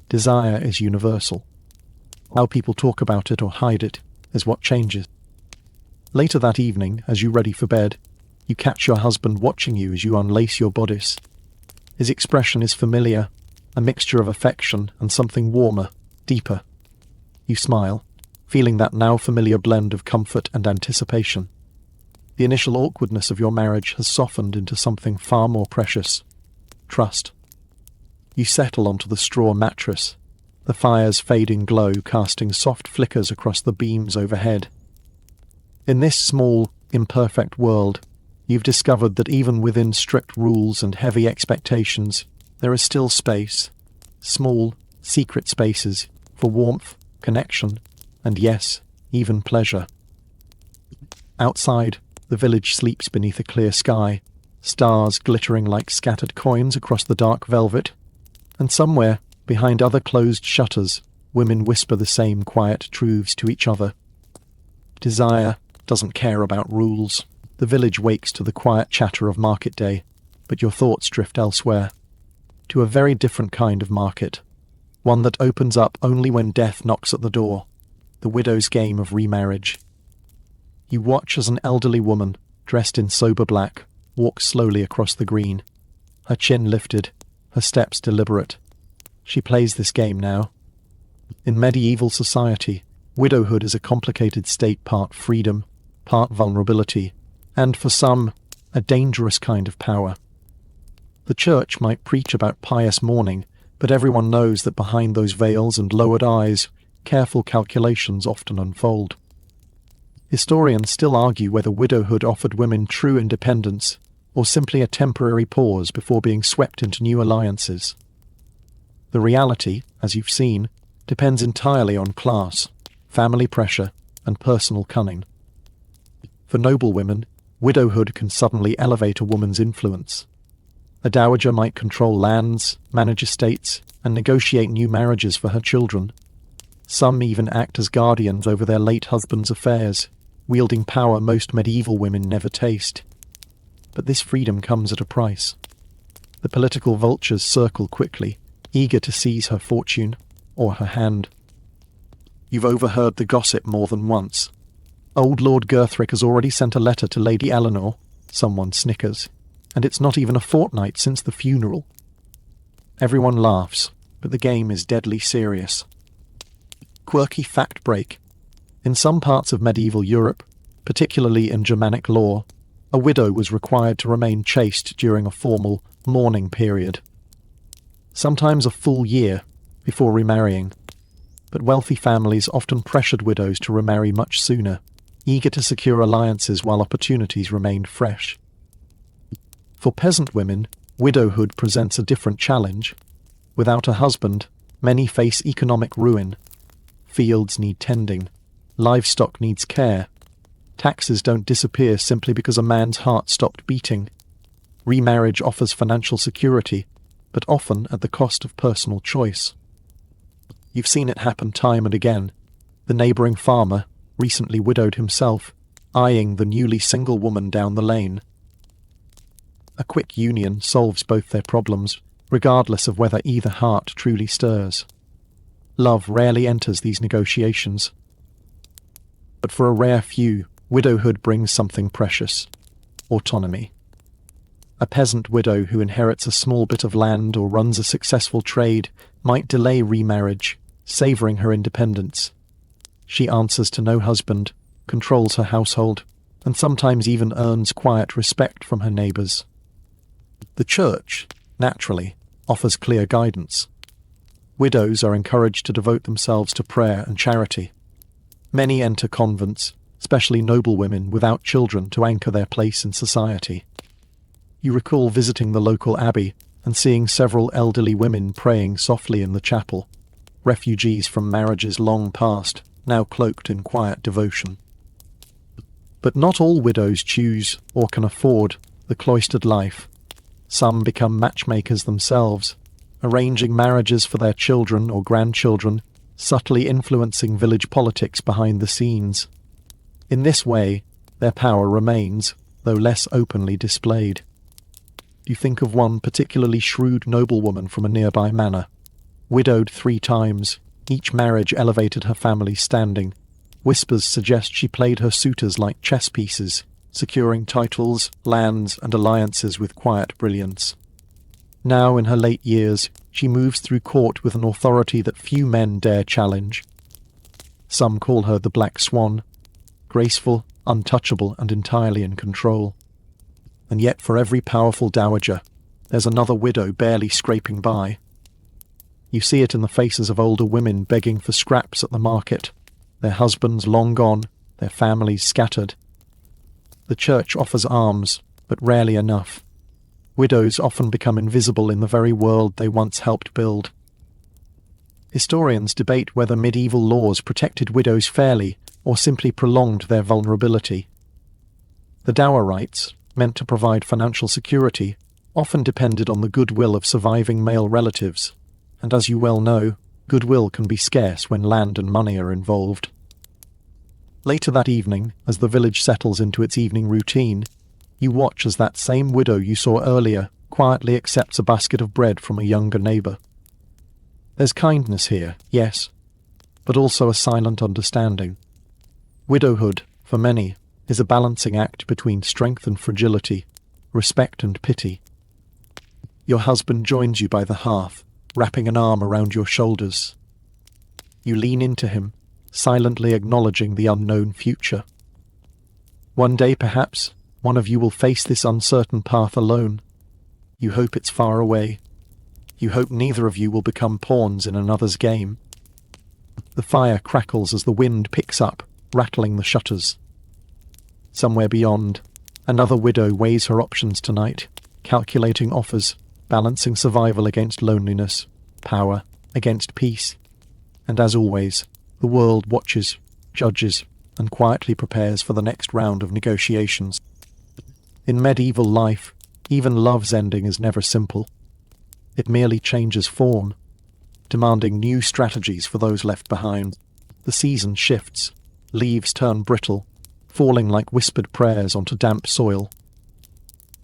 Desire is universal. How people talk about it or hide it is what changes. Later that evening, as you ready for bed, you catch your husband watching you as you unlace your bodice. His expression is familiar, a mixture of affection and something warmer, deeper. You smile, feeling that now familiar blend of comfort and anticipation. The initial awkwardness of your marriage has softened into something far more precious: trust. You settle onto the straw mattress, the fire's fading glow casting soft flickers across the beams overhead. In this small, imperfect world, you've discovered that even within strict rules and heavy expectations, there is still space, small, secret spaces, for warmth, connection, and yes, even pleasure. Outside, the village sleeps beneath a clear sky, stars glittering like scattered coins across the dark velvet, and somewhere, behind other closed shutters, women whisper the same quiet truths to each other. Desire doesn't care about rules. The village wakes to the quiet chatter of market day, but your thoughts drift elsewhere, to a very different kind of market, one that opens up only when death knocks at the door, the widow's game of remarriage. You watch as an elderly woman, dressed in sober black, walks slowly across the green, her chin lifted, her steps deliberate. She plays this game now. In medieval society, widowhood is a complicated state, part freedom, part vulnerability, and for some, a dangerous kind of power. The church might preach about pious mourning, but everyone knows that behind those veils and lowered eyes, careful calculations often unfold. Historians still argue whether widowhood offered women true independence or simply a temporary pause before being swept into new alliances. The reality, as you've seen, depends entirely on class, family pressure, and personal cunning. For noble women, widowhood can suddenly elevate a woman's influence. A dowager might control lands, manage estates, and negotiate new marriages for her children. Some even act as guardians over their late husband's affairs, wielding power most medieval women never taste. But this freedom comes at a price. The political vultures circle quickly, eager to seize her fortune or her hand. You've overheard the gossip more than once. Old Lord Gurthric has already sent a letter to Lady Eleanor, someone snickers, and it's not even a fortnight since the funeral. Everyone laughs, but the game is deadly serious. Quirky fact break. In some parts of medieval Europe, particularly in Germanic law, a widow was required to remain chaste during a formal mourning period. Sometimes a full year before remarrying, but wealthy families often pressured widows to remarry much sooner, eager to secure alliances while opportunities remained fresh. For peasant women, widowhood presents a different challenge. Without a husband, many face economic ruin. Fields need tending, livestock needs care. Taxes don't disappear simply because a man's heart stopped beating. Remarriage offers financial security, but often at the cost of personal choice. You've seen it happen time and again. The neighbouring farmer, recently widowed himself, eyeing the newly single woman down the lane. A quick union solves both their problems, regardless of whether either heart truly stirs. Love rarely enters these negotiations. But for a rare few, widowhood brings something precious: autonomy. A peasant widow who inherits a small bit of land or runs a successful trade might delay remarriage, savouring her independence. She answers to no husband, controls her household, and sometimes even earns quiet respect from her neighbours. The church, naturally, offers clear guidance. Widows are encouraged to devote themselves to prayer and charity. Many enter convents, especially noble women without children, to anchor their place in society. You recall visiting the local abbey and seeing several elderly women praying softly in the chapel, refugees from marriages long past, now cloaked in quiet devotion. But not all widows choose or can afford the cloistered life. Some become matchmakers themselves, arranging marriages for their children or grandchildren, subtly influencing village politics behind the scenes. In this way, their power remains, though less openly displayed. You think of one particularly shrewd noblewoman from a nearby manor. Widowed 3 times, each marriage elevated her family's standing. Whispers suggest she played her suitors like chess pieces, securing titles, lands, and alliances with quiet brilliance. Now, in her late years, she moves through court with an authority that few men dare challenge. Some call her the Black Swan, graceful, untouchable, and entirely in control. And yet for every powerful dowager, there's another widow barely scraping by. You see it in the faces of older women begging for scraps at the market, their husbands long gone, their families scattered. The church offers alms, but rarely enough. Widows often become invisible in the very world they once helped build. Historians debate whether medieval laws protected widows fairly or simply prolonged their vulnerability. The dower rights, meant to provide financial security, often depended on the goodwill of surviving male relatives, and as you well know, goodwill can be scarce when land and money are involved. Later that evening, as the village settles into its evening routine, you watch as that same widow you saw earlier quietly accepts a basket of bread from a younger neighbour. There's kindness here, yes, but also a silent understanding. Widowhood, for many, is a balancing act between strength and fragility, respect and pity. Your husband joins you by the hearth, wrapping an arm around your shoulders. You lean into him, silently acknowledging the unknown future. One day, perhaps, one of you will face this uncertain path alone. You hope it's far away. You hope neither of you will become pawns in another's game. The fire crackles as the wind picks up, rattling the shutters. Somewhere beyond, another widow weighs her options tonight, calculating offers, balancing survival against loneliness, power against peace. And as always, the world watches, judges, and quietly prepares for the next round of negotiations. In medieval life, even love's ending is never simple. It merely changes form, demanding new strategies for those left behind. The season shifts, leaves turn brittle, falling like whispered prayers onto damp soil.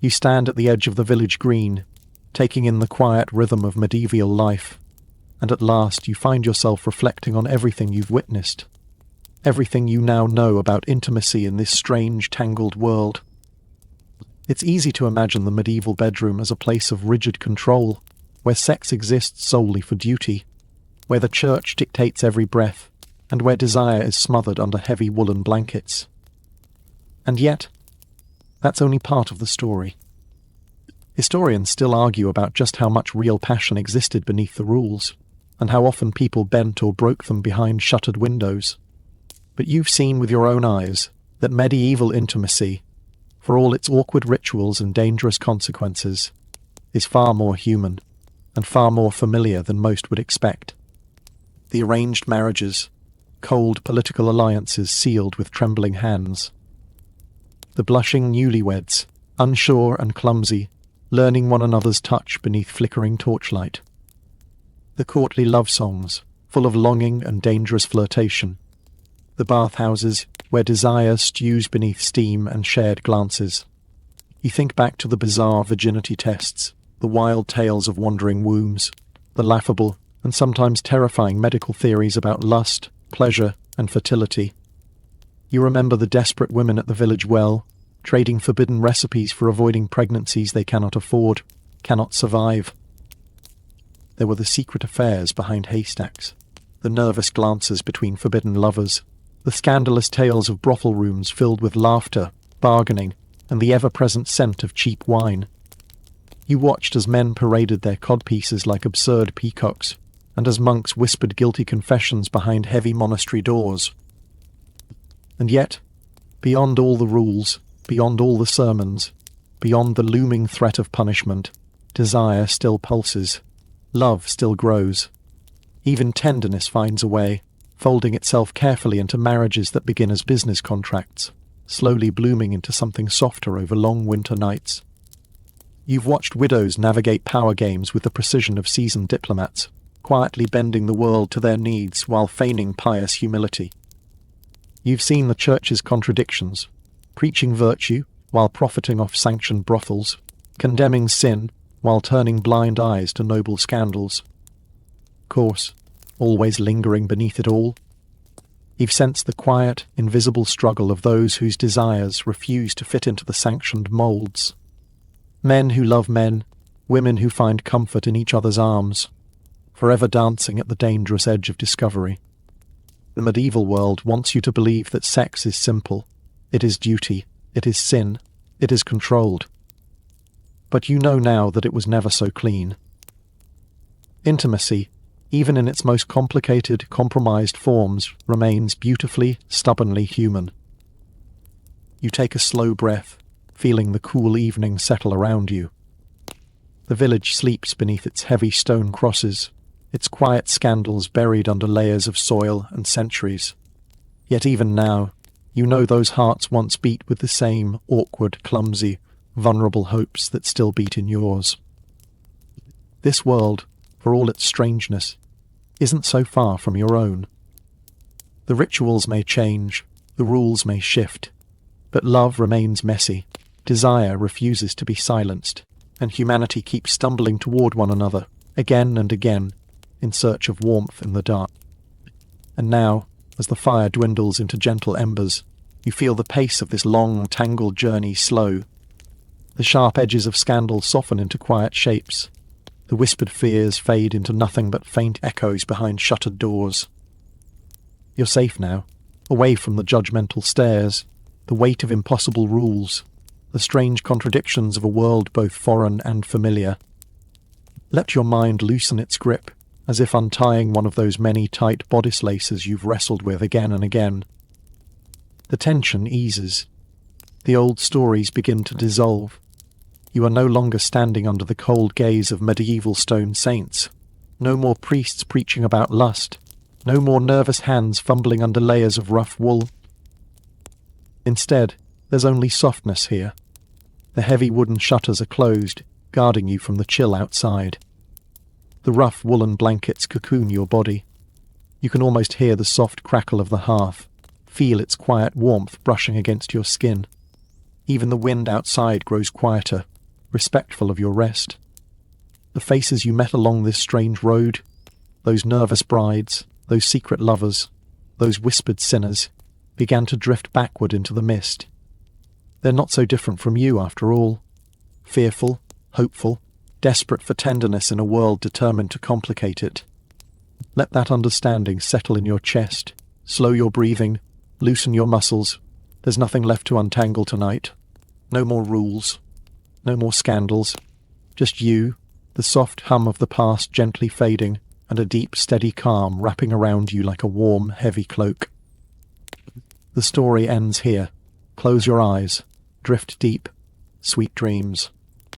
You stand at the edge of the village green, taking in the quiet rhythm of medieval life, and at last you find yourself reflecting on everything you've witnessed, everything you now know about intimacy in this strange, tangled world. It's easy to imagine the medieval bedroom as a place of rigid control, where sex exists solely for duty, where the church dictates every breath, and where desire is smothered under heavy woolen blankets. And yet, that's only part of the story. Historians still argue about just how much real passion existed beneath the rules, and how often people bent or broke them behind shuttered windows. But you've seen with your own eyes that medieval intimacy, for all its awkward rituals and dangerous consequences, is far more human and far more familiar than most would expect. The arranged marriages, cold political alliances sealed with trembling hands. The blushing newlyweds, unsure and clumsy, learning one another's touch beneath flickering torchlight. The courtly love songs, full of longing and dangerous flirtation. The bathhouses, where desire stews beneath steam and shared glances. You think back to the bizarre virginity tests, the wild tales of wandering wombs, the laughable and sometimes terrifying medical theories about lust, pleasure, and fertility. You remember the desperate women at the village well, trading forbidden recipes for avoiding pregnancies they cannot afford, cannot survive. There were the secret affairs behind haystacks, the nervous glances between forbidden lovers, the scandalous tales of brothel rooms filled with laughter, bargaining, and the ever-present scent of cheap wine. You watched as men paraded their codpieces like absurd peacocks, and as monks whispered guilty confessions behind heavy monastery doors. And yet, beyond all the rules, beyond all the sermons, beyond the looming threat of punishment, desire still pulses, love still grows. Even tenderness finds a way, folding itself carefully into marriages that begin as business contracts, slowly blooming into something softer over long winter nights. You've watched widows navigate power games with the precision of seasoned diplomats, quietly bending the world to their needs while feigning pious humility. You've seen the church's contradictions, preaching virtue while profiting off sanctioned brothels, condemning sin while turning blind eyes to noble scandals. Of course, always lingering beneath it all, you've sensed the quiet, invisible struggle of those whose desires refuse to fit into the sanctioned moulds. Men who love men, women who find comfort in each other's arms, forever dancing at the dangerous edge of discovery. The medieval world wants you to believe that sex is simple, it is duty, it is sin, it is controlled. But you know now that it was never so clean. Intimacy, even in its most complicated, compromised forms, remains beautifully, stubbornly human. You take a slow breath, feeling the cool evening settle around you. The village sleeps beneath its heavy stone crosses, its quiet scandals buried under layers of soil and centuries. Yet even now, you know those hearts once beat with the same awkward, clumsy, vulnerable hopes that still beat in yours. This world, for all its strangeness, isn't so far from your own. The rituals may change, the rules may shift, but love remains messy, desire refuses to be silenced, and humanity keeps stumbling toward one another, again and again, in search of warmth in the dark. And now, as the fire dwindles into gentle embers, You feel the pace of this long, tangled journey slow. The sharp edges of scandal soften into quiet shapes. The whispered fears fade into nothing but faint echoes behind shuttered doors. You're safe now, away from the judgmental stares, the weight of impossible rules, the strange contradictions of a world both foreign and familiar. Let your mind loosen its grip, as if untying one of those many tight bodice laces you've wrestled with again and again. The tension eases. The old stories begin to dissolve. You are no longer standing under the cold gaze of medieval stone saints. No more priests preaching about lust. No more nervous hands fumbling under layers of rough wool. Instead, there's only softness here. The heavy wooden shutters are closed, guarding you from the chill outside. The rough woolen blankets cocoon your body. You can almost hear the soft crackle of the hearth, feel its quiet warmth brushing against your skin. Even the wind outside grows quieter, respectful of your rest. The faces you met along this strange road, those nervous brides, those secret lovers, those whispered sinners, began to drift backward into the mist. They're not so different from you, after all. Fearful, hopeful, desperate for tenderness in a world determined to complicate it. Let that understanding settle in your chest. Slow your breathing, loosen your muscles. There's nothing left to untangle tonight. No more rules. No more scandals. Just you, the soft hum of the past gently fading, and a deep, steady calm wrapping around you like a warm, heavy cloak. The story ends here. Close your eyes. Drift deep. Sweet dreams.